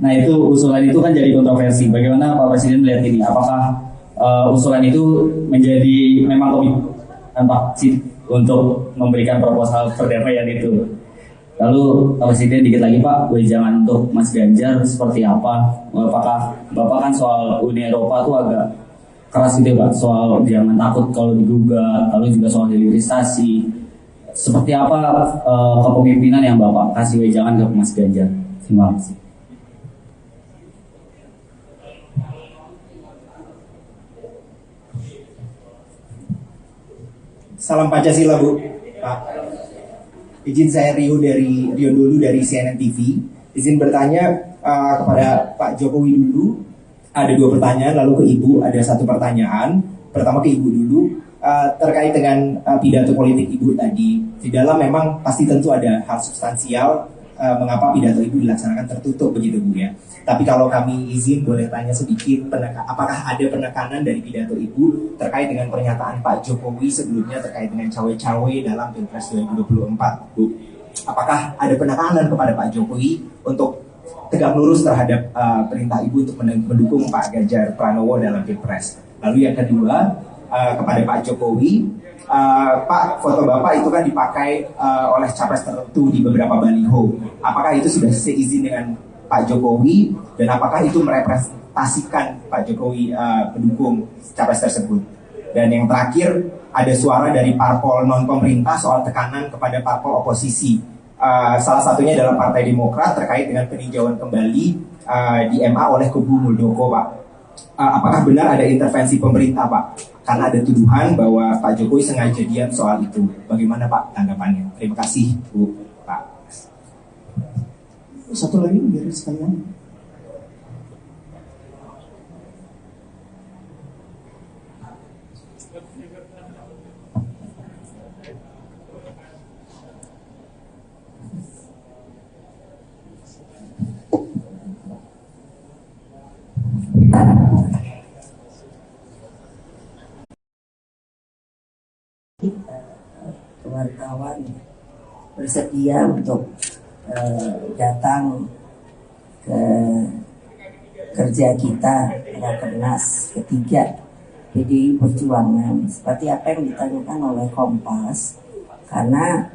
Nah, itu usulan itu kan jadi kontroversi. Bagaimana Pak Presiden melihat ini? Apakah usulan itu menjadi memang komitmen Pak untuk memberikan proposal perdamaian itu? Lalu Pak Presiden dikit lagi Pak, wejangan untuk Mas Ganjar seperti apa? Apakah Bapak kan soal Uni Eropa tuh agak keras gitu Pak, soal jangan takut kalau digugat, lalu juga soal hilirisasi. Seperti apa kepemimpinan yang Bapak kasih wejangan ke Mas Ganjar? Terima kasih. Salam Pancasila, Bu. Pak. Izin saya Rio dulu dari CNN TV. Izin bertanya kepada Pak Jokowi dulu. Ada 2 pertanyaan, lalu ke Ibu ada 1 pertanyaan. Pertama ke Ibu dulu, terkait dengan pidato politik Ibu tadi. Di dalam memang pasti tentu ada hal substansial mengapa pidato Ibu dilaksanakan tertutup begitu Bu ya. Tapi kalau kami izin boleh tanya sedikit, apakah ada penekanan dari pidato Ibu terkait dengan pernyataan Pak Jokowi sebelumnya terkait dengan cawe-cawe dalam Pilpres 2024 Bu? Apakah ada penekanan kepada Pak Jokowi untuk tegak lurus terhadap perintah Ibu untuk mendukung Pak Ganjar Pranowo dalam Pilpres? Lalu yang kedua, kepada Pak Jokowi, Pak, foto Bapak itu kan dipakai oleh capres tertentu di beberapa baliho. Apakah itu sudah seizin dengan Pak Jokowi, dan apakah itu merepresentasikan Pak Jokowi mendukung capres tersebut? Dan yang terakhir, ada suara dari parpol non pemerintah soal tekanan kepada parpol oposisi. Salah satunya adalah Partai Demokrat terkait dengan peninjauan kembali di MA oleh kubu Muldoko, Pak. Apakah benar ada intervensi pemerintah, Pak? Karena ada tuduhan bahwa Pak Jokowi sengaja diam soal itu. Bagaimana Pak tanggapannya? Terima kasih, Bu, Pak. Satu lagi biar sekalian. Wartawan bersedia untuk datang ke kerja kita Rakernas ketiga PDI Perjuangan seperti apa yang ditanyakan oleh Kompas, karena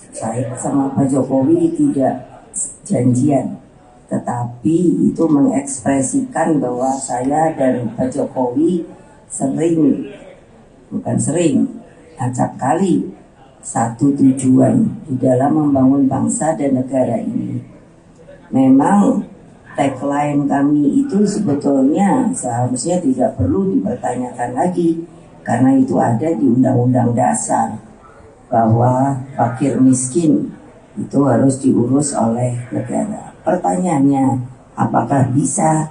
saya sama Pak Jokowi tidak janjian, tetapi itu mengekspresikan bahwa saya dan Pak Jokowi acap kali satu tujuan di dalam membangun bangsa dan negara ini. Memang tagline kami itu sebetulnya seharusnya tidak perlu dipertanyakan lagi, karena itu ada di Undang-Undang Dasar bahwa fakir miskin itu harus diurus oleh negara. Pertanyaannya, apakah bisa?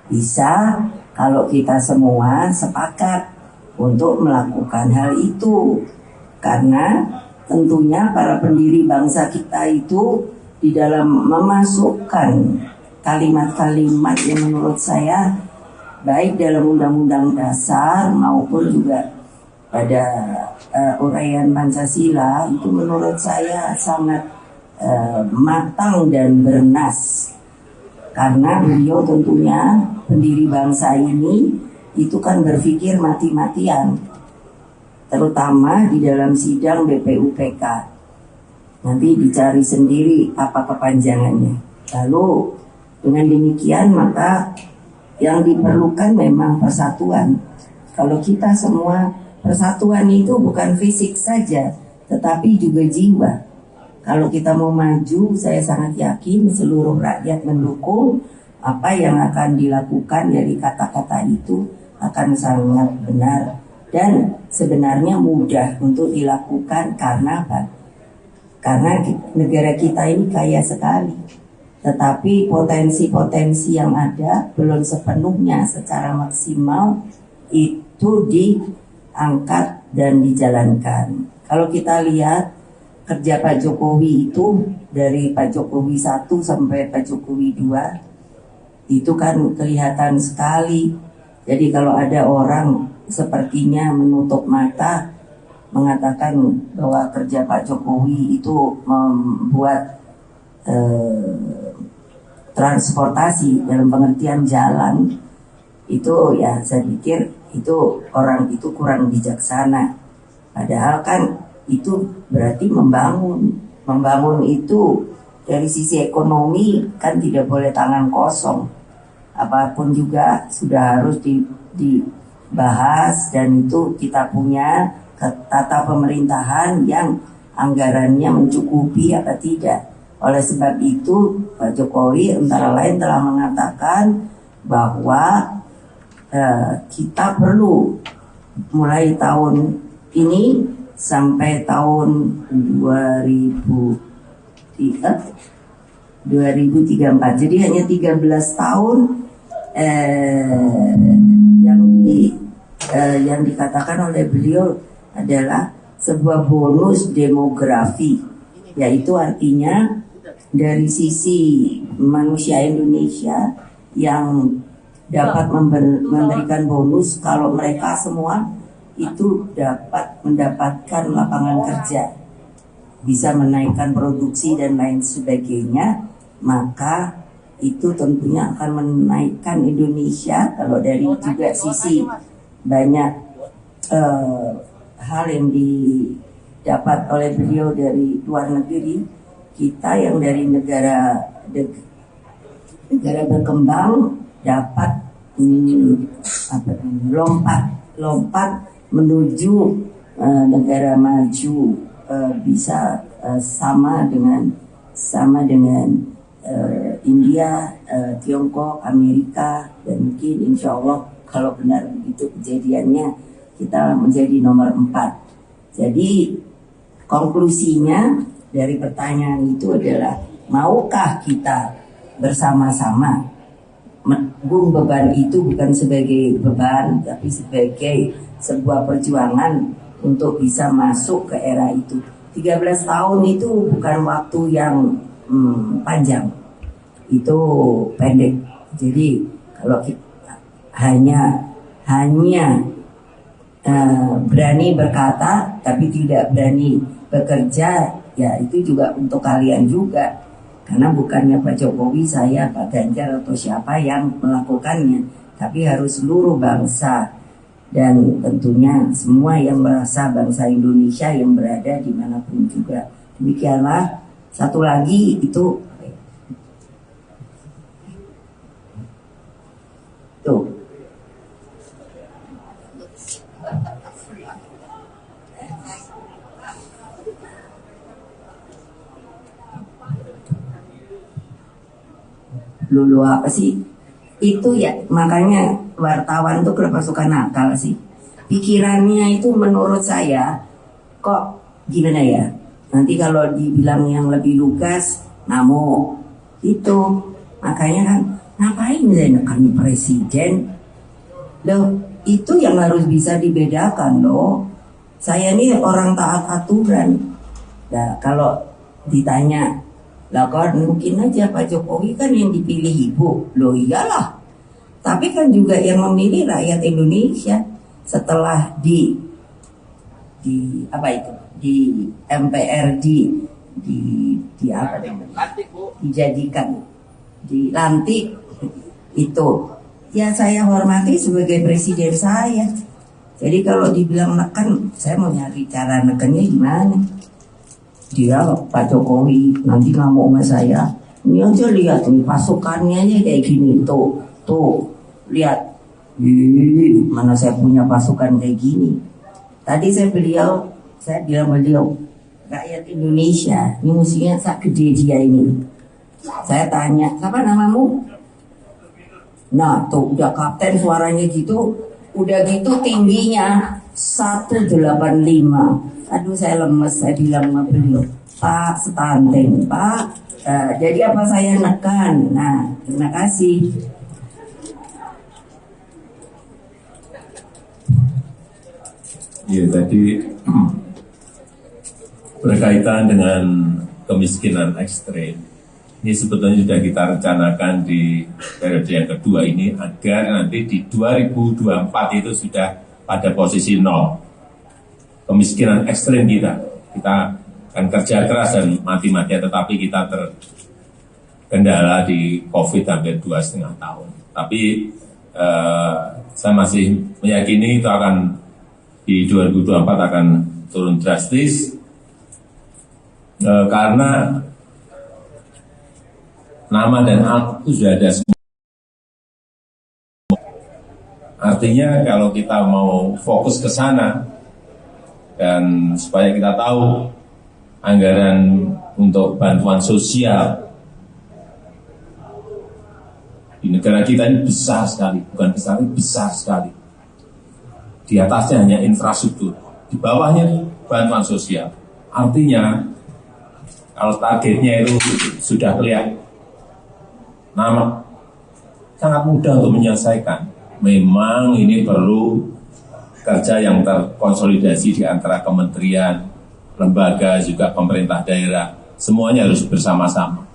Bisa kalau kita semua sepakat untuk melakukan hal itu. Karena tentunya para pendiri bangsa kita itu di dalam memasukkan kalimat-kalimat yang menurut saya baik dalam Undang-Undang Dasar maupun juga pada uraian Pancasila itu menurut saya sangat matang dan bernas, karena beliau tentunya pendiri bangsa ini itu kan berpikir mati-matian, terutama di dalam sidang BPUPK. Nanti dicari sendiri apa kepanjangannya. Lalu dengan demikian maka yang diperlukan memang persatuan. Kalau kita semua, persatuan itu bukan fisik saja, tetapi juga jiwa. Kalau kita mau maju, saya sangat yakin seluruh rakyat mendukung apa yang akan dilakukan. Dari kata-kata itu akan sangat benar dan sebenarnya mudah untuk dilakukan. Karena apa? Karena negara kita ini kaya sekali, tetapi potensi-potensi yang ada belum sepenuhnya secara maksimal itu diangkat dan dijalankan. Kalau kita lihat kerja Pak Jokowi itu dari Pak Jokowi 1 sampai Pak Jokowi 2 itu kan kelihatan sekali. Jadi kalau ada orang sepertinya menutup mata mengatakan bahwa kerja Pak Jokowi itu membuat transportasi dalam pengertian jalan, itu ya saya pikir itu orang itu kurang bijaksana. Padahal kan itu berarti membangun itu dari sisi ekonomi kan tidak boleh tangan kosong. Apapun juga sudah harus dibahas, dan itu kita punya tata pemerintahan yang anggarannya mencukupi apa tidak. Oleh sebab itu Pak Jokowi antara lain telah mengatakan bahwa kita perlu mulai tahun ini sampai tahun 2034, jadi hanya 13 tahun yang dikatakan oleh beliau adalah sebuah bonus demografi, yaitu artinya dari sisi manusia Indonesia yang dapat memberikan bonus kalau mereka semua itu dapat mendapatkan lapangan kerja, bisa menaikkan produksi dan lain sebagainya, maka itu tentunya akan menaikkan Indonesia. Kalau dari juga sisi banyak hal yang didapat oleh beliau dari luar negeri, kita yang dari negara berkembang dapat lompat menuju negara maju, bisa sama dengan India, Tiongkok, Amerika, dan mungkin insya Allah kalau benar itu kejadiannya kita menjadi nomor 4. Jadi konklusinya dari pertanyaan itu adalah, maukah kita bersama-sama menanggung beban itu, bukan sebagai beban tapi sebagai sebuah perjuangan untuk bisa masuk ke era itu. 13 tahun itu bukan waktu yang panjang, itu pendek. Jadi kalau kita hanya berani berkata tapi tidak berani bekerja, ya itu juga untuk kalian juga. Karena bukannya Pak Jokowi, saya, Pak Ganjar atau siapa yang melakukannya, tapi harus seluruh bangsa dan tentunya semua yang merasa bangsa Indonesia yang berada dimanapun juga. Demikianlah. Satu lagi itu tuh. Lulu apa sih? Itu ya makanya wartawan tuh kenapa suka nakal sih? Pikirannya itu menurut saya kok gimana ya? Nanti kalau dibilang yang lebih lugas, ngamuk itu. Makanya kan ngapain menekan presiden? Loh, itu yang harus bisa dibedakan loh. Saya ini orang taat aturan. Nah, kalau ditanya Lah kan mungkin aja Pak Jokowi kan yang dipilih ibu. Loh iyalah. Tapi kan juga yang memilih rakyat Indonesia setelah di apa itu? Di MPR di apa namanya? Dijadikan dilantik itu. Ya saya hormati sebagai presiden saya. Jadi kalau dibilang neken, saya mau nyari cara nekennya gimana? Dia Pak Jokowi nanti ngamuk sama saya. Ini aja lihat nih pasukannya aja kayak gini tuh lihat. Mana saya punya pasukan kayak gini. Tadi saya bilang beliau rakyat Indonesia ini musuhnya sak gede dia ini. Saya tanya siapa namamu? Nah tuh udah kapten suaranya gitu, udah gitu tingginya 185. Aduh saya lemes, saya bilang sama beliau, Pak stunting, Pak. Jadi apa saya nekan? Nah, terima kasih. Ya tadi berkaitan dengan kemiskinan ekstrim. Ini sebetulnya sudah kita rencanakan di periode yang kedua ini agar nanti di 2024 itu sudah pada posisi nol. Kemiskinan ekstrim kita akan kerja keras dan mati-matian, tetapi kita terkendala di COVID hampir 2,5 tahun. Tapi saya masih meyakini itu akan di 2024 akan turun drastis karena nama dan alat itu sudah ada semua. Artinya kalau kita mau fokus ke sana dan supaya kita tahu anggaran untuk bantuan sosial di negara kita ini besar sekali, bukan besar, ini besar sekali. Di atasnya hanya infrastruktur, di bawahnya bantuan sosial. Artinya kalau targetnya itu sudah kelihatan, nama sangat mudah untuk menyelesaikan. Memang ini perlu kerja yang terkonsolidasi di antara kementerian, lembaga, juga pemerintah daerah. Semuanya harus bersama-sama.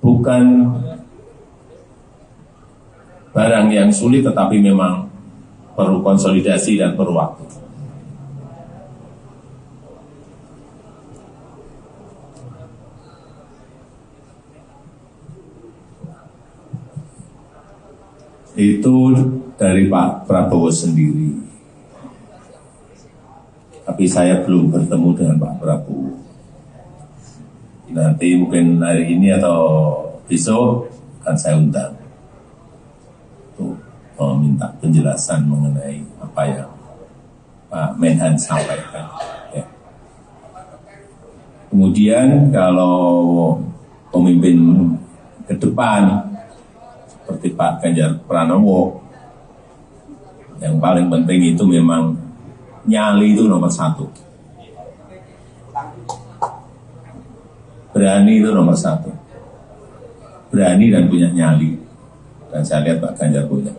Bukan barang yang sulit, tetapi memang perlu konsolidasi dan perlu waktu. Itu dari Pak Prabowo sendiri. Tapi saya belum bertemu dengan Pak Prabowo. Nanti mungkin hari ini atau besok akan saya undang untuk meminta penjelasan mengenai apa yang Pak Menhan sampaikan. Ya. Kemudian kalau pemimpin ke depan seperti Pak Ganjar Pranowo, yang paling penting itu memang nyali itu nomor satu. Berani itu nomor satu. Berani dan punya nyali. Dan saya lihat Pak Ganjar punya.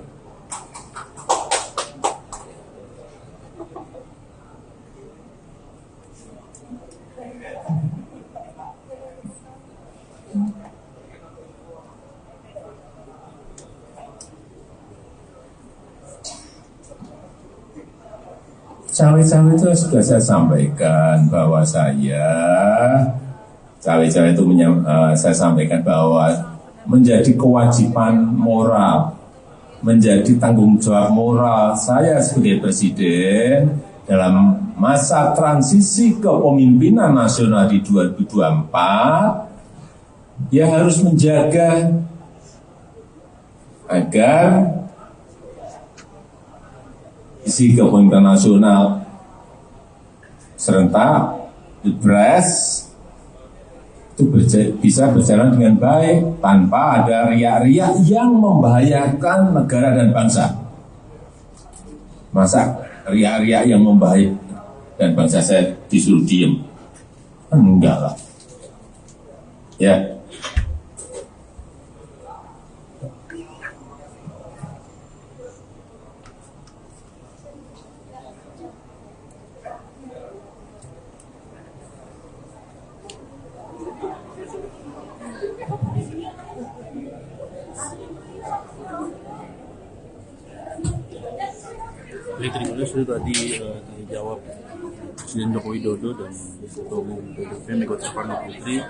Cawe-cawe itu sudah saya sampaikan bahwa cawe-cawe itu saya sampaikan bahwa menjadi kewajiban moral, menjadi tanggung jawab moral saya sebagai presiden dalam masa transisi kepemimpinan nasional di 2024, ya harus menjaga agar isi kepemimpinan nasional serentak, Pilpres itu bisa berjalan dengan baik tanpa ada riak-riak yang membahayakan negara dan bangsa. Masa riak-riak yang membahayakan dan bangsa saya disuruh diem? Enggak lah. Ya. Baik, terima kasih sudah tadi jawab Presiden Joko Widodo dan Ketua Umum PDIP Megawati Soekarno Putri.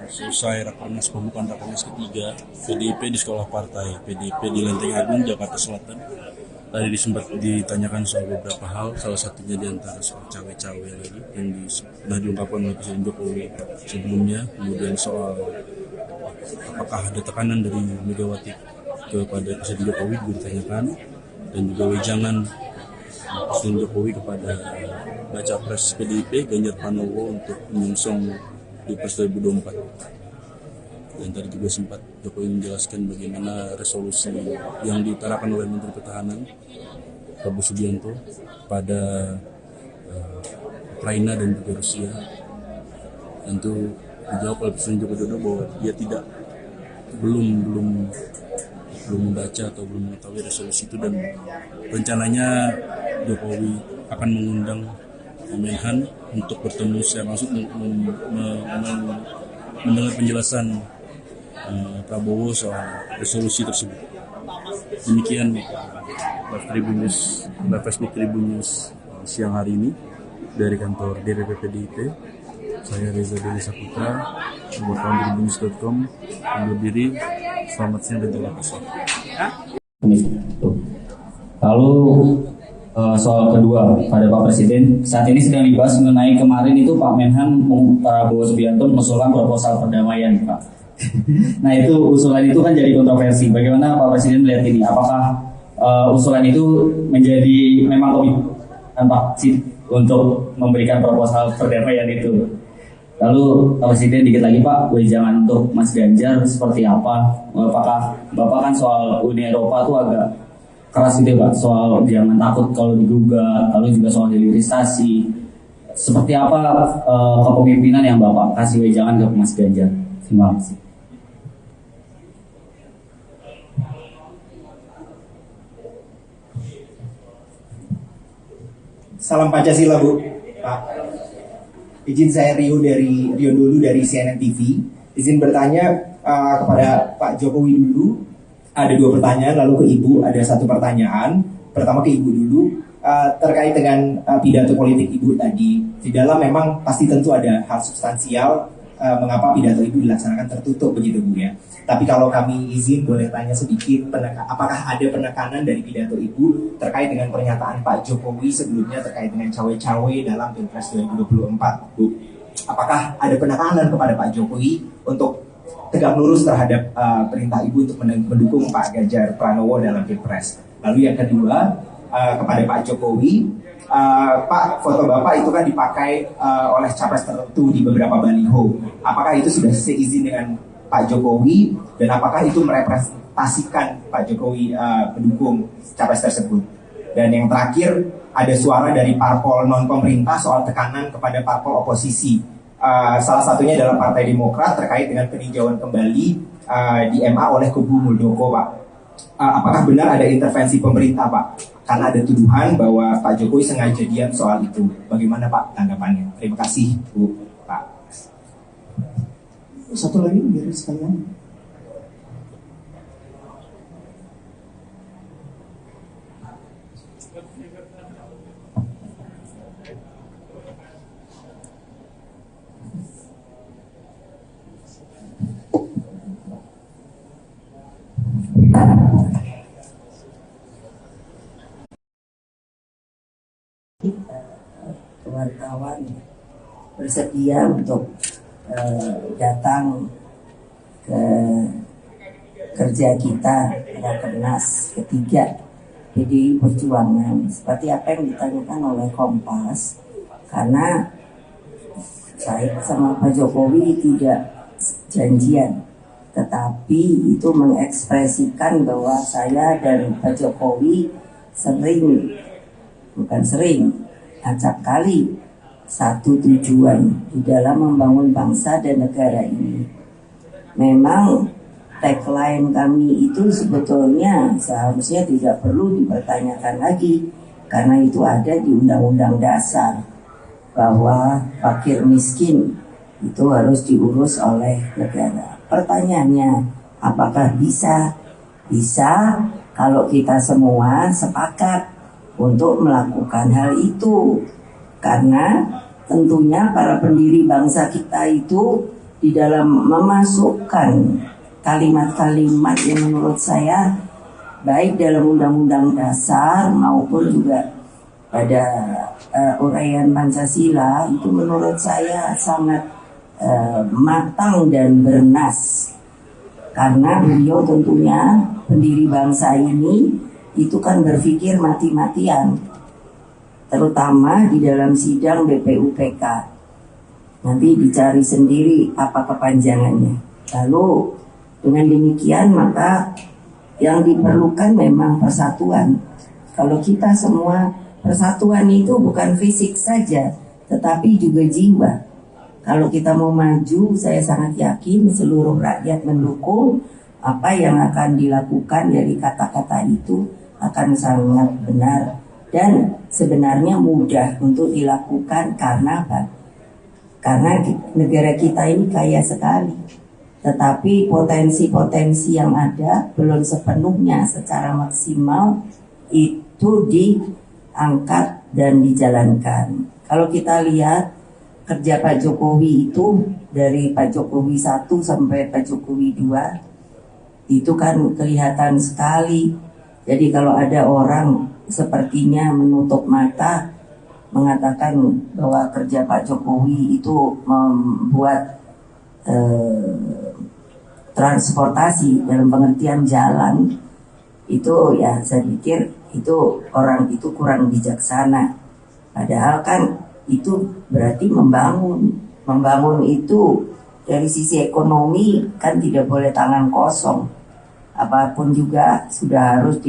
Selesai rakernas pembukaan rakernas ketiga PDIP di sekolah partai PDIP di Lenteng Agung, Jakarta Selatan. Tadi sempat ditanyakan soal beberapa hal, salah satunya diantara soal cawe-cawe lagi yang sudah diungkapkan oleh Presiden Jokowi sebelumnya. Kemudian soal apakah ada tekanan dari Megawati kepada Presiden Jokowi juga ditanyakan, dan juga wejangan Presiden Jokowi kepada baca pres PDIP Ganjar Pranowo untuk menyongsong di Pilpres 2024. Dan tadi juga sempat Jokowi menjelaskan bagaimana resolusi yang diutarakan oleh Menteri Pertahanan Prabowo Subianto pada Ukraina dan juga Rusia. Tentu dijawab oleh Presiden Joko Widodo bahwa dia belum membaca atau belum mengetahui resolusi itu, dan rencananya Jokowi akan mengundang Menhan untuk bertemu secara langsung mendengar penjelasan Prabowo soal resolusi tersebut. Demikian live Facebook Tribun News siang hari ini dari kantor DPP PDIP. Saya Reza Deli Saputra, wartawan tribunnews.com, undur diri. Selamat siang dan terima kasih. Lalu soal kedua pada Pak Presiden, saat ini sedang dibahas mengenai kemarin itu Pak Menhan Prabowo Subianto mengusulkan proposal perdamaian, Pak. Nah, itu usulan itu kan jadi kontroversi. Bagaimana Pak Presiden melihat ini? Apakah usulan itu menjadi memang komitmen Pak untuk memberikan proposal perdamaian itu? Lalu Pak Presiden dikit lagi Pak, wejangan untuk Mas Ganjar seperti apa? Apakah Bapak kan soal Uni Eropa tuh agak keras gitu Pak, soal jangan takut kalau digugat, lalu juga soal hilirisasi. Seperti apa kepemimpinan yang Bapak kasih wejangan ke Mas Ganjar? Terima kasih. Salam Pancasila, Bu. Pak. Izin saya Rio dulu dari CNN TV. Izin bertanya kepada Pak Jokowi dulu. Ada 2 pertanyaan, lalu ke Ibu ada 1 pertanyaan. Pertama ke Ibu dulu, terkait dengan pidato politik Ibu tadi. Di dalam memang pasti tentu ada hal substansial mengapa pidato Ibu dilaksanakan tertutup begitu Bu ya. Tapi kalau kami izin boleh tanya sedikit, apakah ada penekanan dari pidato Ibu terkait dengan pernyataan Pak Jokowi sebelumnya terkait dengan cawe-cawe dalam Pilpres 2024, Bu? Apakah ada penekanan kepada Pak Jokowi untuk tegak lurus terhadap perintah Ibu untuk mendukung Pak Ganjar Pranowo dalam Pilpres? Lalu yang kedua, kepada Pak Jokowi, Pak, foto Bapak itu kan dipakai oleh capres tertentu di beberapa baliho. Apakah itu sudah seizin dengan Pak Jokowi, dan apakah itu merepresentasikan Pak Jokowi mendukung capres tersebut? Dan yang terakhir, ada suara dari parpol non pemerintah soal tekanan kepada parpol oposisi. Salah satunya adalah Partai Demokrat terkait dengan peninjauan kembali di MA oleh kubu Muldoko, Pak. Apakah benar ada intervensi pemerintah, Pak? Karena ada tuduhan bahwa Pak Jokowi sengaja diam soal itu. Bagaimana Pak tanggapannya? Terima kasih, Bu, Pak. Satu lagi biar sekalian. Wartawan bersedia untuk datang ke kerja kita rakernas ketiga PDI Perjuangan seperti apa yang ditanyakan oleh Kompas, karena saya sama Pak Jokowi tidak janjian, tetapi itu mengekspresikan bahwa saya dan Pak Jokowi acap kali satu tujuan di dalam membangun bangsa dan negara ini. Memang tagline kami itu sebetulnya seharusnya tidak perlu dipertanyakan lagi, karena itu ada di Undang-Undang Dasar bahwa fakir miskin itu harus diurus oleh negara. pertanyaannya, apakah bisa? Bisa kalau kita semua sepakat untuk melakukan hal itu. Karena tentunya para pendiri bangsa kita itu di dalam memasukkan kalimat-kalimat yang menurut saya baik dalam Undang-Undang Dasar maupun juga pada uraian Pancasila itu menurut saya sangat matang dan bernas. Karena beliau tentunya pendiri bangsa ini itu kan berpikir mati-matian, terutama di dalam sidang BPUPK. Nanti dicari sendiri apa kepanjangannya. Lalu dengan demikian maka yang diperlukan memang persatuan. Kalau kita semua, persatuan itu bukan fisik saja, tetapi juga jiwa. Kalau kita mau maju, saya sangat yakin seluruh rakyat mendukung apa yang akan dilakukan. Dari kata-kata itu akan sangat benar dan sebenarnya mudah untuk dilakukan. Karena apa? Karena negara kita ini kaya sekali, tetapi potensi-potensi yang ada belum sepenuhnya secara maksimal itu diangkat dan dijalankan. Kalau kita lihat kerja Pak Jokowi itu dari Pak Jokowi 1 sampai Pak Jokowi 2 itu kan kelihatan sekali. Jadi kalau ada orang sepertinya menutup mata mengatakan bahwa kerja Pak Jokowi itu membuat transportasi dalam pengertian jalan, itu ya saya pikir itu orang itu kurang bijaksana. Padahal kan itu berarti membangun itu dari sisi ekonomi kan tidak boleh tangan kosong. Apapun juga sudah harus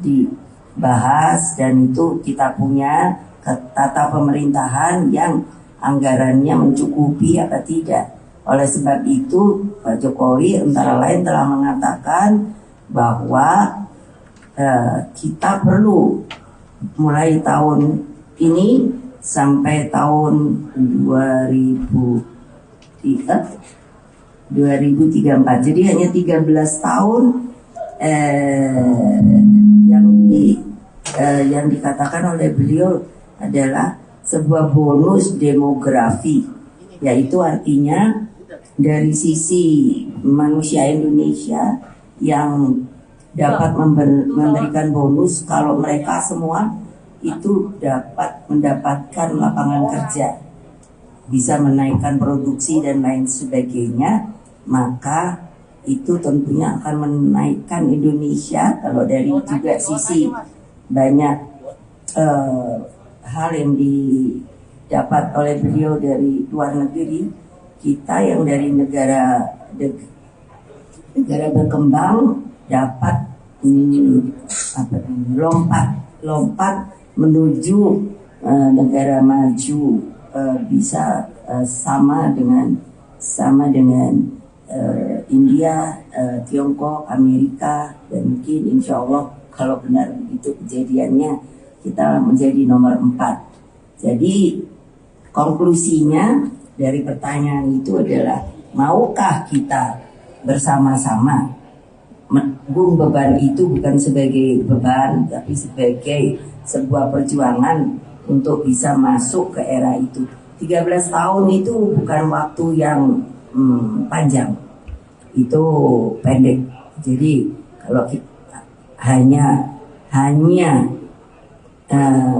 dibahas dan itu kita punya tata pemerintahan yang anggarannya mencukupi apa tidak. Oleh sebab itu Pak Jokowi antara lain telah mengatakan bahwa kita perlu mulai tahun ini sampai tahun 2034. Jadi hanya 13 tahun yang dikatakan oleh beliau adalah sebuah bonus demografi, yaitu artinya dari sisi manusia Indonesia yang dapat memberikan bonus kalau mereka semua itu dapat mendapatkan lapangan kerja, bisa menaikkan produksi dan lain sebagainya, maka itu tentunya akan menaikkan Indonesia. Kalau dari juga sisi banyak hal yang didapat oleh beliau dari luar negeri, kita yang dari negara berkembang dapat lompat menuju negara maju, bisa sama dengan India, Tiongkok, Amerika, dan mungkin insya Allah kalau benar itu kejadiannya kita menjadi nomor 4. Jadi konklusinya dari pertanyaan itu adalah, maukah kita bersama-sama menanggung beban itu bukan sebagai beban tapi sebagai sebuah perjuangan untuk bisa masuk ke era itu. 13 tahun itu bukan waktu yang panjang, itu pendek. Jadi kalau kita hanya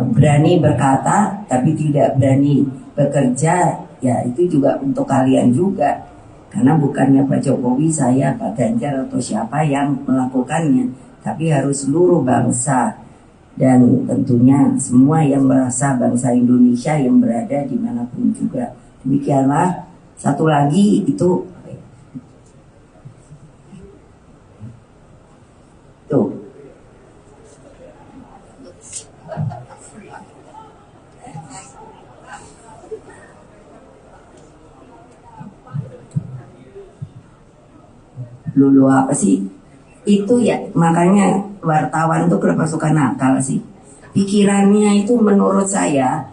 berani berkata tapi tidak berani bekerja, ya itu juga untuk kalian juga. Karena bukannya Pak Jokowi, saya, Pak Ganjar atau siapa yang melakukannya, tapi harus seluruh bangsa dan tentunya semua yang merasa bangsa Indonesia yang berada dimanapun juga. Demikianlah. Satu lagi itu tuh. Lulu apa sih? Itu ya makanya wartawan tuh kenapa suka nakal sih? Pikirannya itu menurut saya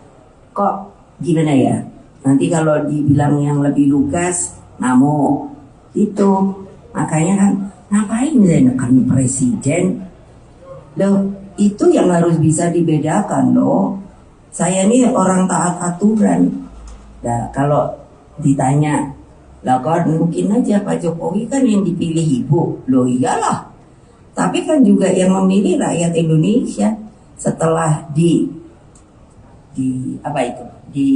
kok gimana ya? Nanti kalau dibilang yang lebih lugas, ngamuk. Itu makanya kan ngapain saya nekan presiden? Loh, itu yang harus bisa dibedakan loh. Saya ini orang taat aturan. Nah, kalau ditanya, lah kan mungkin aja Pak Jokowi kan yang dipilih ibu. Loh iyalah. Tapi kan juga yang memilih rakyat Indonesia setelah di apa itu? Di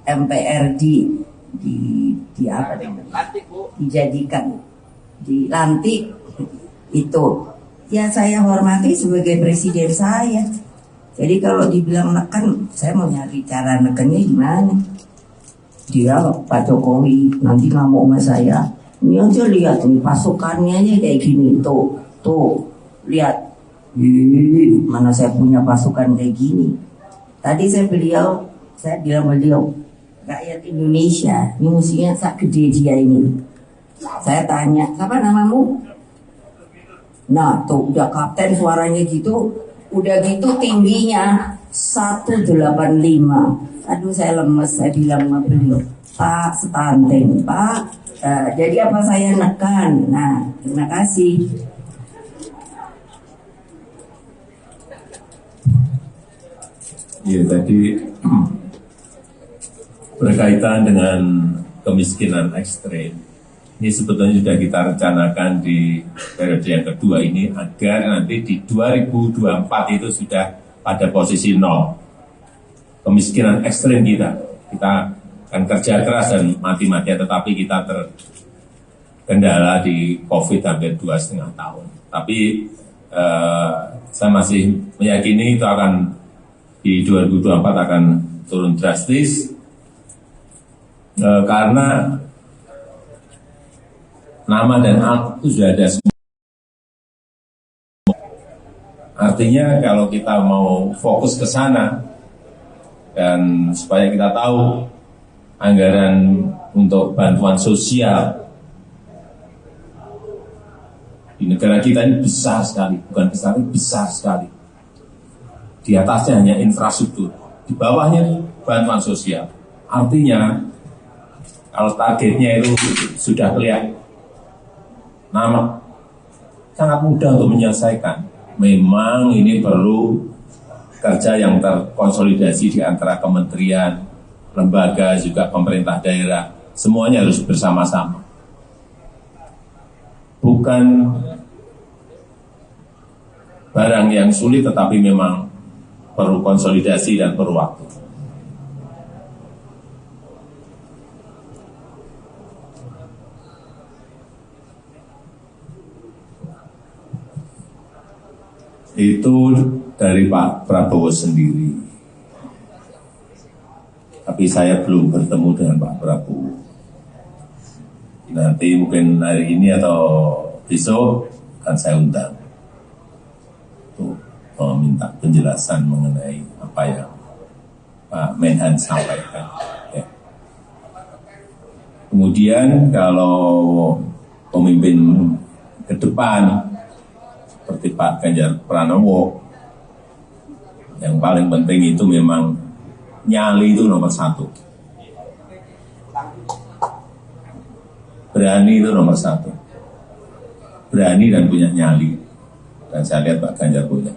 MPR di apa namanya? Dijadikan dilantik itu. Ya saya hormati sebagai presiden saya. Jadi kalau dibilang neken, saya mau nyari cara nekennya gimana? Dia Pak Jokowi nanti ngamuk sama saya. Ini aja lihat nih pasukannya aja kayak gini tuh lihat. Mana saya punya pasukan kayak gini? Tadi saya bilang beliau rakyat Indonesia ini musuhnya sak gede dia ini. Saya tanya, siapa namamu? Nah tuh udah kapten suaranya gitu. Udah gitu tingginya 185. Aduh saya lemes, saya bilang sama beliau, Pak stunting, Pak. Jadi apa saya nekan? Nah terima kasih. Ya tadi berkaitan dengan kemiskinan ekstrim. Ini sebetulnya sudah kita rencanakan di periode yang kedua ini agar nanti di 2024 itu sudah pada posisi 0. Kemiskinan ekstrim kita akan kerja keras dan mati-matian, tetapi kita terkendala di COVID hampir 2,5 tahun. Tapi saya masih meyakini itu akan di 2024 akan turun drastis karena nama dan alat itu sudah ada semua. Artinya kalau kita mau fokus ke sana dan supaya kita tahu anggaran untuk bantuan sosial di negara kita ini besar sekali, bukan besar, ini besar sekali. Di atasnya hanya infrastruktur, di bawahnya bantuan sosial. Artinya kalau targetnya itu sudah kelihatan, nama sangat mudah untuk menyelesaikan. Memang ini perlu kerja yang terkonsolidasi di antara kementerian, lembaga, juga pemerintah daerah. Semuanya harus bersama-sama. Bukan barang yang sulit, tetapi memang perlu konsolidasi dan perlu waktu. Itu dari Pak Prabowo sendiri. Tapi saya belum bertemu dengan Pak Prabowo. Nanti mungkin hari ini atau besok akan saya undang untuk meminta penjelasan mengenai apa yang Pak Menhan sampaikan. Ya. Kemudian kalau pemimpin ke depan seperti Pak Ganjar Pranowo, yang paling penting itu memang nyali itu nomor 1. Berani itu nomor 1. Berani dan punya nyali. Dan saya lihat Pak Ganjar punya.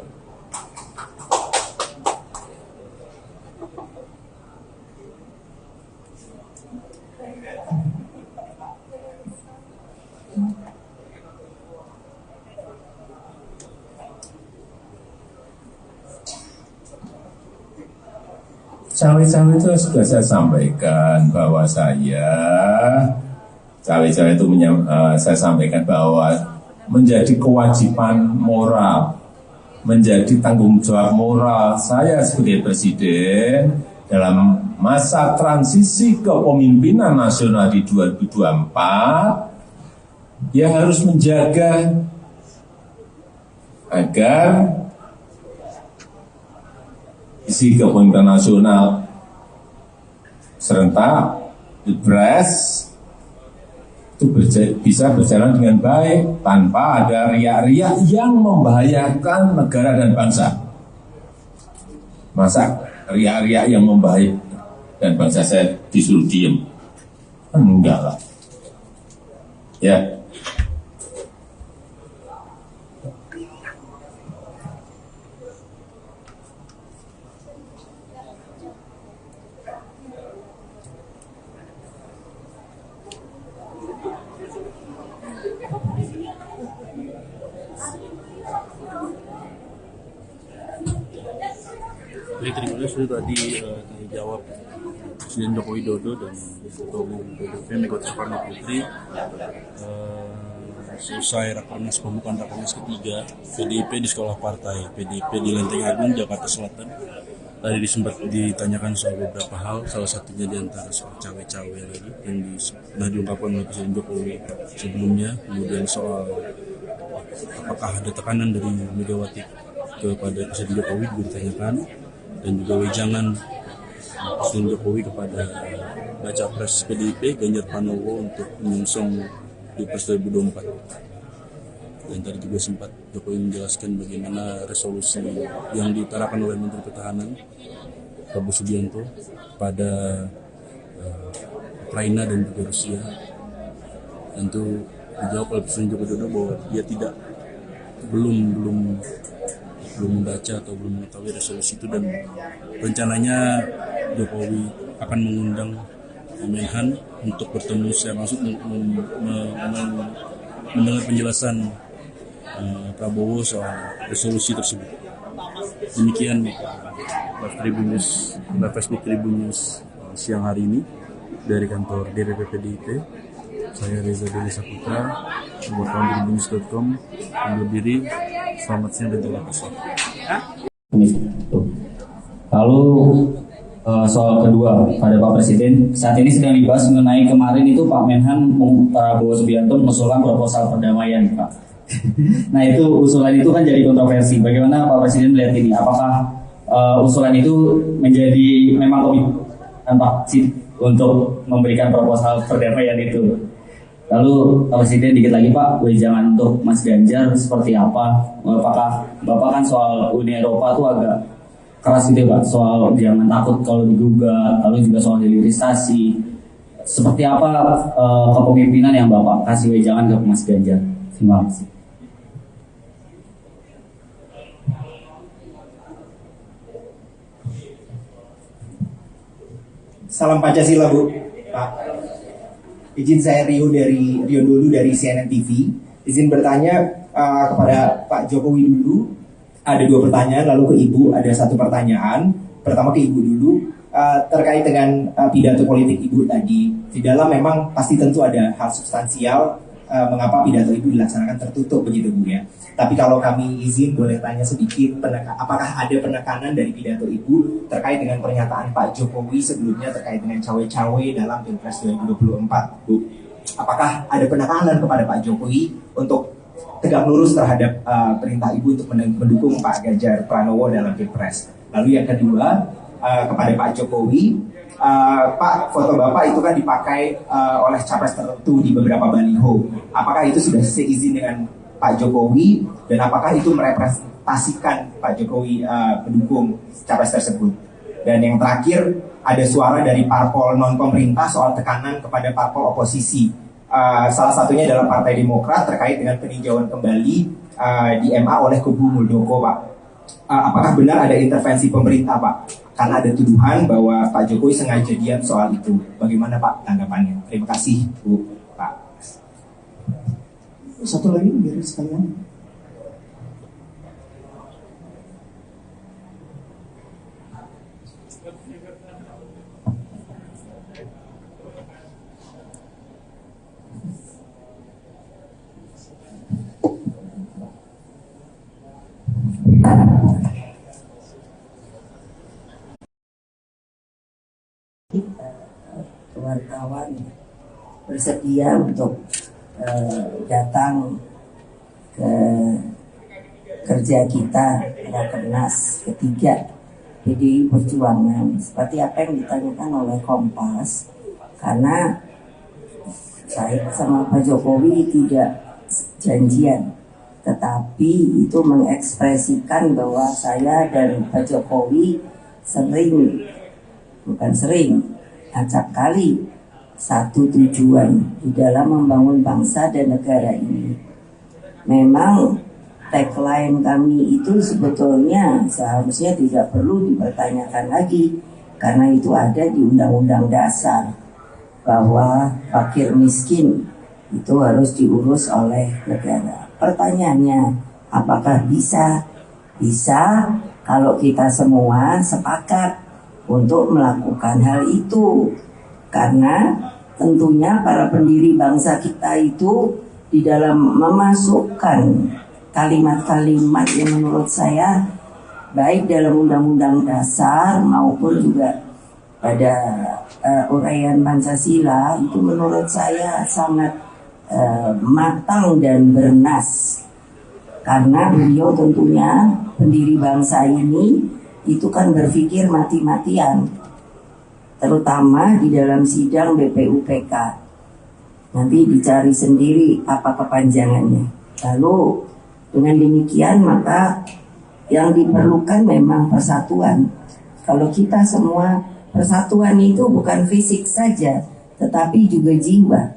Cawe-cawe itu sudah saya sampaikan bahwa cawe-cawe itu saya sampaikan bahwa menjadi kewajiban moral, menjadi tanggung jawab moral saya sebagai presiden dalam masa transisi kepemimpinan nasional di 2024, ya harus menjaga agar isi kepemimpinan nasional serentak, Pilpres itu bisa berjalan dengan baik tanpa ada riak-riak yang membahayakan negara dan bangsa. Masa riak-riak yang membahayakan dan bangsa saya disuruh diem? Enggak lah. Ya. Baik, terima kasih sudah tadi dijawab Presiden Joko Widodo dan Ketua Umum PDIP Megawati Soekarno Putri. Selesai rakernas pembukaan rakernas ketiga PDIP di sekolah partai PDIP di Lenteng Agung, Jakarta Selatan. Tadi sempat ditanyakan soal beberapa hal, salah satunya diantara soal cawe-cawe lagi yang sudah diungkapkan oleh Presiden Jokowi sebelumnya. Kemudian soal apakah ada tekanan dari Megawati kepada Presiden Jokowi juga ditanyakan, dan juga wejangan Presiden Jokowi kepada baca pres PDIP Ganjar Pranowo untuk menyongsong Pilpres 2024. Dan tadi juga sempat Jokowi menjelaskan bagaimana resolusi yang diutarakan oleh Menteri Pertahanan Prabowo Subianto pada Ukraina dan juga Rusia. Tentu dijawab oleh Presiden Joko Widodo bahwa dia belum membaca atau belum mengetahui resolusi itu, dan rencananya Jokowi akan mengundang Menhan untuk bertemu secara langsung mendengar penjelasan Prabowo soal resolusi tersebut. Demikian live Facebook Tribun News siang hari ini dari kantor DPP PDIP. Saya Reza Deli Saputra, wartawan tribunnews.com, undur diri. Selamat siang dan terima kasih. Lalu soal kedua pada Pak Presiden, saat ini sedang dibahas mengenai kemarin itu Pak Menhan Prabowo Subianto mengusulkan proposal perdamaian, Pak. Nah, itu usulan itu kan jadi kontroversi. Bagaimana Pak Presiden melihat ini? Apakah usulan itu menjadi memang komitmen Pak untuk memberikan proposal perdamaian itu? Lalu Pak Presiden dikit lagi Pak, wejangan untuk Mas Ganjar seperti apa? Apakah Bapak kan soal Uni Eropa tuh agak keras gitu Pak, soal jangan takut kalau digugat, lalu juga soal hilirisasi. Seperti apa kepemimpinan yang Bapak kasih wejangan ke Mas Ganjar? Terima kasih. Salam Pancasila, Bu. Pak. Izin saya Rio dulu dari CNN TV. Izin bertanya kepada Pak Jokowi dulu. Ada 2 pertanyaan, lalu ke Ibu ada 1 pertanyaan. Pertama ke Ibu dulu, terkait dengan pidato politik Ibu tadi. Di dalam memang pasti tentu ada hal substansial mengapa pidato Ibu dilaksanakan tertutup begitu Bu ya. Tapi kalau kami izin boleh tanya sedikit, apakah ada penekanan dari pidato Ibu terkait dengan pernyataan Pak Jokowi sebelumnya terkait dengan cawe-cawe dalam Pilpres 2024, Bu? Apakah ada penekanan kepada Pak Jokowi untuk tegak lurus terhadap perintah Ibu untuk mendukung Pak Ganjar Pranowo dalam Pilpres? Lalu yang kedua, kepada Pak Jokowi, Pak, foto Bapak itu kan dipakai oleh capres tertentu di beberapa baliho. Apakah itu sudah seizin dengan Pak Jokowi, dan apakah itu merepresentasikan Pak Jokowi mendukung capres tersebut? Dan yang terakhir, ada suara dari parpol non pemerintah soal tekanan kepada parpol oposisi. Salah satunya adalah Partai Demokrat terkait dengan peninjauan kembali di MA oleh kubu Muldoko, Pak. Apakah benar ada intervensi pemerintah, Pak? Karena ada tuduhan bahwa Pak Jokowi sengaja diam soal itu. Bagaimana Pak tanggapannya? Terima kasih, Bu, Pak. Satu lagi biar sekalian. Wartawan bersedia untuk datang ke kerja kita rakernas ketiga PDI Perjuangan seperti apa yang ditanyakan oleh Kompas, karena saya sama Pak Jokowi tidak janjian, tetapi itu mengekspresikan bahwa saya dan Pak Jokowi bukan sering, acap kali satu tujuan di dalam membangun bangsa dan negara ini. Memang tagline kami itu sebetulnya seharusnya tidak perlu dipertanyakan lagi, karena itu ada di Undang-Undang Dasar bahwa fakir miskin itu harus diurus oleh negara. Pertanyaannya, apakah bisa? Bisa kalau kita semua sepakat untuk melakukan hal itu. Karena tentunya para pendiri bangsa kita itu di dalam memasukkan kalimat-kalimat yang menurut saya baik dalam Undang-Undang Dasar maupun juga pada uraian Pancasila itu menurut saya sangat matang dan bernas. Karena beliau tentunya pendiri bangsa ini itu kan berpikir mati-matian, terutama di dalam sidang BPUPK. Nanti dicari sendiri apa kepanjangannya. Lalu dengan demikian maka yang diperlukan memang persatuan. Kalau kita semua, persatuan itu bukan fisik saja, tetapi juga jiwa.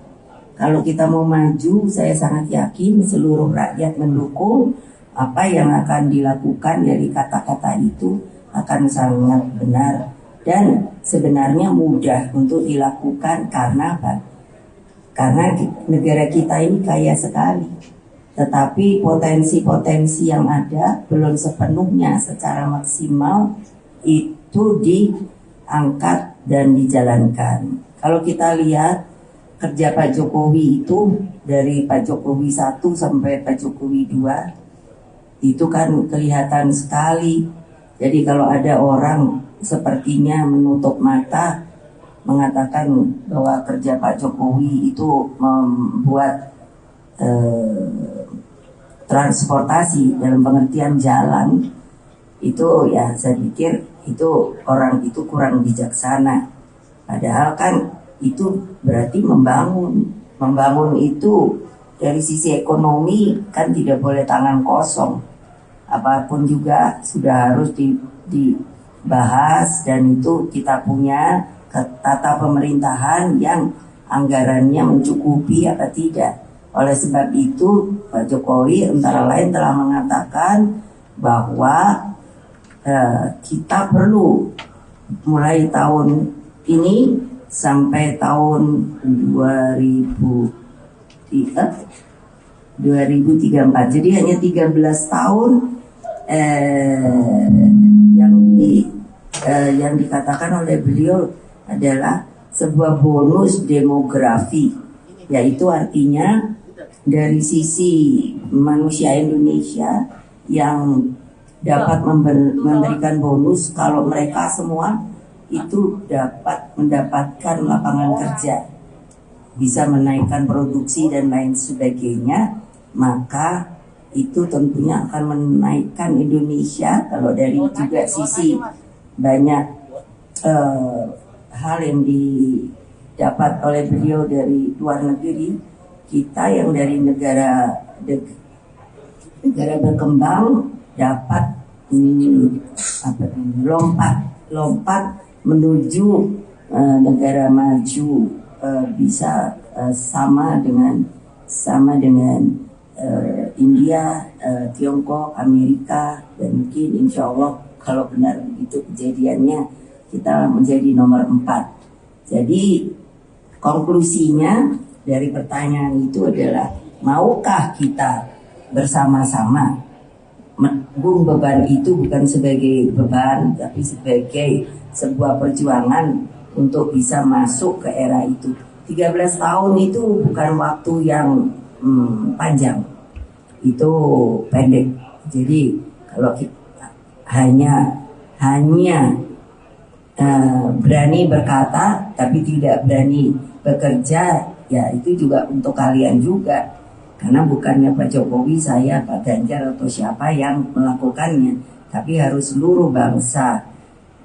Kalau kita mau maju, saya sangat yakin seluruh rakyat mendukung apa yang akan dilakukan. Dari kata-kata itu akan sangat benar dan sebenarnya mudah untuk dilakukan. Karena apa? Karena negara kita ini kaya sekali, tetapi potensi-potensi yang ada belum sepenuhnya secara maksimal itu diangkat dan dijalankan. Kalau kita lihat kerja Pak Jokowi itu dari Pak Jokowi 1 sampai Pak Jokowi 2 itu kan kelihatan sekali. Jadi kalau ada orang sepertinya menutup mata mengatakan bahwa kerja Pak Jokowi itu membuat transportasi dalam pengertian jalan, itu ya saya pikir itu orang itu kurang bijaksana. Padahal kan itu berarti membangun itu dari sisi ekonomi kan tidak boleh tangan kosong. Apapun juga sudah harus dibahas dan itu kita punya tata pemerintahan yang anggarannya mencukupi apa tidak. Oleh sebab itu Pak Jokowi antara lain telah mengatakan bahwa kita perlu mulai tahun ini sampai tahun 2034. Jadi hanya 13 tahun yang dikatakan oleh beliau adalah sebuah bonus demografi, yaitu artinya dari sisi manusia Indonesia yang dapat memberikan bonus kalau mereka semua itu dapat mendapatkan lapangan kerja, bisa menaikkan produksi dan lain sebagainya, maka itu tentunya akan menaikkan Indonesia. Kalau dari juga sisi banyak hal yang didapat oleh beliau dari luar negeri, kita yang dari negara berkembang dapat lompat menuju negara maju, bisa sama dengan India, Tiongkok, Amerika, dan mungkin insya Allah kalau benar itu kejadiannya kita menjadi nomor 4. Jadi konklusinya dari pertanyaan itu adalah, maukah kita bersama-sama menanggung beban itu, bukan sebagai beban tapi sebagai sebuah perjuangan untuk bisa masuk ke era itu. 13 tahun itu bukan waktu yang panjang, itu pendek. Jadi kalau kita hanya berani berkata tapi tidak berani bekerja, ya itu juga untuk kalian juga. Karena bukannya Pak Jokowi, saya, Pak Ganjar atau siapa yang melakukannya, tapi harus seluruh bangsa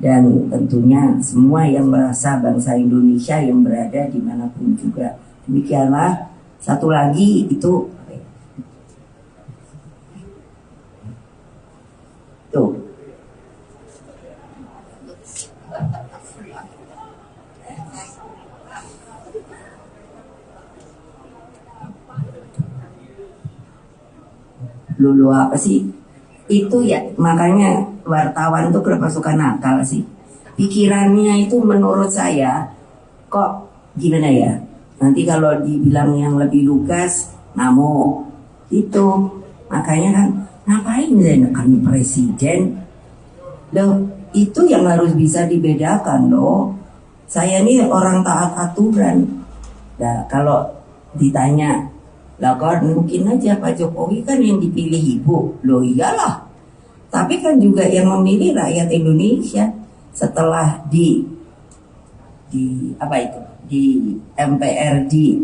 dan tentunya semua yang merasa bangsa Indonesia yang berada dimanapun juga. Demikianlah. Satu lagi itu tuh. Lulu apa sih? Itu ya makanya wartawan tuh kenapa suka nakal sih? Pikirannya itu menurut saya kok gimana ya? Nanti kalau dibilang yang lebih lugas, namo itu makanya kan ngapain saya nekan presiden? Loh itu yang harus bisa dibedakan loh. Saya ini orang taat aturan. Nah kalau ditanya, lah kan mungkin aja Pak Jokowi kan yang dipilih ibu. Loh iyalah. Tapi kan juga yang memilih rakyat Indonesia setelah di apa itu? Di MPR di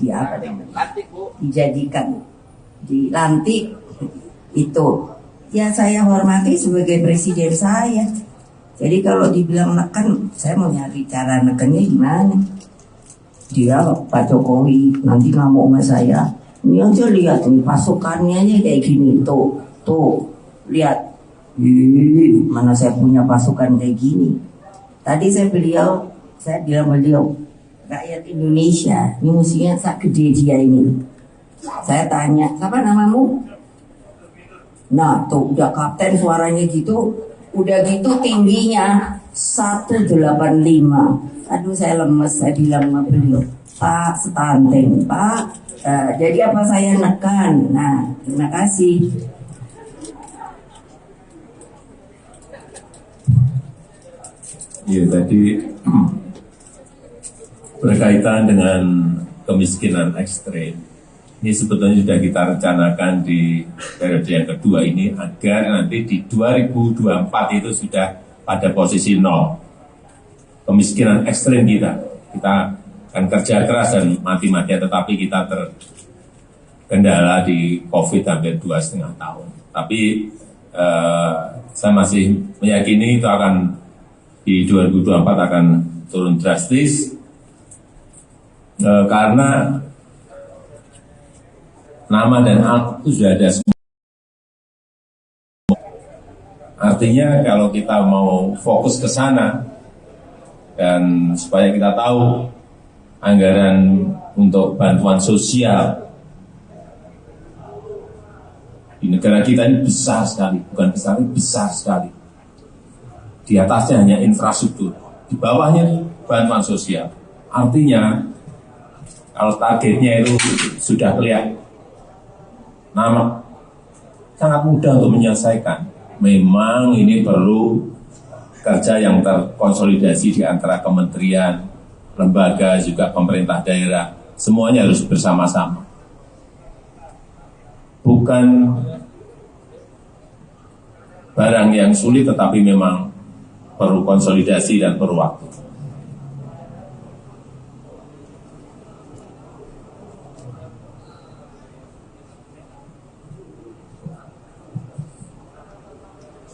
apa namanya? Dijadikan dilantik itu. Ya saya hormati sebagai presiden saya. Jadi kalau dibilang neken, saya mau nyari cara nekennya gimana? Dia Pak Jokowi nanti ngamuk sama saya. Ini aja lihat nih pasukannya aja kayak gini tuh lihat. Mana saya punya pasukan kayak gini. Tadi saya bilang beliau rakyat Indonesia ini musuhnya sak gede dia ini. Saya tanya siapa namamu? Nah tuh udah kapten suaranya gitu. Udah gitu tingginya 185. Aduh saya lemes, saya bilang sama beliau, Pak stunting, Pak. Jadi apa saya nekan? Nah terima kasih. Ya tadi berkaitan dengan kemiskinan ekstrim. Ini sebetulnya sudah kita rencanakan di periode yang kedua ini agar nanti di 2024 itu sudah pada posisi 0. Kemiskinan ekstrim kita akan kerja keras dan mati-matian, tetapi kita terkendala di COVID hampir 2,5 tahun. Tapi saya masih meyakini itu akan di 2024 akan turun drastis karena nama dan alat itu sudah ada semua. Artinya kalau kita mau fokus ke sana dan supaya kita tahu anggaran untuk bantuan sosial di negara kita ini besar sekali, bukan besar, ini besar sekali. Di atasnya hanya infrastruktur, di bawahnya bantuan sosial. Artinya kalau targetnya itu sudah kelihatan, nama sangat mudah untuk menyelesaikan. Memang ini perlu kerja yang terkonsolidasi di antara kementerian, lembaga, juga pemerintah daerah. Semuanya harus bersama-sama. Bukan barang yang sulit, tetapi memang perlu konsolidasi dan perlu waktu.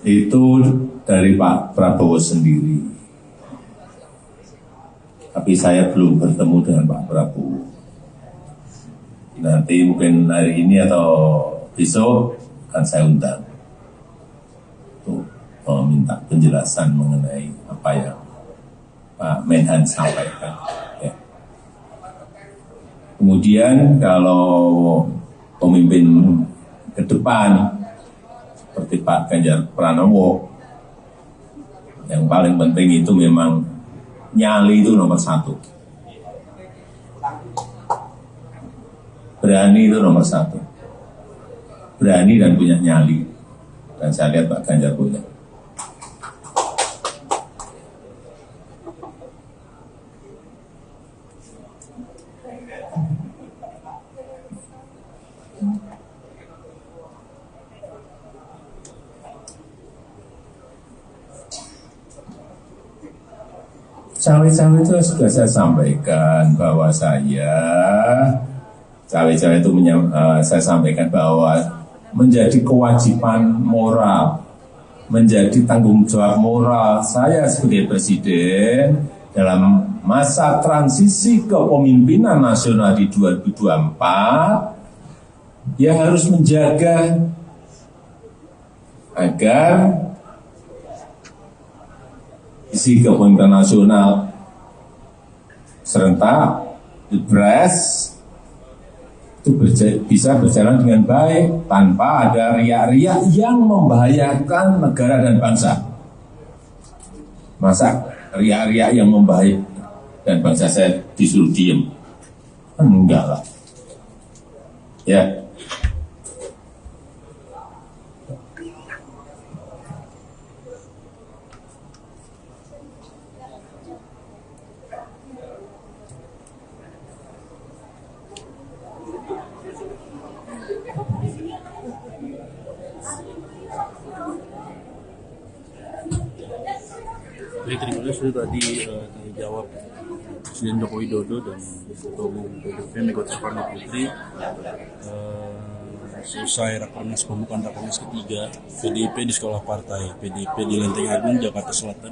Itu dari Pak Prabowo sendiri. Tapi saya belum bertemu dengan Pak Prabowo. Nanti mungkin hari ini atau besok akan saya undang untuk meminta penjelasan mengenai apa yang Pak Menhan sampaikan. Ya. Kemudian kalau pemimpin ke depan seperti Pak Ganjar Pranowo, yang paling penting itu memang nyali itu nomor 1. Berani itu nomor 1. Berani dan punya nyali. Dan saya lihat Pak Ganjar punya. Cawe-cawe itu sudah saya sampaikan bahwa cawe-cawe itu saya sampaikan bahwa menjadi kewajiban moral, menjadi tanggung jawab moral saya sebagai presiden dalam masa transisi kepemimpinan nasional di 2024, ya harus menjaga agar isi kepemimpinan nasional serentak, Pilpres, itu bisa berjalan dengan baik tanpa ada riak-riak yang membahayakan negara dan bangsa. Masa riak-riak yang membahayakan dan bangsa saya disuruh diem? Enggak lah. Ya. Baik, terima kasih sudah tadi jawab Presiden Joko Widodo dan Ketua Umum PDIP Megawati Soekarno Putri selesai rakernas pembukaan rakernas ketiga PDIP di sekolah partai PDIP di Lenteng Agung, Jakarta Selatan.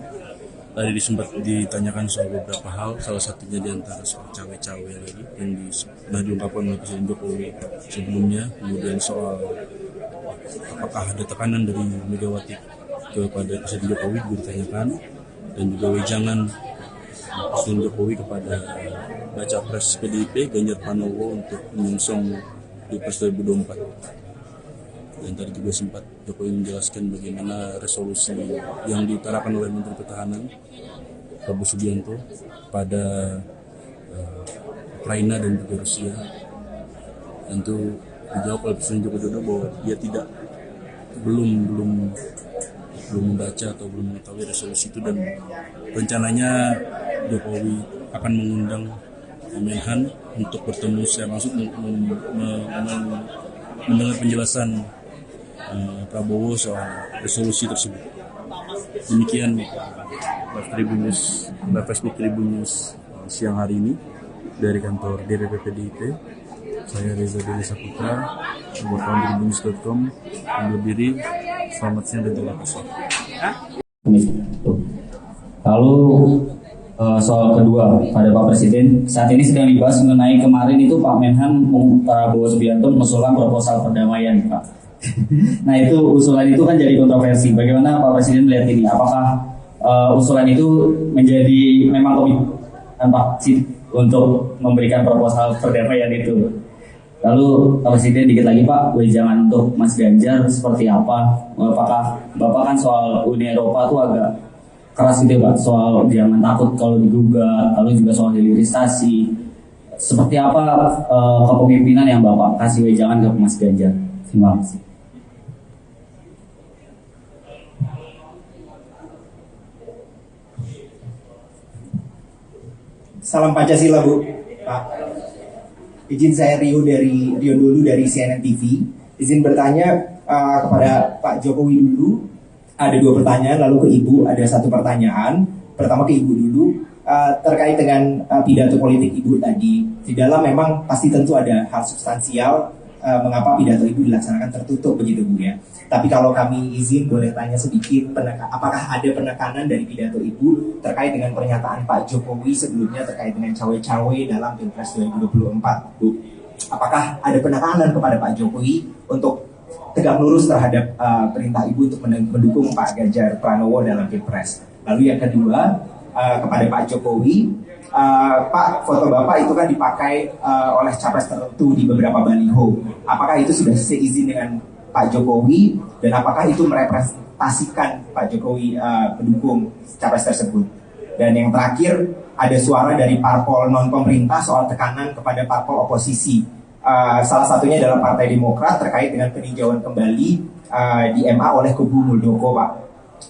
Tadi sempat ditanyakan soal beberapa hal, salah satunya diantara soal cawe-cawe lagi yang sudah diungkapkan oleh Presiden Jokowi sebelumnya, kemudian soal apakah ada tekanan dari Megawati kepada Presiden Jokowi juga ditanyakan, dan juga wejangan Presiden Jokowi kepada baca pres PDIP Ganjar Pranowo untuk menyongsong Pilpres 2024. Dan tadi juga sempat Jokowi menjelaskan bagaimana resolusi yang diutarakan oleh Menteri Pertahanan Prabowo Subianto pada Ukraina dan juga Rusia. Tentu dijawab oleh Presiden Joko Widodo bahwa dia belum membaca atau belum mengetahui resolusi itu, dan rencananya Jokowi akan mengundang Menhan untuk bertemu secara langsung mendengar penjelasan Prabowo soal resolusi tersebut. Demikian live Facebook Tribun News siang hari ini dari kantor DPP PDIP. Saya Reza Deli Saputra, wartawan tribunnews.com, undur diri. Selamat siang dan terima kasih. Lalu soal kedua pada Pak Presiden, saat ini sedang dibahas mengenai kemarin itu Pak Menhan Prabowo Subianto mengusulkan proposal perdamaian, Pak. Nah, itu usulan itu kan jadi kontroversi. Bagaimana Pak Presiden melihat ini? Apakah usulan itu menjadi memang komitmen Pak untuk memberikan proposal perdamaian itu? Lalu Pak Presiden dikit lagi Pak, wejangan untuk Mas Ganjar seperti apa? Apakah Bapak kan soal Uni Eropa tuh agak keras gitu Pak, soal jangan takut kalau digugat, lalu juga soal hilirisasi. Seperti apa kepemimpinan yang Bapak kasih wejangan ke Mas Ganjar? Terima kasih. Salam Pancasila, Bu. Pak. Izin saya Rio dulu dari CNN TV. Izin bertanya kepada Pak Jokowi dulu. Ada 2 pertanyaan, lalu ke Ibu ada 1 pertanyaan. Pertama ke Ibu dulu, terkait dengan pidato politik Ibu tadi. Di dalam memang pasti tentu ada hal substansial mengapa pidato Ibu dilaksanakan tertutup begitu Bu ya. Tapi kalau kami izin boleh tanya sedikit, apakah ada penekanan dari pidato Ibu terkait dengan pernyataan Pak Jokowi sebelumnya terkait dengan cawe-cawe dalam Pilpres 2024 Bu? Apakah ada penekanan kepada Pak Jokowi untuk tegak lurus terhadap perintah Ibu untuk mendukung Pak Ganjar Pranowo dalam Pilpres? Lalu yang kedua, kepada Pak Jokowi, Pak, foto Bapak itu kan dipakai oleh capres tertentu di beberapa baliho. Apakah itu sudah seizin dengan Pak Jokowi, dan apakah itu merepresentasikan Pak Jokowi pendukung capres tersebut? Dan yang terakhir, ada suara dari parpol non pemerintah soal tekanan kepada parpol oposisi. Salah satunya adalah Partai Demokrat terkait dengan peninjauan kembali di MA oleh kubu Muldoko, Pak.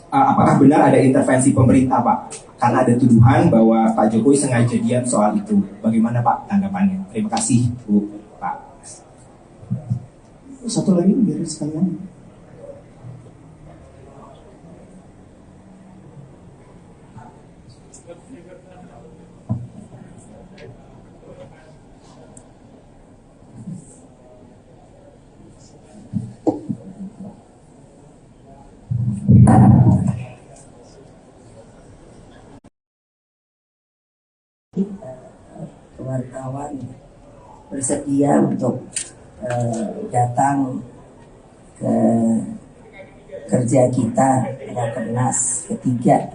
Apakah benar ada intervensi pemerintah, Pak? Karena ada tuduhan bahwa Pak Jokowi sengaja diam soal itu. Bagaimana Pak tanggapannya? Terima kasih, Bu, Pak. Satu lagi biar sekalian. Wartawan bersedia untuk datang ke kerja kita rakernas ketiga